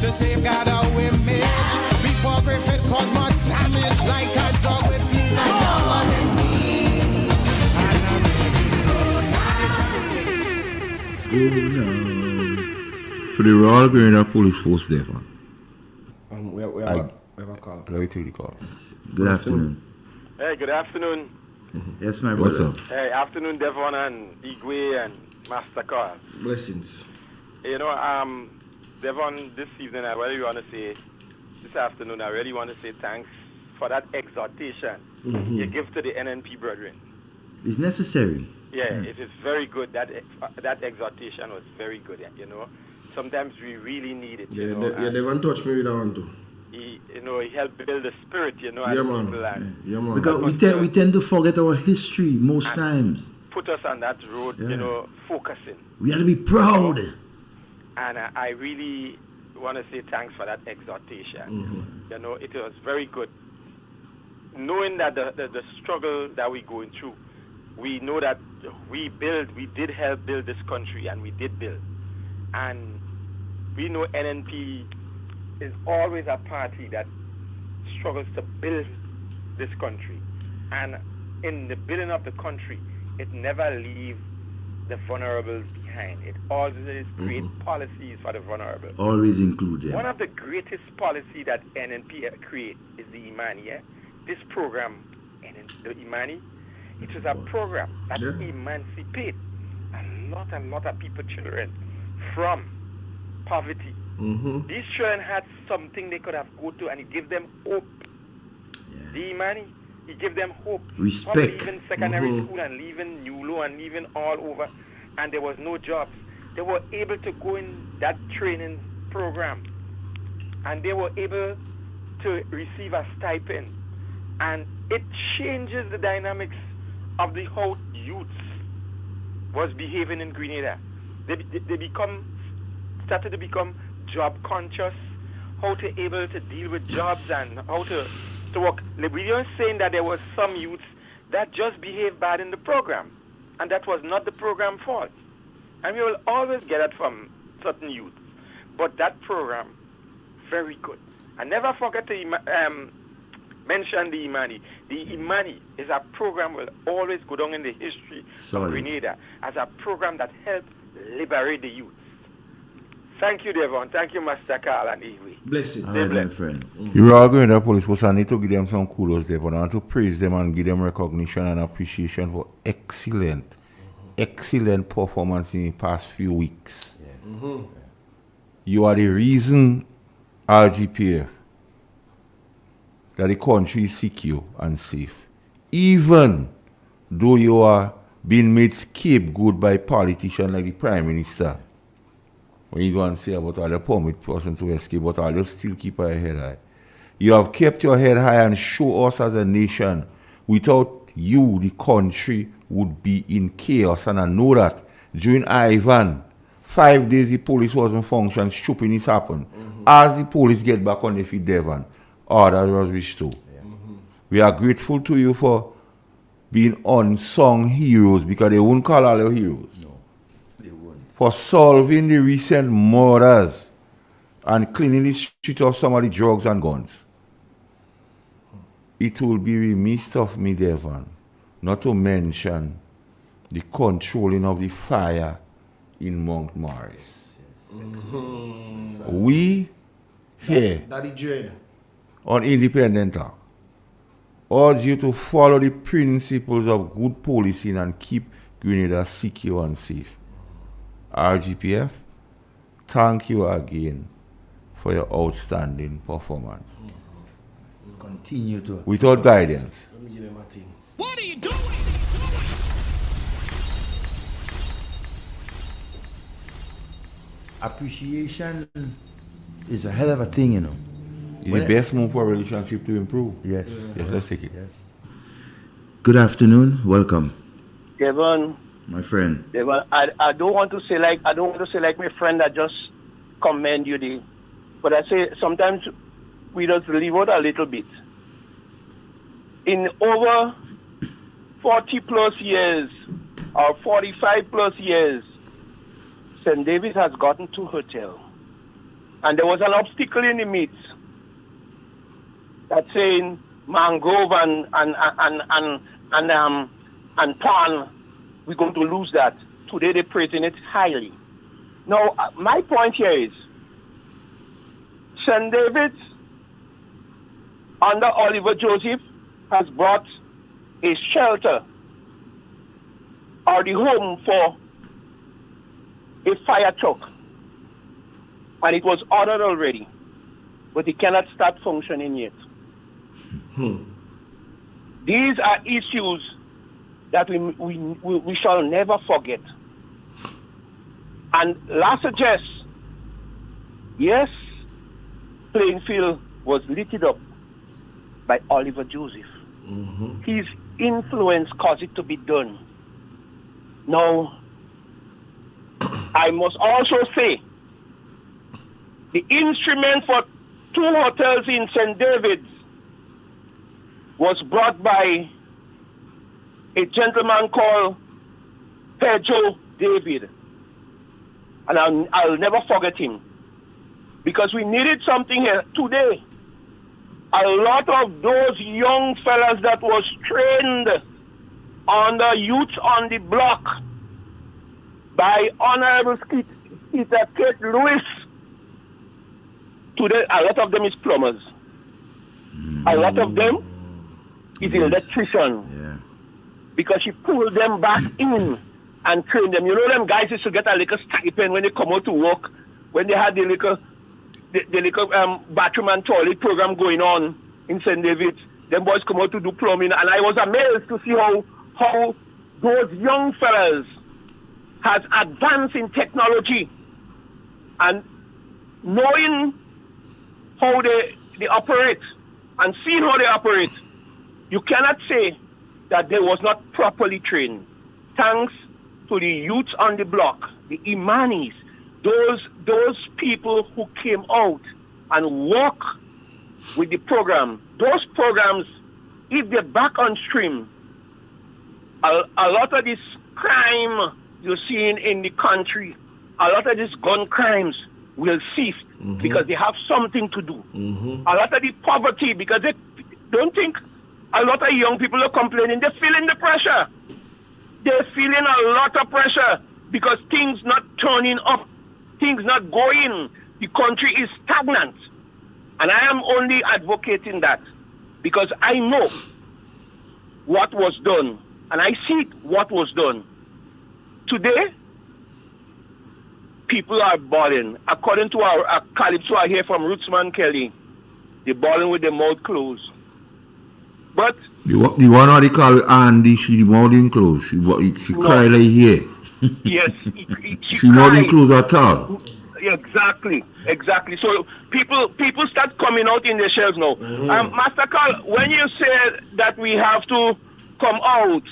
To safeguard our image. Before Griffith cause more damage. Like a dog with fleas and tongue on their knees. And I'm making Oh no. So the Royal Grenada Police Force there, man. We have a call. Let me take the call. Good afternoon. Hey, good afternoon. Yes, my brother. What's up? Hey, afternoon, Devon and Igwe and Master Carl. Blessings. You know, Devon, this evening, I really want to say, this afternoon, I really want to say thanks for that exhortation you give to the NNP brethren. It's necessary. Yeah, it is very good. That exhortation was very good, you know. Sometimes we really need it, you know. They won't touch me with that one too. He helped build the spirit, you know. Yeah, and man. people and Yeah, man. Because we tend to forget our history most times. put us on that road, you know, focusing. We have to be proud. And I really want to say thanks for that exhortation. You know, it was very good. Knowing that the struggle that we're going through, we know that we did help build this country, and we did build. And we know NNP is always a party that struggles to build this country. And in the building of the country, it never leaves the vulnerables behind. It always creates policies for the vulnerable. Always include them. One of the greatest policy that NNP create is the Imani. Yeah? This program, the Imani, it is a program that emancipates a lot of people, children, from poverty. These children had something they could have go to, and it gave them hope. The Imani, it gave them hope. Respect. From leaving secondary school and leaving Nulo and leaving all over, and there was no jobs. They were able to go in that training program, and they were able to receive a stipend. And it changes the dynamics of the how youths was behaving in Grenada. They started to become job conscious, how to able to deal with jobs and how to work. We are saying that there was some youths that just behaved bad in the program, and that was not the program fault. And we will always get it from certain youths. But that program, very good. And never forget to mention the Imani. The Imani is a program that will always go down in the history of Grenada as a program that helped liberate the youth. Thank you, Devon. Thank you, Master Carl and Evie. Blessings. All right, my friend. You are going to the police force. I need to give them some kudos there, but I want to praise them and give them recognition and appreciation for excellent performance in the past few weeks. You are the reason, RGPF, that the country is secure and safe. Even though you are being made scapegoat by politicians like the Prime Minister, when you go and say about all the permit person to escape, but I'll just still keep our head high. You have kept your head high and show us as a nation. Without you, the country would be in chaos. And I know that during Ivan, 5 days the police wasn't functioning, stupidness happened. As the police get back on their feet, Devon, order was restored. We are grateful to you for being unsung heroes, because they won't call all your heroes. For solving the recent murders and cleaning the street of some of the drugs and guns. It will be remiss of me, Devon, not to mention the controlling of the fire in Mount Morris. We here Daddy Dread. on Independent Talk urge you to follow the principles of good policing and keep Grenada secure and safe. RGPF, thank you again for your outstanding performance. Continue to. Without guidance, What are you doing? Appreciation is a hell of a thing, you know. It's the best move for a relationship to improve. Yes. Yes, let's take it. Yes. Good afternoon. Welcome, Devon, my friend. Devon, I don't want to say like my friend that just commend you the, but I say sometimes we just leave out a little bit. In over 40 plus years or 45 plus years, St. David has gotten to hotel, and there was an obstacle in the midst that saying mangrove and palm, we're going to lose that. Today they're praising it highly. Now, my point here is St. David's under Oliver Joseph has brought a shelter or the home for a fire truck, and it was ordered already, but it cannot start functioning yet. These are issues that we shall never forget. And last suggest, yes, Plainfield was lit up by Oliver Joseph. His influence caused it to be done. Now, I must also say, the instrument for 2 hotels in St. David's was brought by a gentleman called Pedro David. And I'll never forget him. Because we needed something here today. A lot of those young fellas that was trained on the youth on the block by Honorable Speaker Kate Lewis, today a lot of them is plumbers. A lot of them is electrician. Yeah. Because she pulled them back in and trained them. You know them guys used to get a little stipend when they come out to work, when they had the little bathroom and toilet program going on in St. David's. Them boys come out to do plumbing, and I was amazed to see how those young fellas has advanced in technology and knowing how they operate and seeing how they operate. You cannot say that they was not properly trained. Thanks to the youth on the block, the Imanis, those people who came out and work with the program. Those programs, if they're back on stream, a lot of this crime you're seeing in the country, a lot of these gun crimes will cease because they have something to do. A lot of the poverty, because they don't think a lot of young people are complaining, they're feeling the pressure. They're feeling a lot of pressure because things not turning up. things not going. The country is stagnant. And I am only advocating that because I know what was done and I see what was done. Today, people are balling. According to our calypso I hear from Rootsman Kelly, they're balling with their mouth closed. But the one how they call Andy, she the mouth in closed. She cry like here. Yes, she mouth in closed at all. Exactly. So people start coming out in their shells now. Master Carl, when you say that we have to come out,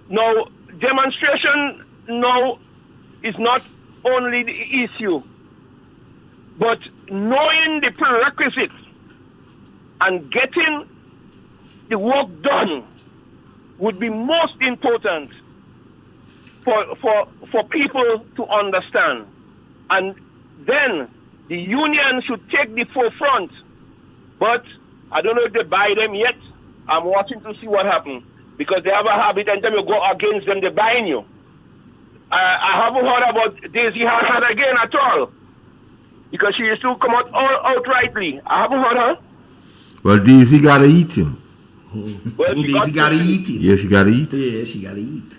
now demonstration now is not only the issue, but knowing the prerequisites and getting the work done would be most important for people to understand. And then the union should take the forefront. But I don't know if they buy them yet. I'm watching to see what happens. Because they have a habit, and then you go against them, they're buying you. I haven't heard about Daisy Harhan again at all. Because she used to come out outrightly. I haven't heard her. Well, Daisy gotta eat him. Well, Daisy gotta eat it. Yeah, she gotta eat. Yeah, she gotta eat.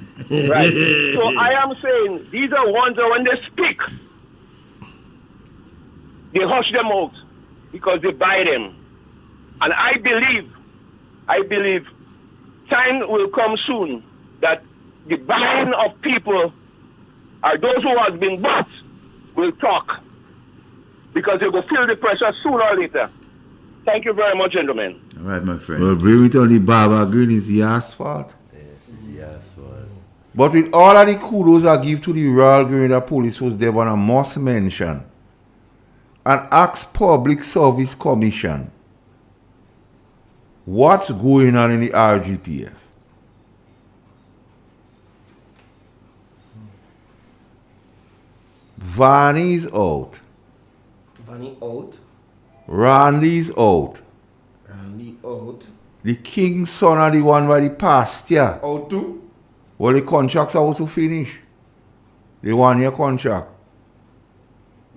Right. So I am saying these are ones that when they speak, they hush them out because they buy them. And I believe time will come soon that the buying of people or those who have been bought will talk because they will feel the pressure sooner or later. Thank you very much, gentlemen. All right, my friend. Well, blame it on the Baba Green is the asphalt. The asphalt. But with all of the kudos I give to the Royal Grenada Police Force, they want a must mention and ask Public Service Commission what's going on in the RGPF. Vanny's out. Vanny out. Randy's out. Randy out. The King's son are the one by the pasture. Out too? Well, the contract's supposed to finish. The 1 year contract.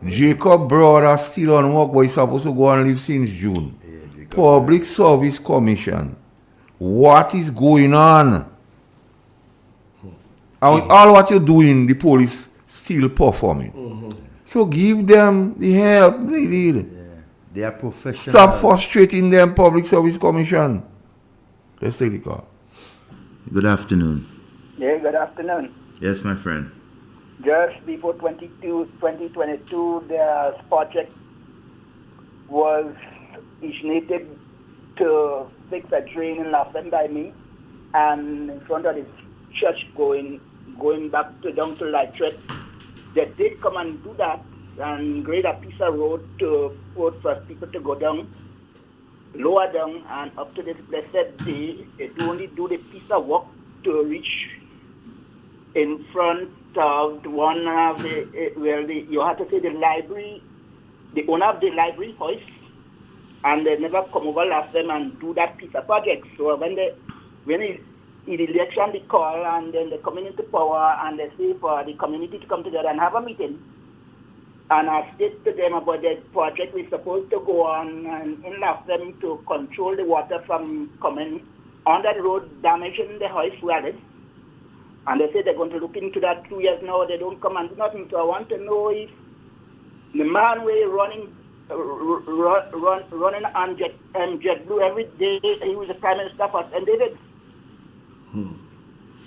Jacob brother still on work, but he's supposed to go and live since June. Public Service Commission. What is going on? And with all what you're doing, the police still performing. So give them the help they need. They are professionals. Stop frustrating them, Public Service Commission. Let's take the call. Good afternoon. Yeah, good afternoon. Yes, my friend. Just before 2022, the project was initiated to fix a drain in Laughton by me, and in front of the church going back to down to Lightred. They did come and do that and grade a piece of road for people to go down, lower down, and up to this blessed day, they only do the piece of work to reach in front of one of the, you have to say the library, the owner of the library house, and they never come over last time and do that piece of project. So when in election they call and then they come into power and they say for the community to come together and have a meeting. And I state to them about the project we're supposed to go on and enough them to control the water from coming on that road, damaging the house where it is. And they say they're going to look into that 2 years now. They don't come and do nothing. So I want to know if the man we're running on JetBlue every day, he was the Prime Minister for St. David.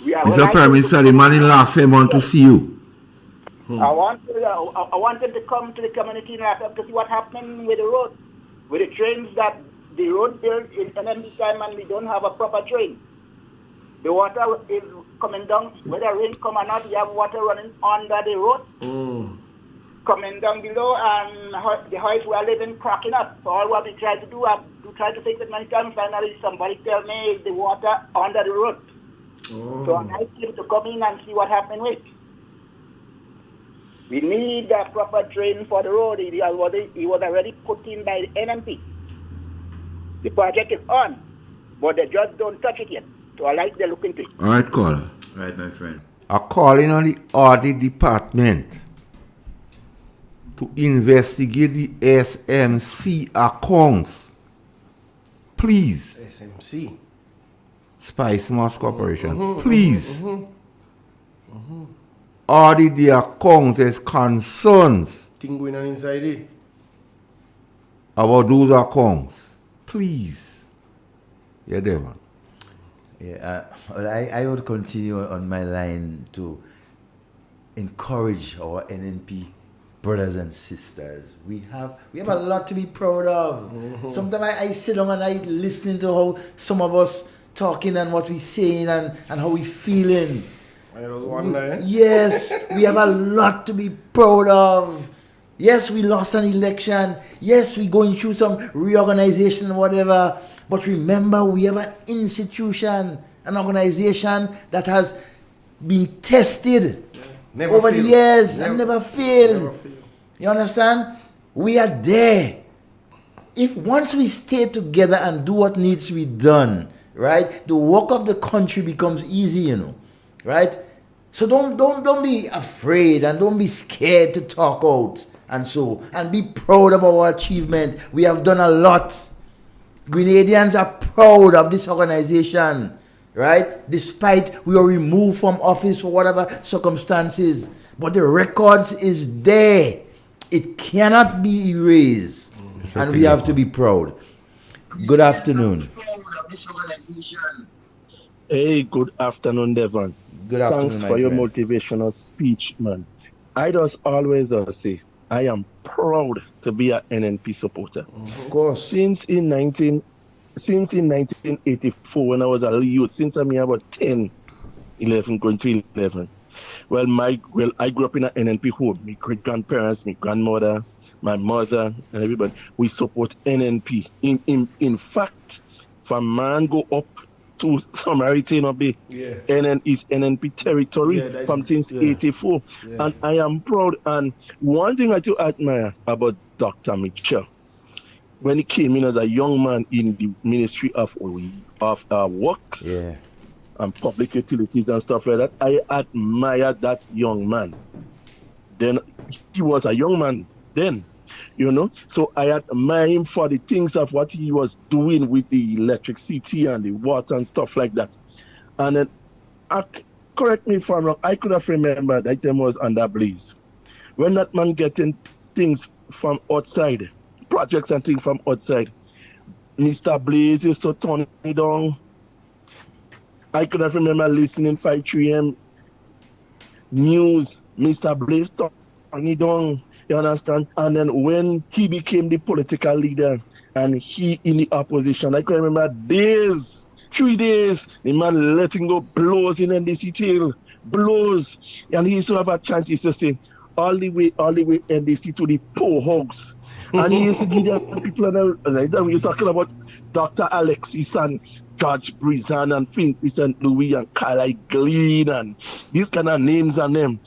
Mr. Prime Minister, the man in Laughton want to see you. I want them to come to the community and ask to see what's happening with the road, with the trains that the road built in NMD time and we don't have a proper train. The water is coming down, whether rain come or not, we have water running under the road, coming down below, and the house we are living cracking up. So all what we try to do, we try to fix it many times, finally somebody tell me the water under the road. So I asked him to come in and see what happened with. We need a proper drain for the road. It was already put in by the NMP. The project is on, but they just don't touch it yet. So I like they look into it. All right, caller. All right, my friend. I'm calling on the audit department to investigate the SMC accounts. Please. SMC. Spice Mass Corporation. Please. Audit the accounts as concerns Thing going on inside it. about those accounts. Please. Yeah, Devon. Yeah, well, I would continue on my line to encourage our NNP brothers and sisters. We have a lot to be proud of. Sometimes I sit down and I listening to how some of us talking and what we saying and how we feeling. Yes, we have a lot to be proud of. Yes, we lost an election. Yes, we going through some reorganization and whatever. But remember, we have an institution, an organization that has been tested over the years and never failed. You understand? We are there. If once we stay together and do what needs to be done, right, the work of the country becomes easy, you know, right? So don't be afraid and don't be scared to talk out and be proud of our achievement. We have done a lot. Grenadians are proud of this organization, right? Despite we were removed from office for whatever circumstances, but the records is there. It cannot be erased, and we have to be proud. Good afternoon. Hey, good afternoon, Devon. Good afternoon, Thanks my for your friend. motivational speech, man. I just always say, I am proud to be an NNP supporter. Of course. Since in 1984, when I was a youth, since I'm here about 10, 11, going to 11. Well, I grew up in an NNP home. My great-grandparents, my grandmother, my mother, and everybody, we support NNP. In fact, if a man go up to Samaritan Bay, is NNP territory since 84. Yeah. And I am proud. And one thing I do admire about Dr. Mitchell, when he came in as a young man in the Ministry of Works and Public Utilities and stuff like that, I admire that young man. Then he was a young man then, you know. So I admire him for the things of what he was doing with the electricity and the water and stuff like that. And then, correct me if I'm wrong, I could have remembered that time was under Blaze. When that man getting things from outside, projects and things from outside, Mr. Blaze used to turn it down. I could have remember listening 5-3M news, Mr. Blaze turn it down. You understand? And then when he became the political leader and he in the opposition, I can remember 3 days, the man letting go blows in NDC tail, blows. And he used to have a chant, he used to say, all the way NDC to the poor hogs. And he used to give them people, and you're talking about Dr. Alexis and George Brizan and Finkley St. Louis and Carly Glean and these kind of names and them.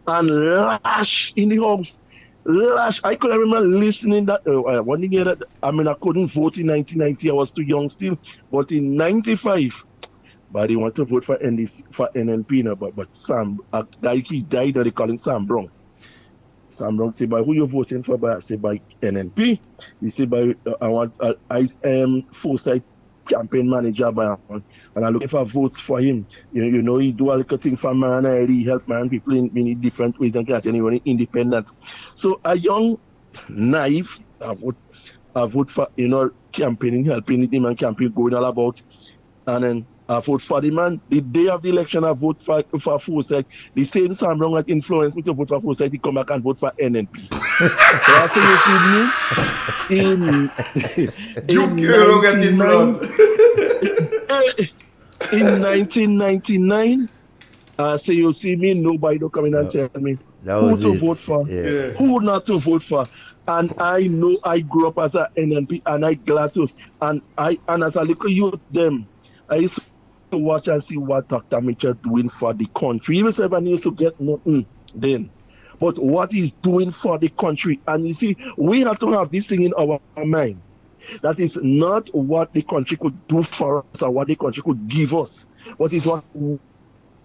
And lash in the hogs. Lash, I could remember listening that one year that I couldn't vote in 1990. I was too young still, but in 95, but they want to vote for NDC for NNP now. But Sam, a guy he died, they call him Sam Brown. Sam Brown say, by who you voting for? By I say by NNP. He say by I am Foresight campaign manager by and I'm looking for votes for him. You know, he do a little thing for man, he help man people in many different ways and get anyone independent. So a young naive, I vote for, you know, campaigning, helping him and campaign going all about. And then I vote for the man. The day of the election, I vote for Foresight. The same Sam Brown that influenced me to vote for Foresight, he come back and vote for NNP. So that's what you see me in 1999. So you see me, nobody don't come in and tell me who to vote for, who not to vote for. And I know I grew up as an NNP and I glad to. And as a little youth them, I used to watch and see what Dr. Mitchell doing for the country. Even if I used to get nothing then. But what he's doing for the country. And you see, we have to have this thing in our mind. That is not what the country could do for us or what the country could give us. What is what we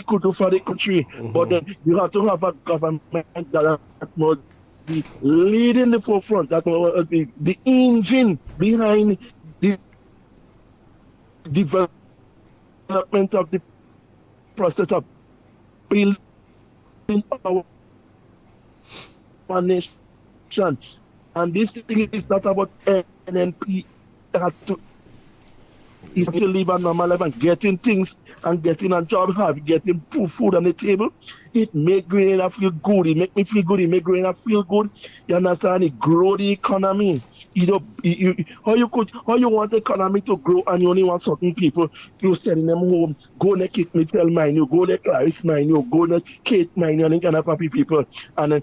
could do for the country. But then you have to have a government that has more be leading the forefront, that will be the engine behind the development of the process of building our nation. And this thing is not about NNP. Is to live a normal life and getting things and getting a job, getting food on the table. It make Grenada feel good. It make me feel good. It make Grenada feel good. You understand? It grow the economy. You know, how you want the economy to grow and you only want certain people to sending them home. Go to Kate Mitchell mine, you go to Clarice mine, you go to Kate mine, you kind of happy people. And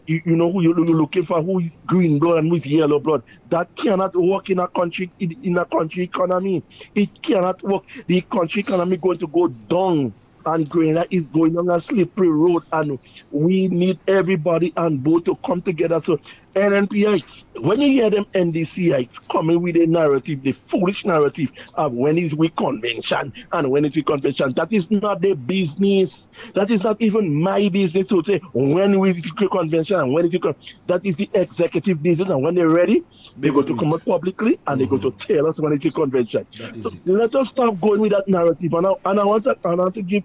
you know who you're looking for, who is green blood and who is yellow blood. That cannot work in a country economy. It cannot work. The country economy going to go down, and Grenada is going on a slippery road, and we need everybody on board to come together. So NNPites, when you hear them NDCites coming with a narrative, the foolish narrative of when is we convention and when is we convention, that is not their business. That is not even my business to say when is we convention and when is we that is the executive business, and when they're ready, they go to come out publicly and they go to tell us when it's a convention. So let us stop going with that narrative. And I want to give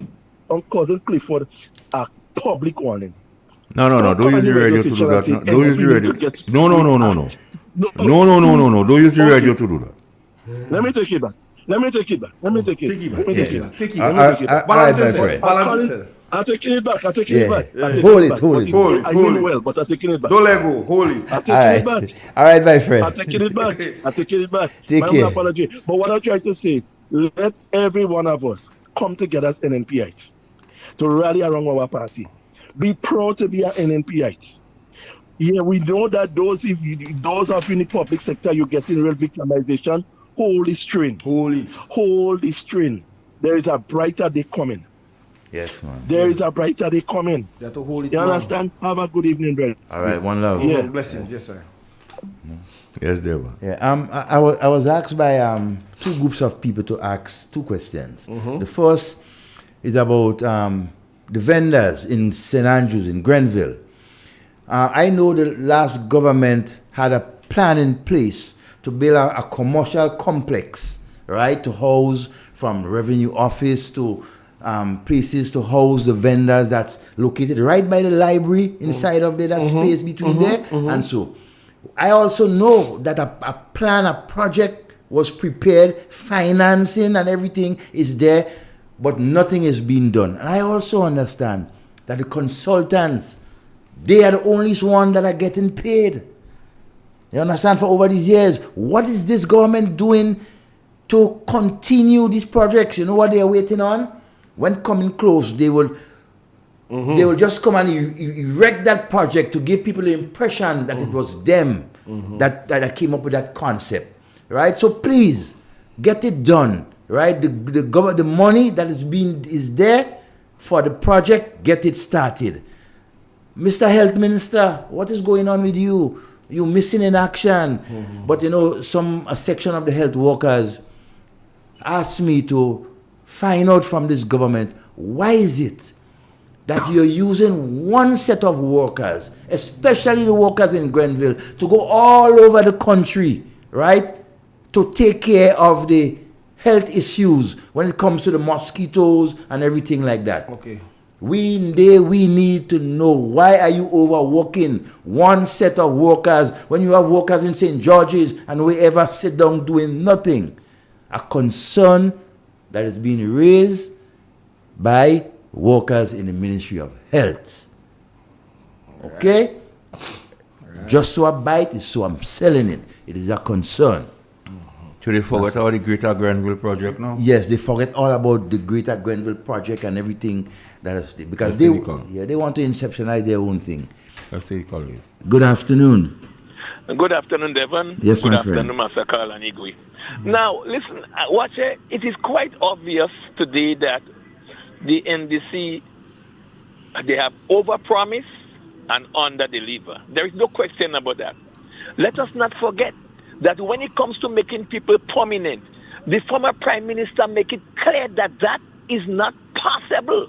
Cousin Clifford a public warning. No. Don't use the radio to do that. Don't use the radio. No. Don't use the radio to do that. Let me take it back. Balance yourself. I'm taking it back. Hold it. I mean well, but I'm taking it back. Don't let go. Hold it. I'm taking it back. All right, my friend. I'm taking it back. Take care. Apology. But what I'm trying to say is, let every one of us come together as NNPites to rally around our party. Be proud to be an NNPite. Yeah, we know that those of you in the public sector, you're getting real victimization. Hold the string. Hold the string. There is a brighter day coming. Yes, man. There is a brighter day coming. You have to hold it. You understand? Have a good evening, brother. All right, one love. Yeah. Blessings, yes, sir. Yes, Deborah. Yeah. I was asked by two groups of people to ask two questions. The first is about the vendors in St. Andrews in Grenville. I know the last government had a plan in place to build a commercial complex, right, to house from revenue office to places to house the vendors that's located right by the library inside of there, that space between there. And so I also know that a plan, a project was prepared, financing and everything is there, but nothing is being done. And I also understand that the consultants, they are the only ones that are getting paid. You understand? For over these years, what is this government doing to continue these projects? You know what they are waiting on? When coming close, they will just come and erect that project to give people the impression that it was them that came up with that concept, right? So please get it done, right? The money that is there for the project, get it started. Mr. Health Minister, what is going on with you? You're missing in action. But you know, a section of the health workers asked me to find out from this government, why is it that you're using one set of workers, especially the workers in Grenville, to go all over the country, right, to take care of the health issues when it comes to the mosquitoes and everything like that? Okay. We need to know, why are you overworking one set of workers when you have workers in St. George's and wherever sit down doing nothing? A concern that is being raised by workers in the Ministry of Health. Okay? Just so I bite it, so I'm selling it. It is a concern. So they forget all the Greater Grenville project now? Yes, they forget all about the Greater Grenville project and everything that is, because they want to inceptionize their own thing. That's the call it. Good afternoon. Good afternoon, Devon. Yes, Good my afternoon, friend. Master Carl and Igwe. Now, listen, watch it. It is quite obvious today that the NDC, they have overpromised and underdeliver. There is no question about that. Let us not forget that when it comes to making people prominent, the former Prime Minister make it clear that that is not possible.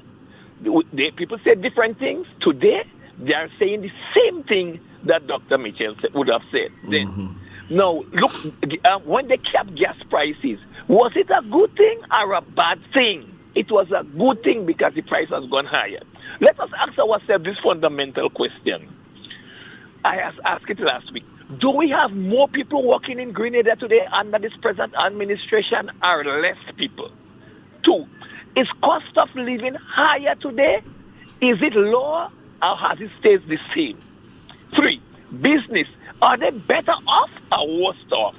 People say different things. Today, they are saying the same thing that Dr. Mitchell would have said then. Now, look, when they kept gas prices, was it a good thing or a bad thing? It was a good thing because the price has gone higher. Let us ask ourselves this fundamental question. I asked it last week. Do we have more people working in Grenada today under this present administration or less people? 2, is cost of living higher today? Is it lower or has it stayed the same? 3, business, are they better off or worse off?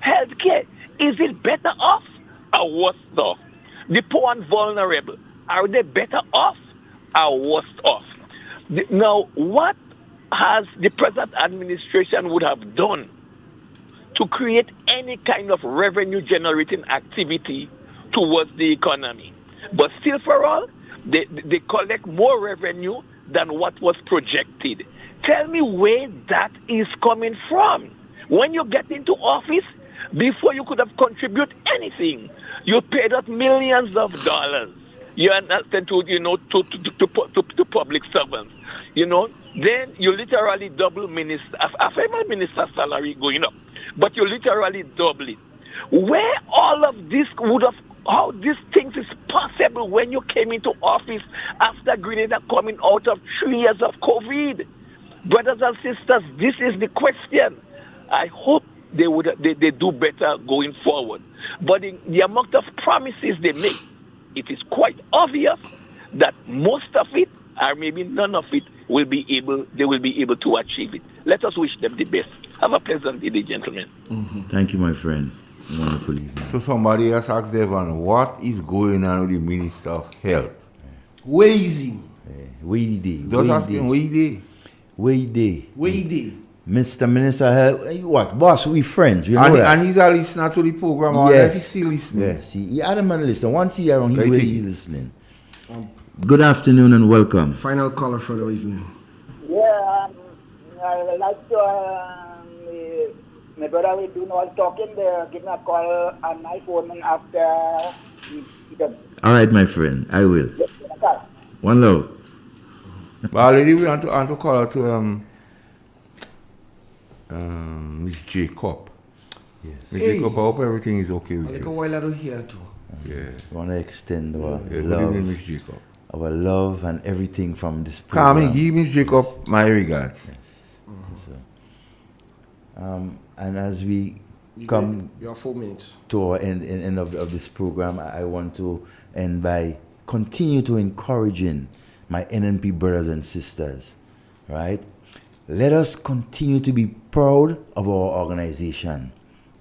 Healthcare, is it better off or worse off? The poor and vulnerable, are they better off or worse off? Now, what has the present administration would have done to create any kind of revenue generating activity towards the economy? But still for all, they collect more revenue than what was projected. Tell me where that is coming from. When you get into office, before you could have contributed anything, you paid out millions of dollars. You understand to public servants. Then you literally double a famous minister's salary going up, but you literally double it. Where all of this would have, how these things is possible when you came into office after Grenada coming out of 3 years of COVID? Brothers and sisters, this is the question. I hope they do better going forward. But in the amount of promises they make, it is quite obvious that most of it, or maybe none of it, they will be able to achieve it. Let us wish them the best. Have a pleasant day, gentlemen. Thank you, my friend. Wonderful evening. So somebody else asked Devon, what is going on with the Minister of Health? Where is he? Where he dey? Just asking where he dey. Where he dey? Where he dey? Mr. Minister of Health, what? Boss, we friends, you know that. And he's a listener to the program, yes. He's still listening. Yes, he had a man listening. Once he around, he's listening. Good afternoon and welcome. Final caller for the evening. Yeah, I would like to, my brother will do no talking there. Give me a call on my phone after he done. All right, my friend, I will. One love. Well, lady, we want to call her to Miss Jacob. Yes. Miss Jacob, I hope everything is okay with you. A while I don't hear too. Yeah. I want to extend our good love, evening, Miss Jacob. Our love and everything from this program. Come give Miss Jacob my regards. Yes. So, and as we come your 4 minutes to our end of this program, I want to end by continue to encouraging my NNP brothers and sisters, right? Let us continue to be proud of our organization,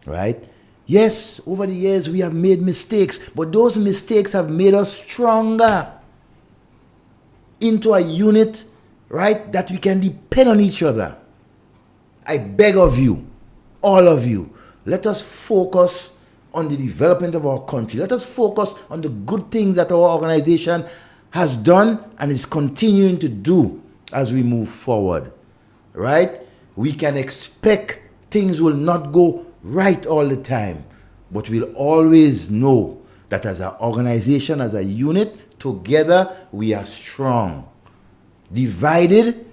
right? Yes, over the years we have made mistakes, but those mistakes have made us stronger into a unit, right, that we can depend on each other. I beg of you, all of you, let us focus on the development of our country. Let us focus on the good things that our organization has done and is continuing to do as we move forward, right? We can expect things will not go right all the time, but we'll always know that as an organization, as a unit, together we are strong. Divided,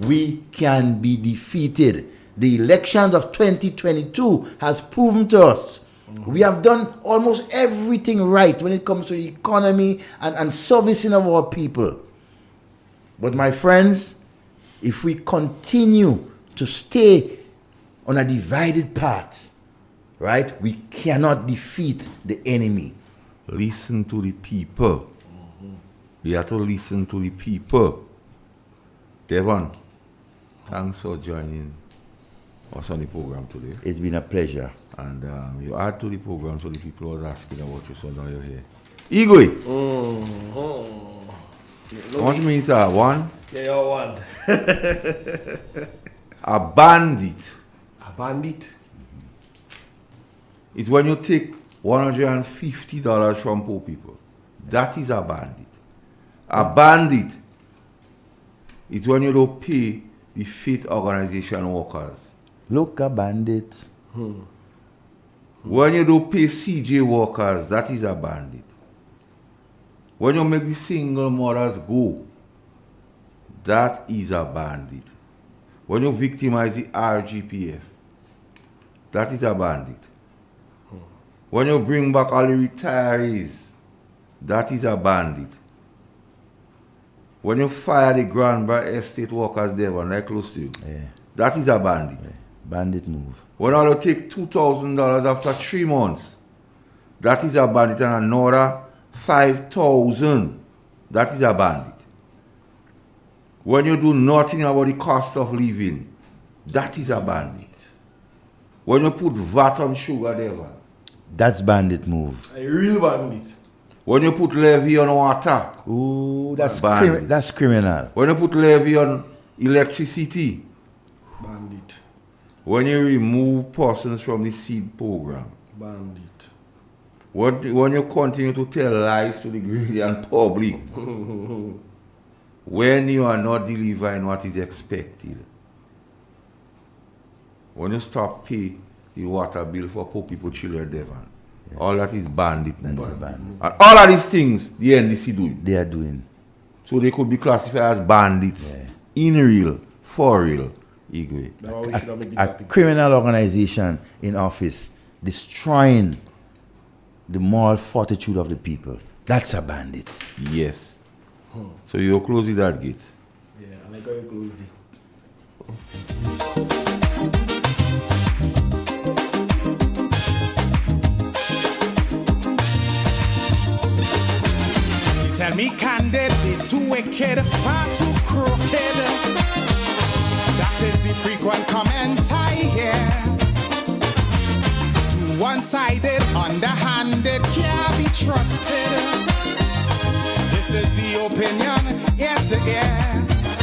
we can be defeated. The elections of 2022 has proven to us we have done almost everything right when it comes to the economy and servicing of our people. But my friends, if we continue to stay on a divided path, right, we cannot defeat the enemy. Listen to the people. We have to listen to the people. Devon, thanks for joining us on the program today. It's been a pleasure. And you add to the program so the people was asking about you, so now you're here. Igwe! What means one? Yeah, you're one. A bandit. A bandit? It's when you take $150 from poor people. That is a bandit. A bandit is when you don't pay the faith organization workers. Look, a bandit. When you don't pay CJ workers, that is a bandit. When you make the single mothers go, that is a bandit. When you victimize the RGPF, that is a bandit. When you bring back all the retirees, that is a bandit. When you fire the Granby estate workers there, like close to you, that is a bandit. Bandit move. When all you take $2,000 after 3 months, that is a bandit, and another 5,000, that is a bandit. When you do nothing about the cost of living, that is a bandit. When you put VAT on sugar there, that's bandit move. A real bandit. When you put levy on water, ooh, that's bandit. That's criminal. When you put levy on electricity, bandit. When you remove persons from the seed program, bandit. When you continue to tell lies to the greedy and public, when you are not delivering what is expected, when you stop paying the water bill for poor people, children, Devon, all that is bandit. And all of these things, the NDC doing. They are doing. So they could be classified as bandits, in real, for real. A criminal organization in office destroying the moral fortitude of the people. That's a bandit. Yes. So you close that gate. Yeah, and I got you close it. You tell me candid, they too wicked, far too crooked. That is the frequent comment I hear. Too one-sided, underhanded, can't be trusted. This is the opinion, ear to ear.